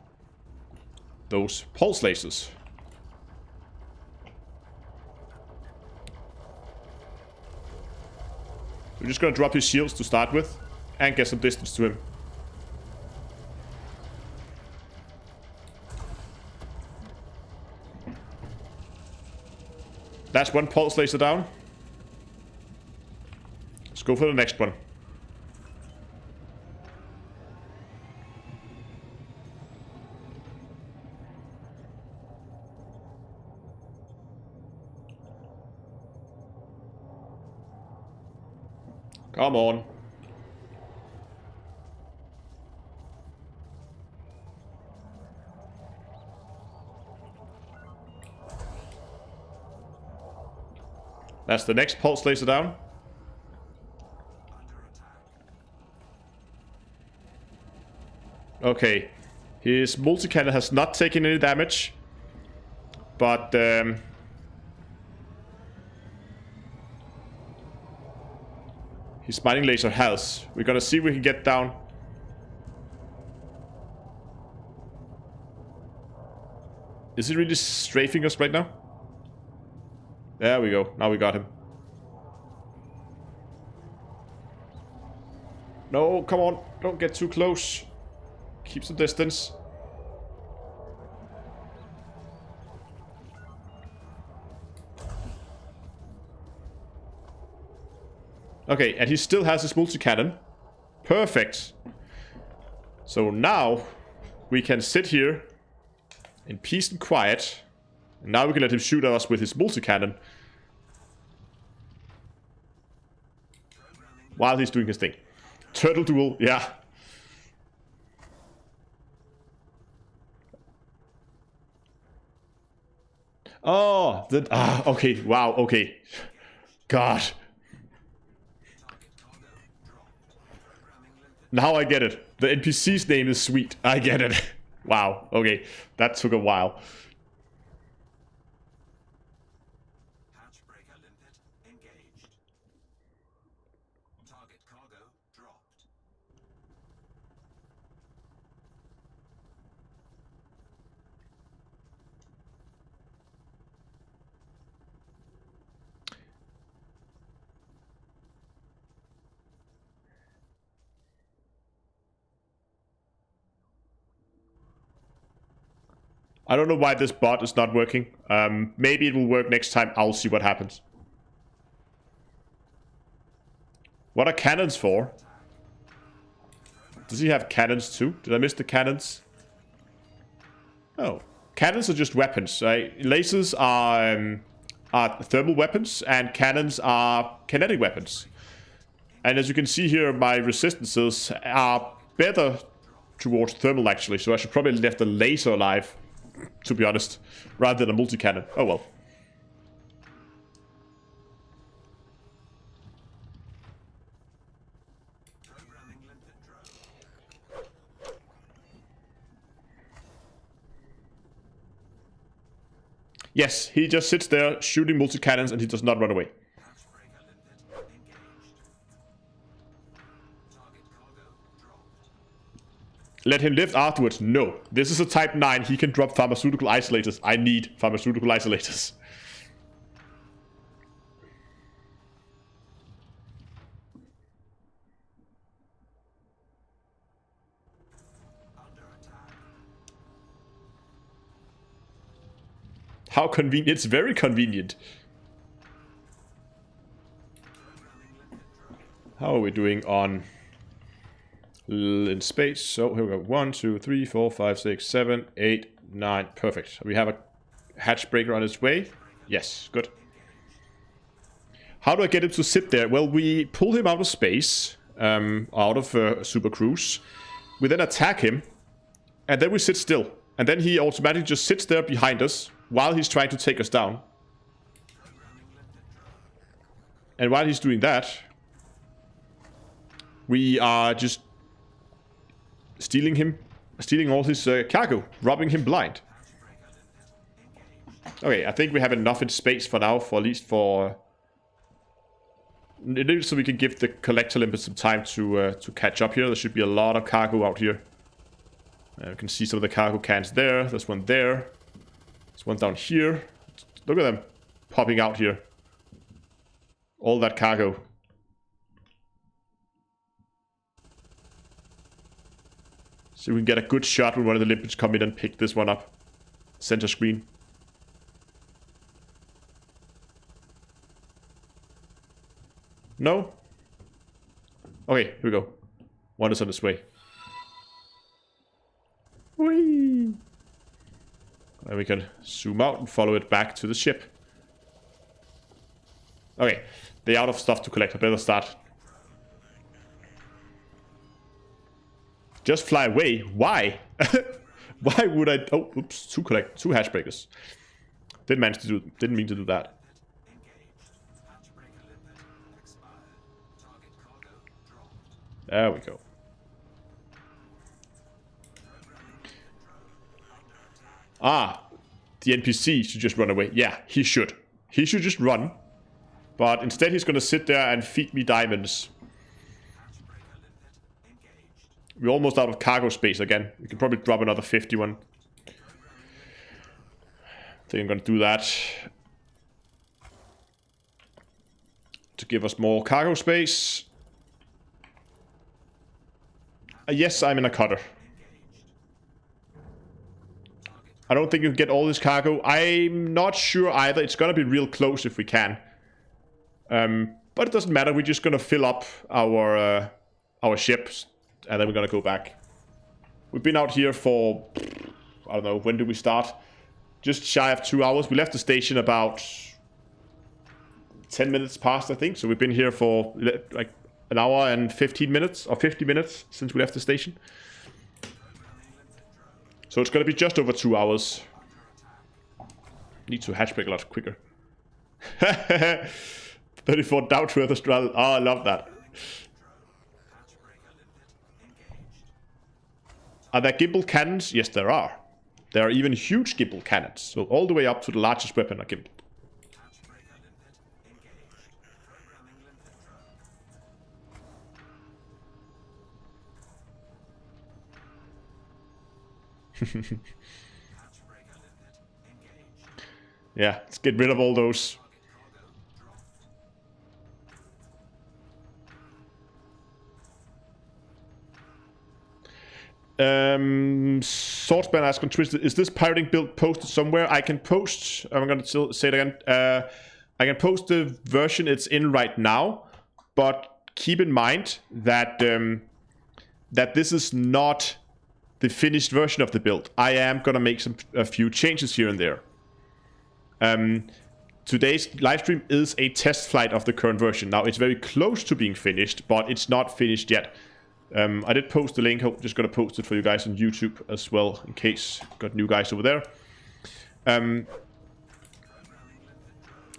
those pulse lasers. We're just gonna drop his shields to start with and get some distance to him. That's one pulse laser down. Let's go for the next one. Come on. That's the next pulse laser down. Okay. His multi-cannon has not taken any damage. But his mining laser has. We're gonna see if we can get down. Is he really strafing us right now? There we go. Now we got him. No, come on. Don't get too close. Keep some distance. Okay, and he still has his multi-cannon. Perfect. So now we can sit here in peace and quiet. And now we can let him shoot at us with his multi-cannon while he's doing his thing. Turtle duel, yeah. Oh, okay, wow, okay. God. Now I get it. The NPC's name is sweet. I get it. Wow, okay. That took a while. Hatch breaker limpet engaged. Target cargo dropped. I don't know why this bot is not working. Maybe it will work next time. I'll see what happens. What are cannons for? Does he have cannons too? Did I miss the cannons? Oh. Cannons are just weapons. Lasers are thermal weapons, and cannons are kinetic weapons. And as you can see here, my resistances are better towards thermal, actually. So I should probably left the laser alive, to be honest, rather than a multi-cannon. Oh well. Programming limpet drone. Yes, he just sits there shooting multi-cannons and he does not run away. Hatch breaker limpet engaged. Target cargo dropped. Let him live afterwards. No. This is a Type 9. He can drop pharmaceutical isolators. I need pharmaceutical isolators. Under attack. How convenient. It's very convenient. Programming limpet drone. How are we doing on in space? So here we go. 1, 2, 3, 4, 5, 6, 7, 8, 9. Perfect. We have a hatch breaker on its way. Yes, good. How do I get him to sit there? Well, we pull him out of space, out of Super Cruise. We then attack him, and then we sit still. And then he automatically just sits there behind us while he's trying to take us down. And while he's doing that, we are just stealing all his cargo, robbing him blind. Okay, I think we have enough in space for now, for at least for It is so we can give the collector limpet some time to catch up here. There should be a lot of cargo out here. You can see some of the cargo cans there. There's one there. There's one down here. Look at them popping out here. All that cargo. So we can get a good shot when one of the limpets come in and pick this one up. Center screen. No? Okay, here we go. One is on its way. Whee! And we can zoom out and follow it back to the ship. Okay, they're out of stuff to collect. I better start. Just fly away. Why? Why would I? Oh, oops! Two hatch breakers. Didn't mean to do that. There we go. Ah, the NPC should just run away. Yeah, he should. He should just run. But instead he's gonna sit there and feed me diamonds. We're almost out of cargo space again. We can probably drop another 51. I think I'm gonna do that. To give us more cargo space. Yes, I'm in a cutter. I don't think you can get all this cargo. I'm not sure either. It's gonna be real close if we can. But it doesn't matter. We're just gonna fill up our ships, and then we're gonna go back. We've been out here for, I don't know, when did we start? Just shy of 2 hours. We left the station about 10 minutes past, I think. So we've been here for like an hour and 15 minutes, or 50 minutes since we left the station. So it's going to be just over 2 hours. Need to hatch break a lot quicker. 34 Down To Earth Astronomy. Oh, I love that. Are there gimbal cannons? Yes, there are. There are even huge gimbal cannons. So all the way up to the largest weapon are gimbal. Yeah, let's get rid of all those. Swordsman asks on Twitch, is this pirating build posted somewhere? I can post, I'm going to say it again, I can post the version it's in right now, but keep in mind that that this is not the finished version of the build. I am gonna make a few changes here and there. Today's livestream is a test flight of the current version. Now it's very close to being finished, but it's not finished yet. I did post the link. I'm just gonna post it for you guys on YouTube as well, in case got new guys over there.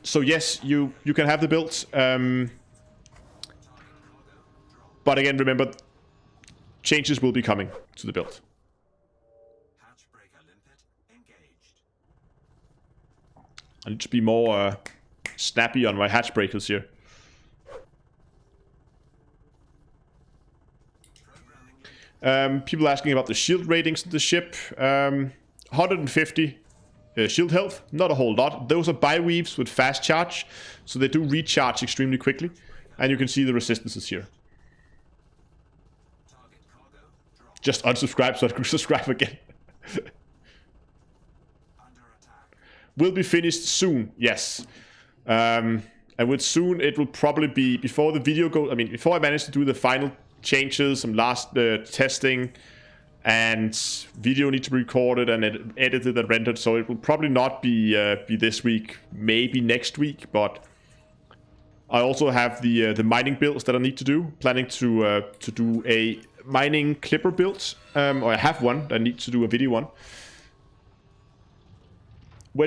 So yes, you can have the build. But again, remember, changes will be coming to the build. I need to be more snappy on my hatch breakers here. People asking about the shield ratings of the ship. 150 shield health, not a whole lot. Those are bi-weaves with fast charge, so they do recharge extremely quickly. And you can see the resistances here. Just unsubscribe so I can subscribe again. Will be finished soon, yes. And with soon, it will probably be before the video goes. I mean, before I manage to do the final changes, some last testing, and video need to be recorded and edited and rendered. So it will probably not be this week, maybe next week. But I also have the mining builds that I need to do. Planning to do a mining clipper build, or I have one. I need to do a video on.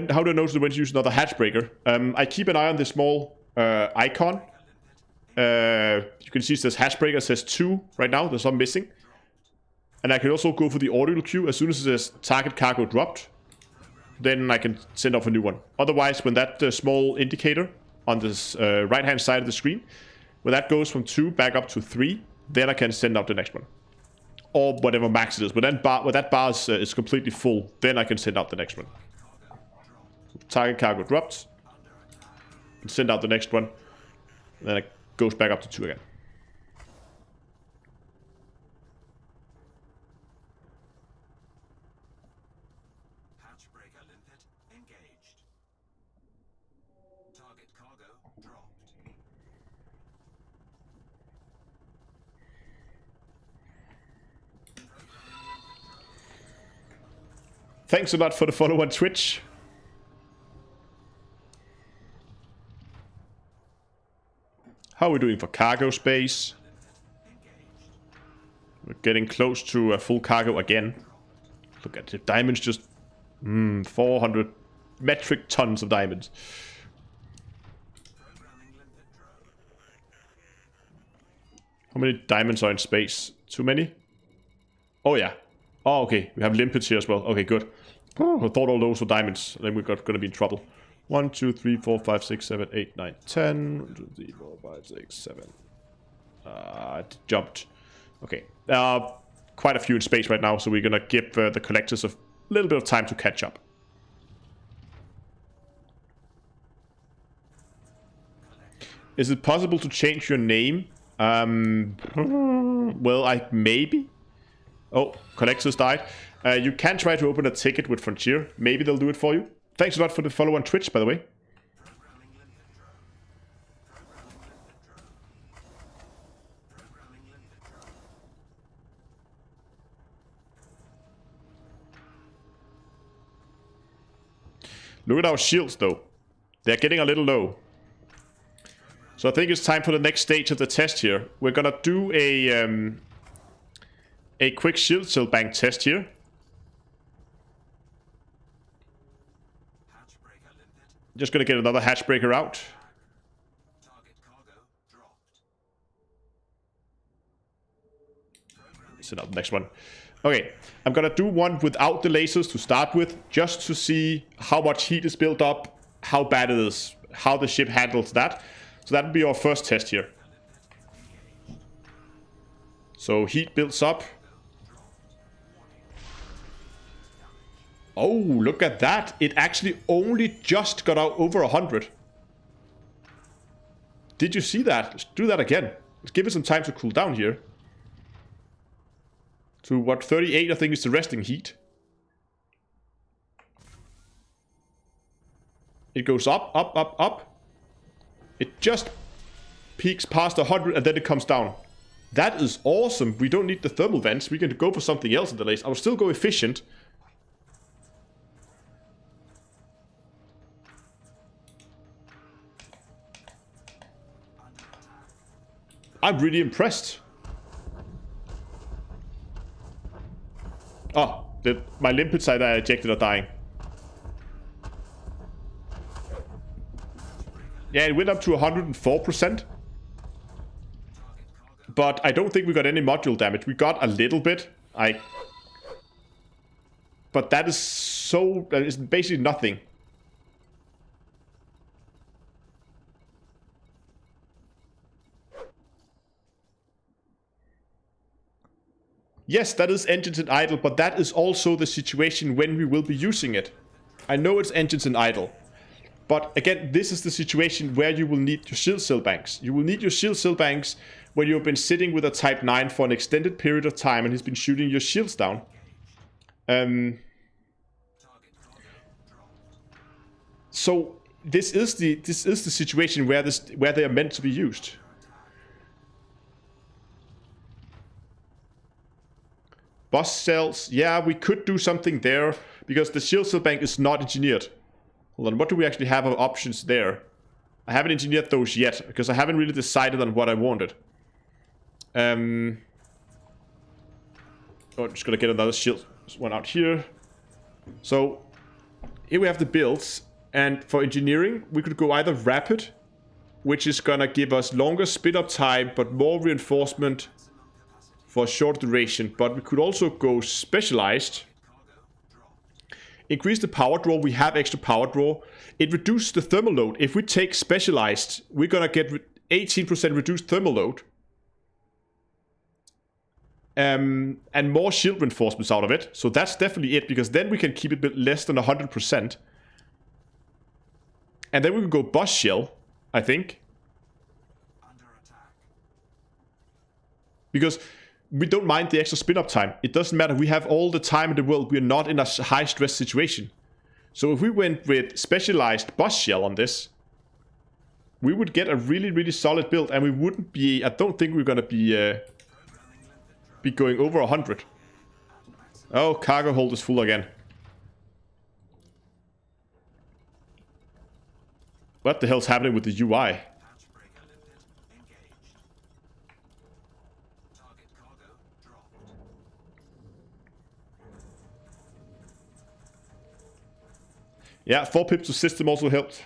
How do I know when to use another hatch breaker? I keep an eye on this small icon. You can see it says hatch breaker, it says 2 right now. There's some missing. And I can also go for the audio queue. As soon as it says target cargo dropped, then I can send off a new one. Otherwise, when that small indicator on this right-hand side of the screen When that goes from 2 back up to 3, then I can send out the next one. Or whatever max it is. But then when that bar is completely full, then I can send out the next one. Target cargo dropped. And send out the next one. Then it goes back up to 2 again. Hatch breaker limpet engaged. Target cargo dropped. Thanks a lot for the follow on Twitch. How are we doing for cargo space? We're getting close to a full cargo again. Look at the diamonds, just 400 metric tons of diamonds. How many diamonds are in space? Too many? Oh yeah. Oh, okay. We have limpets here as well. Okay, good. Oh, I thought all those were diamonds. Then we're gonna be in trouble. 1, 2, 3, 4, 5, 6, 7, 8, 9, 10. 1, 2, 3, 4, 5, 6, 7. It jumped. Okay. Quite a few in space right now, so we're gonna give the collectors a little bit of time to catch up. Is it possible to change your name? Well, maybe. Oh, collectors died. You can try to open a ticket with Frontier. Maybe they'll do it for you. Thanks a lot for the follow on Twitch, by the way. Look at our shields, though. They're getting a little low. So I think it's time for the next stage of the test here. We're gonna do a quick shield cell bank test here. Just gonna get another hatch breaker out. Target cargo dropped. Send out the next one. Okay, I'm gonna do one without the lasers to start with, just to see how much heat is built up, how bad it is, how the ship handles that. So that would be our first test here. So heat builds up. Oh, look at that. It actually only just got out over 100. Did you see that? Let's do that again. Let's give it some time to cool down here. To what, 38 I think is the resting heat. It goes up, up, up, up. It just peaks past 100 and then it comes down. That is awesome. We don't need the thermal vents. We can go for something else in the laser. I will still go efficient. I'm really impressed. Oh, my limpets that I ejected are dying. Yeah, it went up to 104%. But I don't think we got any module damage. We got a little bit. But that is basically nothing. Yes, that is engines in idle, but that is also the situation when we will be using it. I know it's engines in idle. But again, this is the situation where you will need your shield cell banks. You will need your shield cell banks when you've been sitting with a Type 9 for an extended period of time and he's been shooting your shields down. So this is the situation where they are meant to be used. Boss cells, yeah, we could do something there because the shield cell bank is not engineered. Hold on, what do we actually have of options there? I haven't engineered those yet because I haven't really decided on what I wanted. Oh, I'm just gonna get another shield one out here. So here we have the builds, and for engineering we could go either rapid, which is gonna give us longer speed up time but more reinforcement for a short duration, but we could also go specialized. Increase the power draw. We have extra power draw. It reduces the thermal load. If we take specialized, we're gonna get 18% reduced thermal load. And more shield reinforcements out of it. So that's definitely it, because then we can keep it a bit less than 100%. And then we can go boss shell, I think. Under attack. Because we don't mind the extra spin-up time. It doesn't matter. We have all the time in the world. We're not in a high-stress situation. So if we went with specialized boss shell on this, we would get a really, really solid build. And we wouldn't be... I don't think we're going to be going over 100. Oh, cargo hold is full again. What the hell's happening with the UI? Hatch breaker limpet. Engaged. Target cargo dropped. Yeah, 4 pips to system also helped.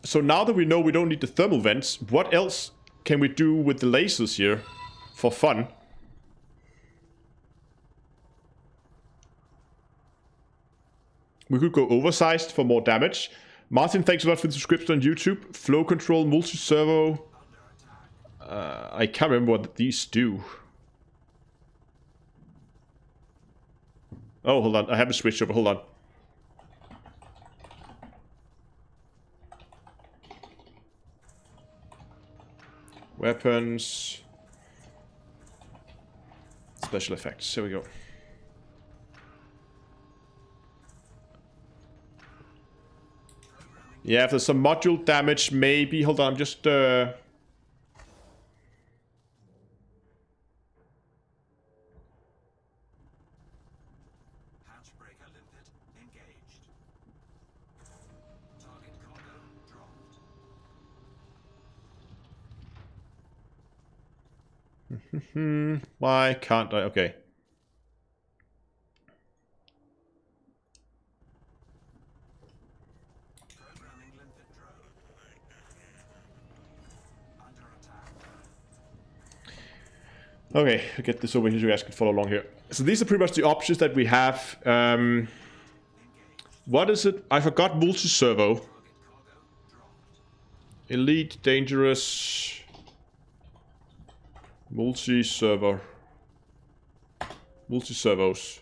So now that we know we don't need the thermal vents, what else can we do with the lasers here for fun? We could go oversized for more damage. Martin, thanks a lot for the subscription on YouTube. Flow control, multi-servo. I can't remember what these do. Oh, hold on. I haven't switched over. Hold on. Weapons. Special effects. Here we go. Yeah, if there's some module damage, maybe. Hold on, I'm just... Hatch breaker limpet. Engaged. Target cargo dropped. Why can't I? Okay. Programming limpet drone. Under attack. Okay, I'll get this over here so you guys can follow along here. So these are pretty much the options that we have. What is it? I forgot multi-servo. Target cargo dropped. Elite, dangerous... Multi-servo. Multi-servos.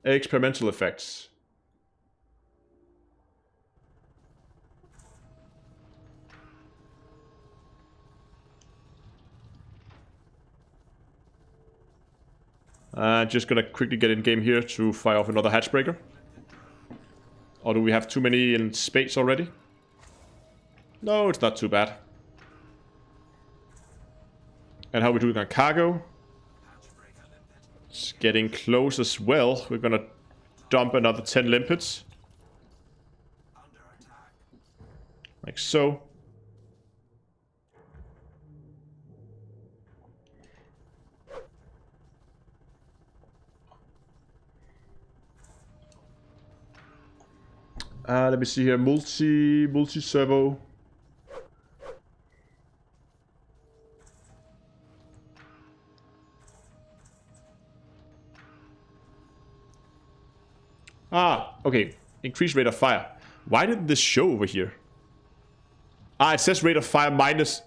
Experimental effects. Just gonna quickly get in game here to fire off another hatch breaker. Or do we have too many in space already? No, it's not too bad. And how are we doing on cargo? It's getting close as well. We're gonna dump another 10 limpets. Like so. Let me see here. Multi-servo. Ah, okay. Increase rate of fire. Why didn't this show over here? Ah, it says rate of fire minus...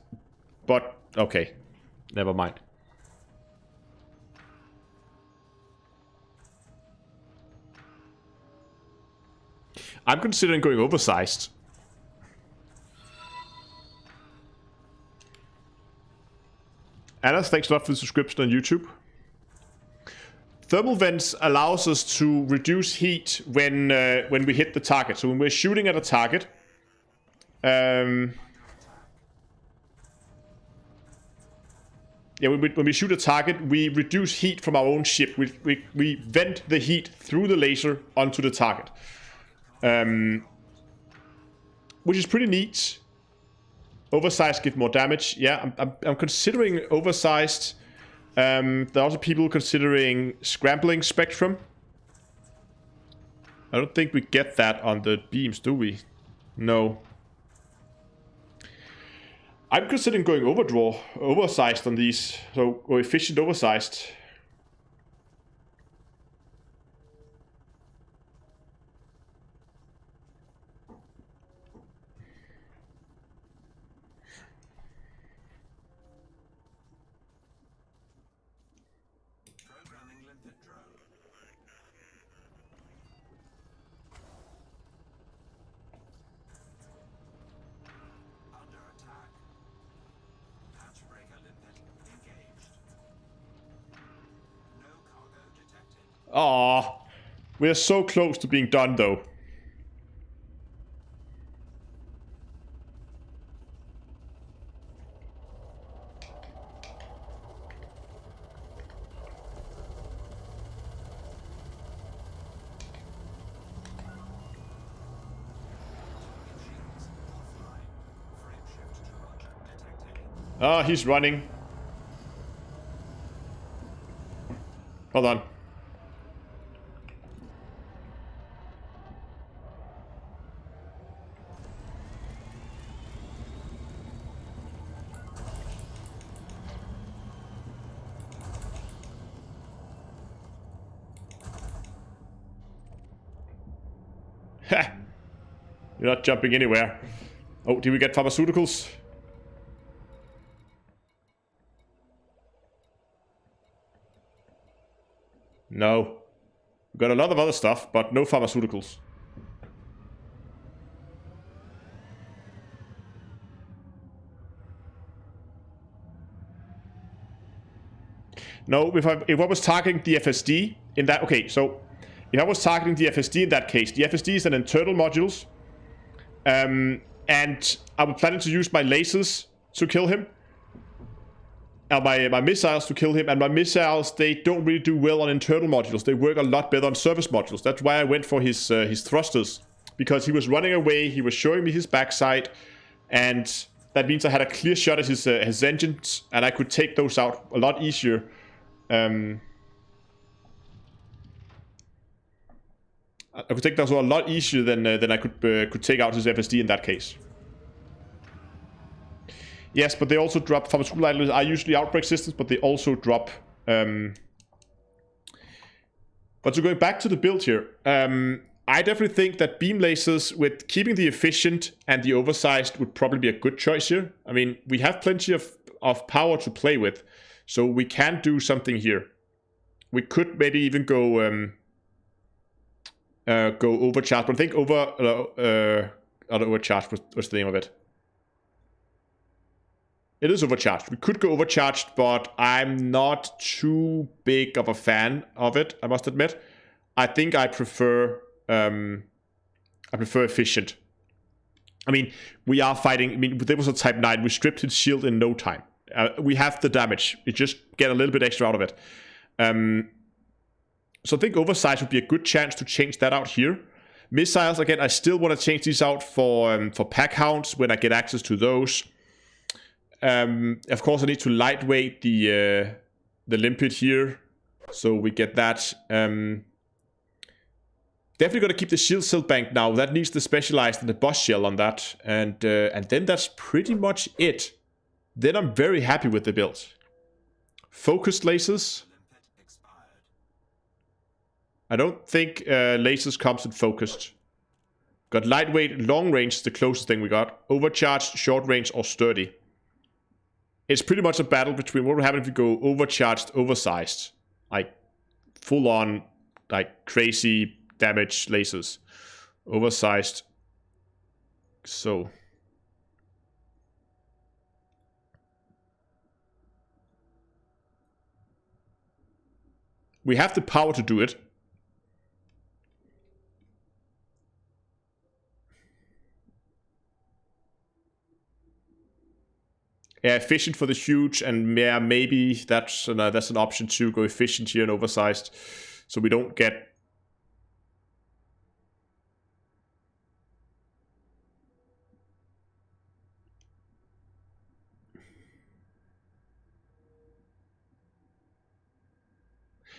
But, okay. Never mind. I'm considering going oversized. Anna, thanks a lot for the subscription on YouTube. Thermal vents allows us to reduce heat when we hit the target. So when we're shooting at a target, yeah, when we shoot a target, we reduce heat from our own ship. We vent the heat through the laser onto the target, which is pretty neat. Oversized give more damage. Yeah, I'm considering oversized. There are also people considering scrambling spectrum. I don't think we get that on the beams, do we? No. I'm considering going oversized on these. So, or efficient oversized. Aw. We're so close to being done, though. Ah, he's running. Hold on. Ha! You're not jumping anywhere. Oh, did we get pharmaceuticals? No. We got a lot of other stuff, but no pharmaceuticals. No, if I was targeting the FSD in that... Okay, so if I was targeting the FSD in that case, the FSD is an internal modules. And I was planning to use my lasers to kill him. My missiles to kill him. And my missiles, they don't really do well on internal modules. They work a lot better on surface modules. That's why I went for his thrusters. Because he was running away, he was showing me his backside. And that means I had a clear shot at his engines. And I could take those out a lot easier. I could take those out a lot easier than I could take out his FSD in that case. Yes, but they also drop pharmaceutical items. Are usually outbreak systems, but they also drop. But so going back to the build here, I definitely think that beam lasers with keeping the efficient and the oversized would probably be a good choice here. I mean, we have plenty of power to play with, so we can do something here. We could maybe even go overcharge, but I think overcharge was the name of it. It is overcharged. We could go overcharged, but I'm not too big of a fan of it, I must admit. I think I prefer efficient. I mean, we are fighting. I mean, there was a Type 9. We stripped his shield in no time. We have the damage. We just get a little bit extra out of it. So I think oversize would be a good chance to change that out here. Missiles, again, I still want to change these out for pack hounds when I get access to those. Of course, I need to lightweight the limpet here, so we get that. Definitely going to keep the shield cell bank now. That needs the specialized and the boss shell on that, and then that's pretty much it. Then I'm very happy with the build. Focused lasers. I don't think lasers comes in focused. Got lightweight, long range, the closest thing we got. Overcharged, short range, or sturdy. It's pretty much a battle between what would happen if we go overcharged, oversized. Like, full on, like, crazy damage lasers. Oversized. So. We have the power to do it. Yeah, efficient for the huge, and yeah, maybe that's an option too. Go efficient here and oversized, so we don't get.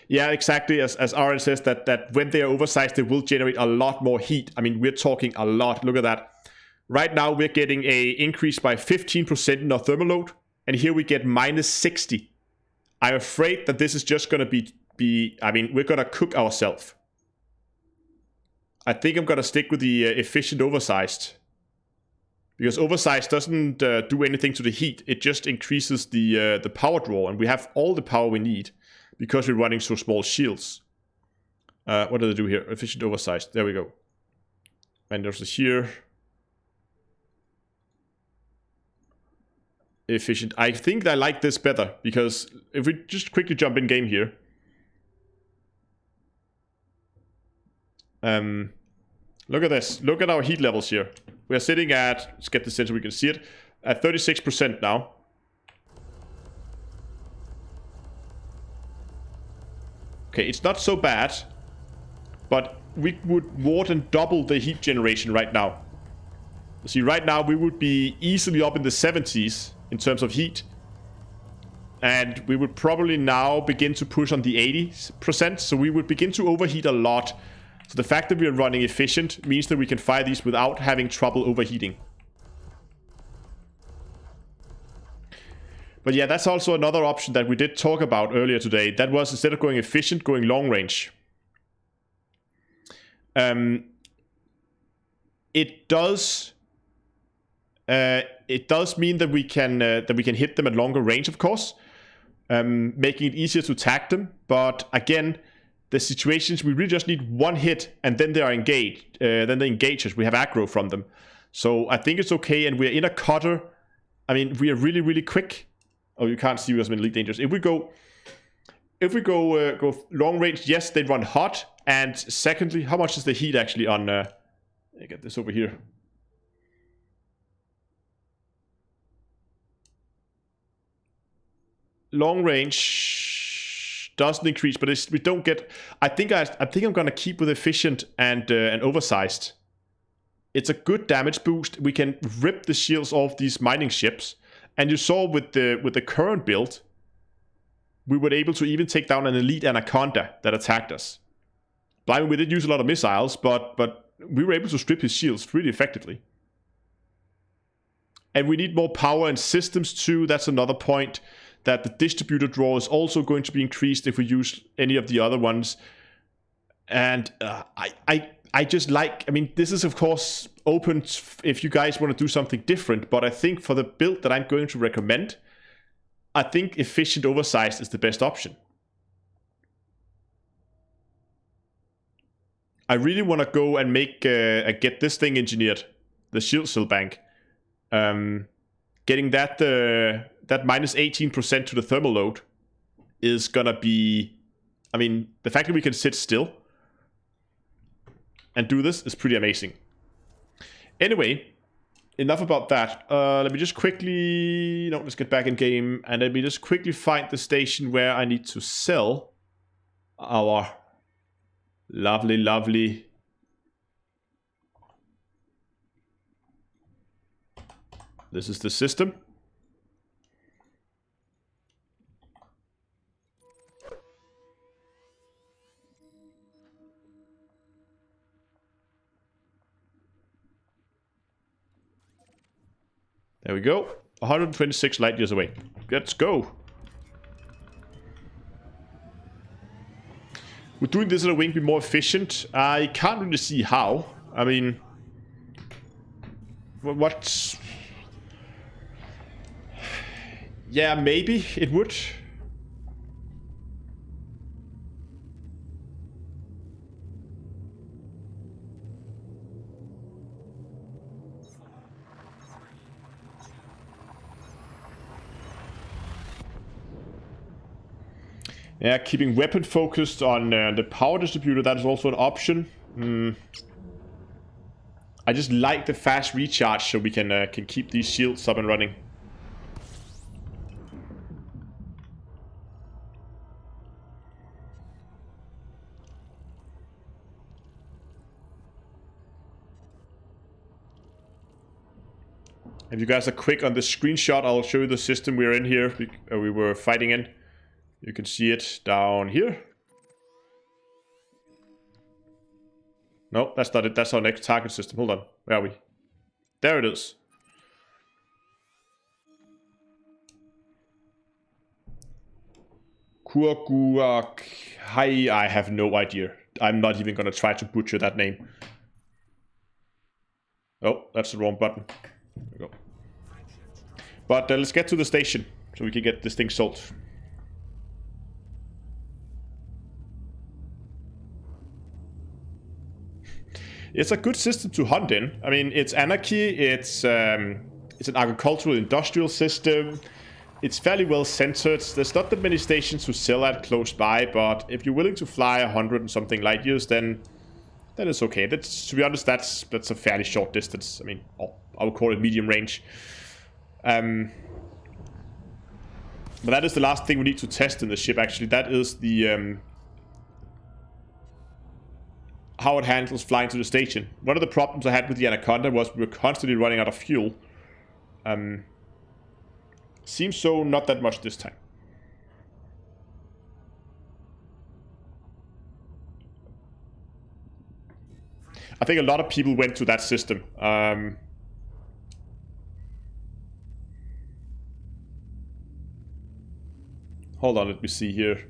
Yeah, exactly. As RN says, that when they are oversized, they will generate a lot more heat. I mean, we're talking a lot. Look at that. Right now, we're getting a increase by 15% in our thermal load, and here we get minus 60. I'm afraid that this is just going to be. I mean, we're going to cook ourselves. I think I'm going to stick with the efficient oversized, because oversized doesn't do anything to the heat. It just increases the power draw, and we have all the power we need because we're running so small shields. What do they do here? Efficient oversized. There we go. And there's this here. Efficient. I think I like this better, because if we just quickly jump in game here. Look at this. Look at our heat levels here. We are sitting at, let's get this in so we can see it, at 36% now. Okay, it's not so bad, but we would more than double the heat generation right now. See, right now we would be easily up in the 70s in terms of heat. And we would probably now begin to push on the 80%, so we would begin to overheat a lot. So the fact that we are running efficient means that we can fire these without having trouble overheating. But yeah, that's also another option that we did talk about earlier today. That was, instead of going efficient, going long range. It does mean that we can hit them at longer range, of course, making it easier to attack them. But again, the situations we really just need one hit, and then they are engaged. Then they engage us. We have aggro from them, so I think it's okay. And we're in a cutter. I mean, we are really, really quick. Oh, you can't see us in elite dangerous. If we go long range, yes, they run hot. And secondly, how much is the heat actually on? I get this over here. Long range doesn't increase, but we don't get. I think I'm gonna keep with efficient and oversized. It's a good damage boost. We can rip the shields off these mining ships. And you saw with the current build, we were able to even take down an elite anaconda that attacked us. I mean, we did use a lot of missiles, but we were able to strip his shields really effectively. And we need more power and systems too. That's another point, that the distributor draw is also going to be increased if we use any of the other ones. And I just like, I mean, this is of course open if you guys want to do something different, but I think for the build that I'm going to recommend, I think efficient oversized is the best option. I really want to go and make get this thing engineered, the shield cell bank. Getting that that minus 18% to the thermal load is gonna be, I mean, the fact that we can sit still and do this is pretty amazing. Anyway, enough about that. Let me just quickly, let's get back in game, and let me just quickly find the station where I need to sell our lovely this is the system. There we go. 126 light years away. Let's go. Would doing this in a wing be more efficient? I can't really see how. I mean, what's... Yeah, maybe it would. Yeah, keeping weapon focused on the power distributor, that is also an option. I just like the fast recharge so we can keep these shields up and running. If you guys are quick on the screenshot, I'll show you the system we're in here. We were fighting in. You can see it down here. No, that's not it. That's our next target system. Hold on. Where are we? There it is. Kurguak. Hi, I have no idea. I'm not even going to try to butcher that name. Oh, that's the wrong button. There we go. But let's get to the station so we can get this thing sold. It's a good system to hunt in. I mean, it's anarchy, it's an agricultural industrial system. It's fairly well centered. There's not that many stations to sell at close by, but if you're willing to fly 100 and something light years, then That is okay. That's, to be honest, that's a fairly short distance. I mean, I would call it medium range. But that is the last thing we need to test in the ship, actually. That is the how it handles flying to the station. One of the problems I had with the Anaconda was we were constantly running out of fuel. Seems so not that much this time. I think a lot of people went to that system. Hold on, let me see here.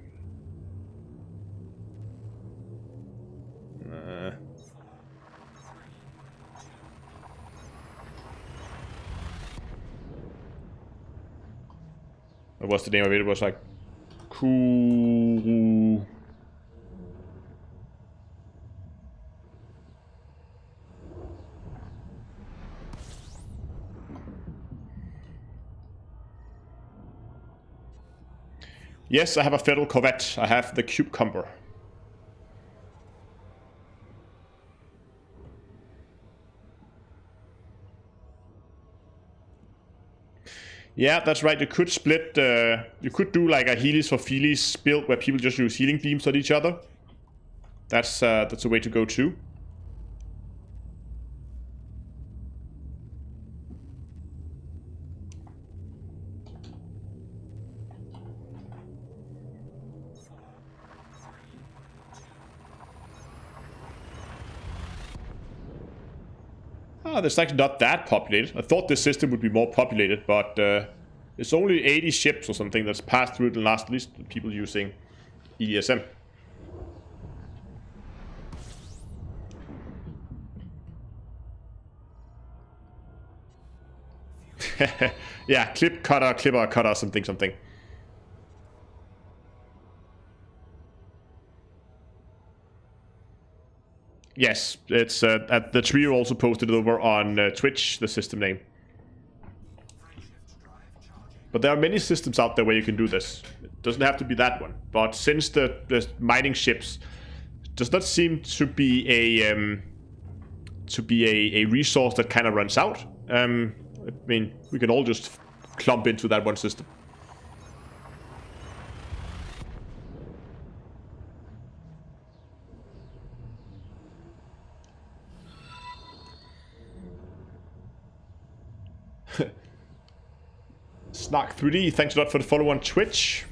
What was the name of it? It was like cool. Yes, I have a Federal Corvette. I have the Cucumber. Yeah, that's right. You could split. You could do like a Heelys for Feelies build where people just use healing beams at each other. That's a way to go too. Oh, it's actually not that populated. I thought this system would be more populated, but it's only 80 ships or something that's passed through the last list of people using ESM. Yeah, clipper, cutter, something. Yes, it's at the trio also posted it over on Twitch, the system name. But there are many systems out there where you can do this. It doesn't have to be that one. But since the mining ships does not seem to be a resource that kind of runs out, I mean, we can all just clump into that one system. Snark 3D, thanks a lot for the follow on Twitch.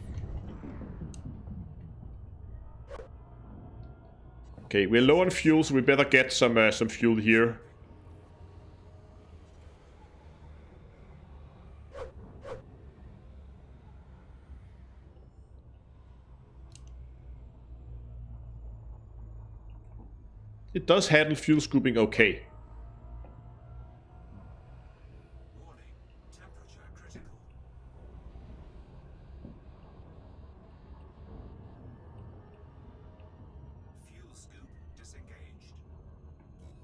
Okay, we're low on fuel, so we better get some fuel here. It does handle fuel scooping okay. Warning. Temperature critical. Fuel scoop disengaged.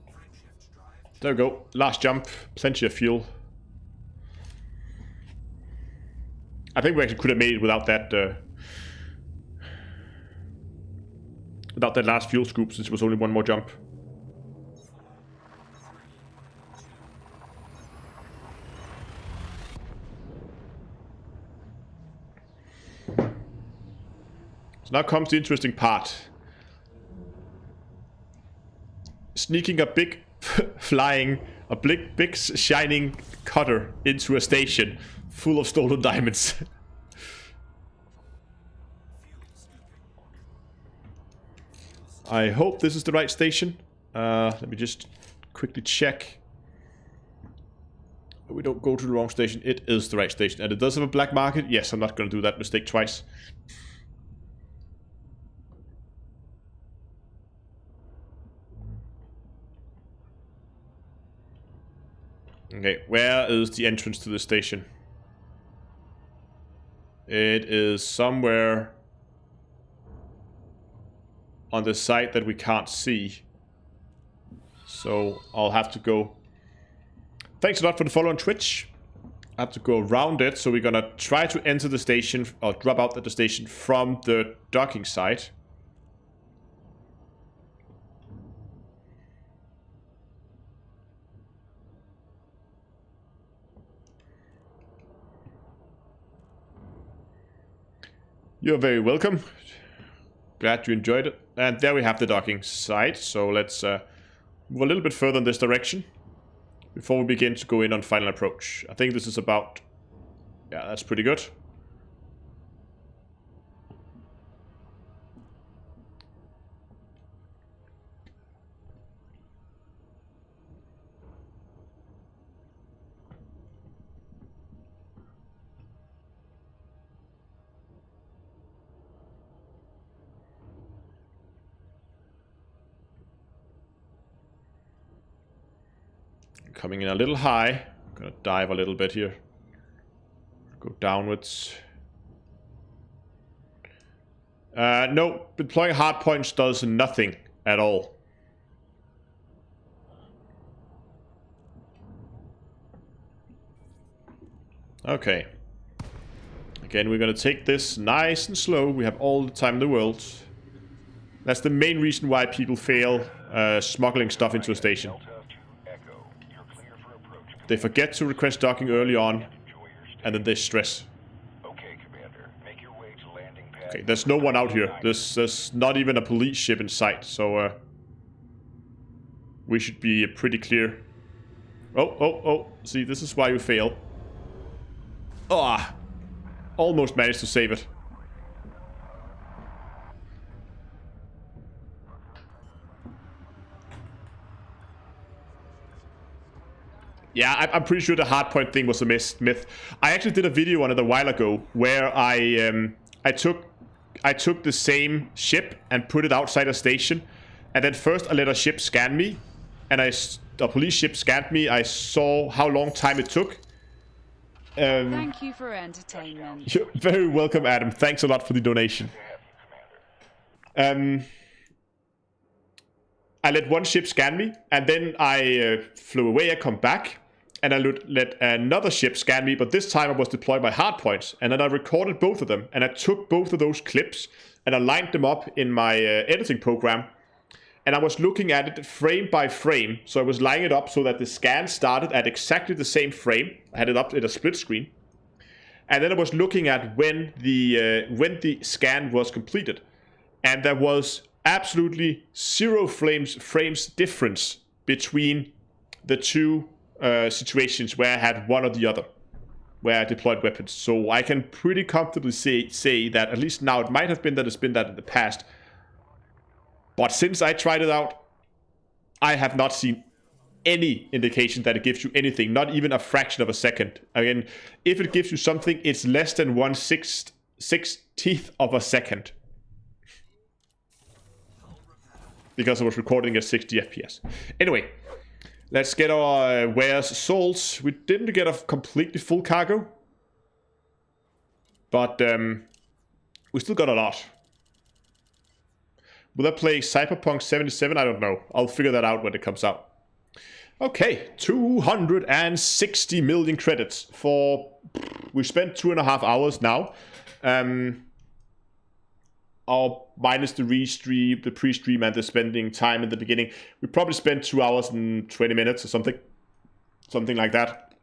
Frameshift drive. There we go. Last jump. Plenty of fuel. I think we actually could have made it without that last fuel scoop, since it was only one more jump. So now comes the interesting part. Sneaking a big big shining cutter into a station full of stolen diamonds. I hope this is the right station. Let me just quickly check. We don't go to the wrong station. It is the right station. And it does have a black market. Yes, I'm not going to do that mistake twice. Okay, where is the entrance to the station? It is somewhere on the side that we can't see. So I'll have to go. Thanks a lot for the follow on Twitch. I have to go around it, so we're gonna try to enter the station, or drop out at the station from the docking side. You're very welcome. Glad you enjoyed it. And there we have the docking site. So let's move a little bit further in this direction before we begin to go in on final approach. I think this is about... Yeah, that's pretty good. Coming in a little high. Gonna dive a little bit here. Go downwards. No, deploying hard points does nothing at all. Okay. Again, we're gonna take this nice and slow. We have all the time in the world. That's the main reason why people fail smuggling stuff into a station. They forget to request docking early on, and then they stress. Okay, Commander. Make your way to landing pad. Okay, there's no one out here. There's not even a police ship in sight, so we should be pretty clear. Oh. See, this is why you fail. Ah, almost managed to save it. Yeah, I'm pretty sure the hardpoint thing was a myth. I actually did a video on it a while ago where I took the same ship and put it outside a station, and then first I let a ship scan me, and a police ship scanned me. I saw how long time it took. Thank you for entertainment. You're very welcome, Adam. Thanks a lot for the donation. I let one ship scan me, and then I flew away. I come back, and I let another ship scan me, but this time I was deployed by hardpoints, and then I recorded both of them, and I took both of those clips, and I lined them up in my editing program, and I was looking at it frame by frame, so I was lining it up so that the scan started at exactly the same frame. I had it up in a split screen, and then I was looking at when the scan was completed, and there was absolutely 0 frames difference between the two situations where I had one or the other, where I deployed weapons. So I can pretty comfortably say that, at least now, it might have been that it's been that in the past. But since I tried it out, I have not seen any indication that it gives you anything, not even a fraction of a second. Again, if it gives you something, it's less than 1/16th of a second. Because I was recording at 60 FPS. Anyway, let's get our wares sold. We didn't get a completely full cargo, but we still got a lot. Will I play Cyberpunk 77? I don't know. I'll figure that out when it comes out. Okay, 260 million credits for... We spent 2.5 hours now. Or minus the restream, the pre-stream, and the spending time in the beginning. We probably spent 2 hours and 20 minutes or something. Something like that.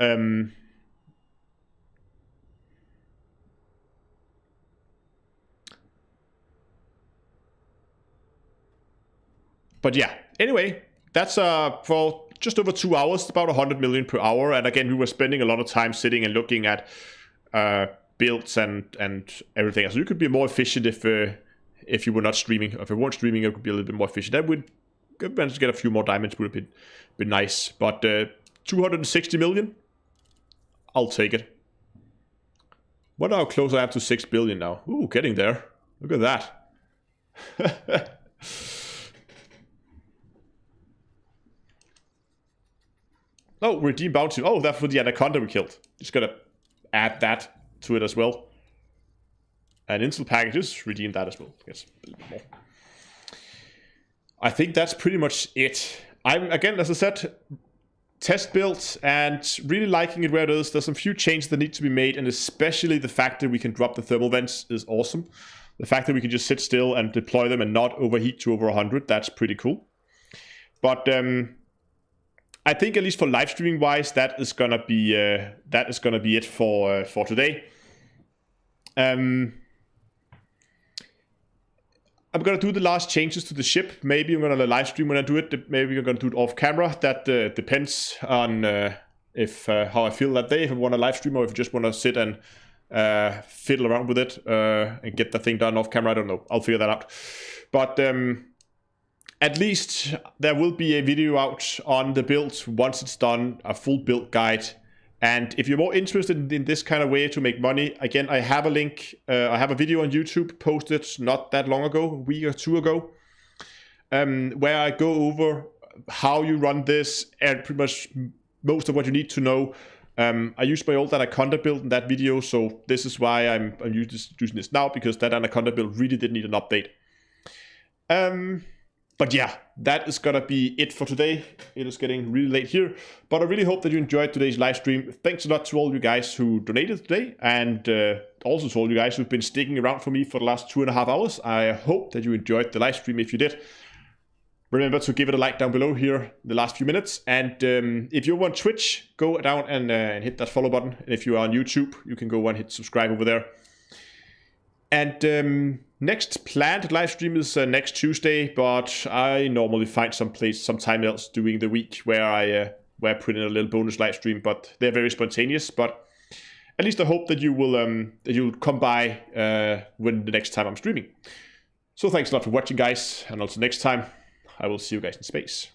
But yeah, anyway, that's for just over 2 hours, about 100 million per hour. And again, we were spending a lot of time sitting and looking at builds and everything else. So you could be more efficient if you were not streaming. If you weren't streaming, it could be a little bit more efficient. That would manage to get a few more diamonds, would have been nice. But 260 million, I'll take it. What how close I am to 6 billion now? Ooh, getting there. Look at that. Oh, redeem bounty. Oh, that's for the anaconda we killed. Just gotta add that to it as well. And intel packages, redeem that as well. Yes, a little bit more. I think that's pretty much it. I'm, again, as I said, test built and really liking it where it is. There's some few changes that need to be made, and especially the fact that we can drop the thermal vents is awesome. The fact that we can just sit still and deploy them and not overheat to over 100, that's pretty cool. But I think at least for live streaming wise, that is gonna be it for today. I'm gonna do the last changes to the ship. Maybe I'm gonna live stream when I do it. Maybe I'm gonna do it off camera. That depends on if how I feel that day. If I want to live stream or if I just want to sit and fiddle around with it and get the thing done off camera. I don't know. I'll figure that out. But at least there will be a video out on the build once it's done, a full build guide. And if you're more interested in this kind of way to make money, again, I have a link. I have a video on YouTube posted not that long ago, a week or two ago, where I go over how you run this and pretty much most of what you need to know. I used my old Anaconda build in that video, so this is why I'm using this now, because that Anaconda build really did need an update. But yeah, that is gonna be it for today. It is getting really late here, but I really hope that you enjoyed today's live stream. Thanks a lot to all you guys who donated today, and also to all you guys who've been sticking around for me for the last 2.5 hours. I hope that you enjoyed the live stream. If you did, remember to give it a like down below here the last few minutes. And if you're on Twitch, go down and hit that follow button. And if you are on YouTube, you can go and hit subscribe over there. And next planned live stream is next Tuesday, but I normally find some time else during the week where I put in a little bonus live stream. But they're very spontaneous. But at least I hope that you'll come by when the next time I'm streaming. So thanks a lot for watching, guys, and until next time, I will see you guys in space.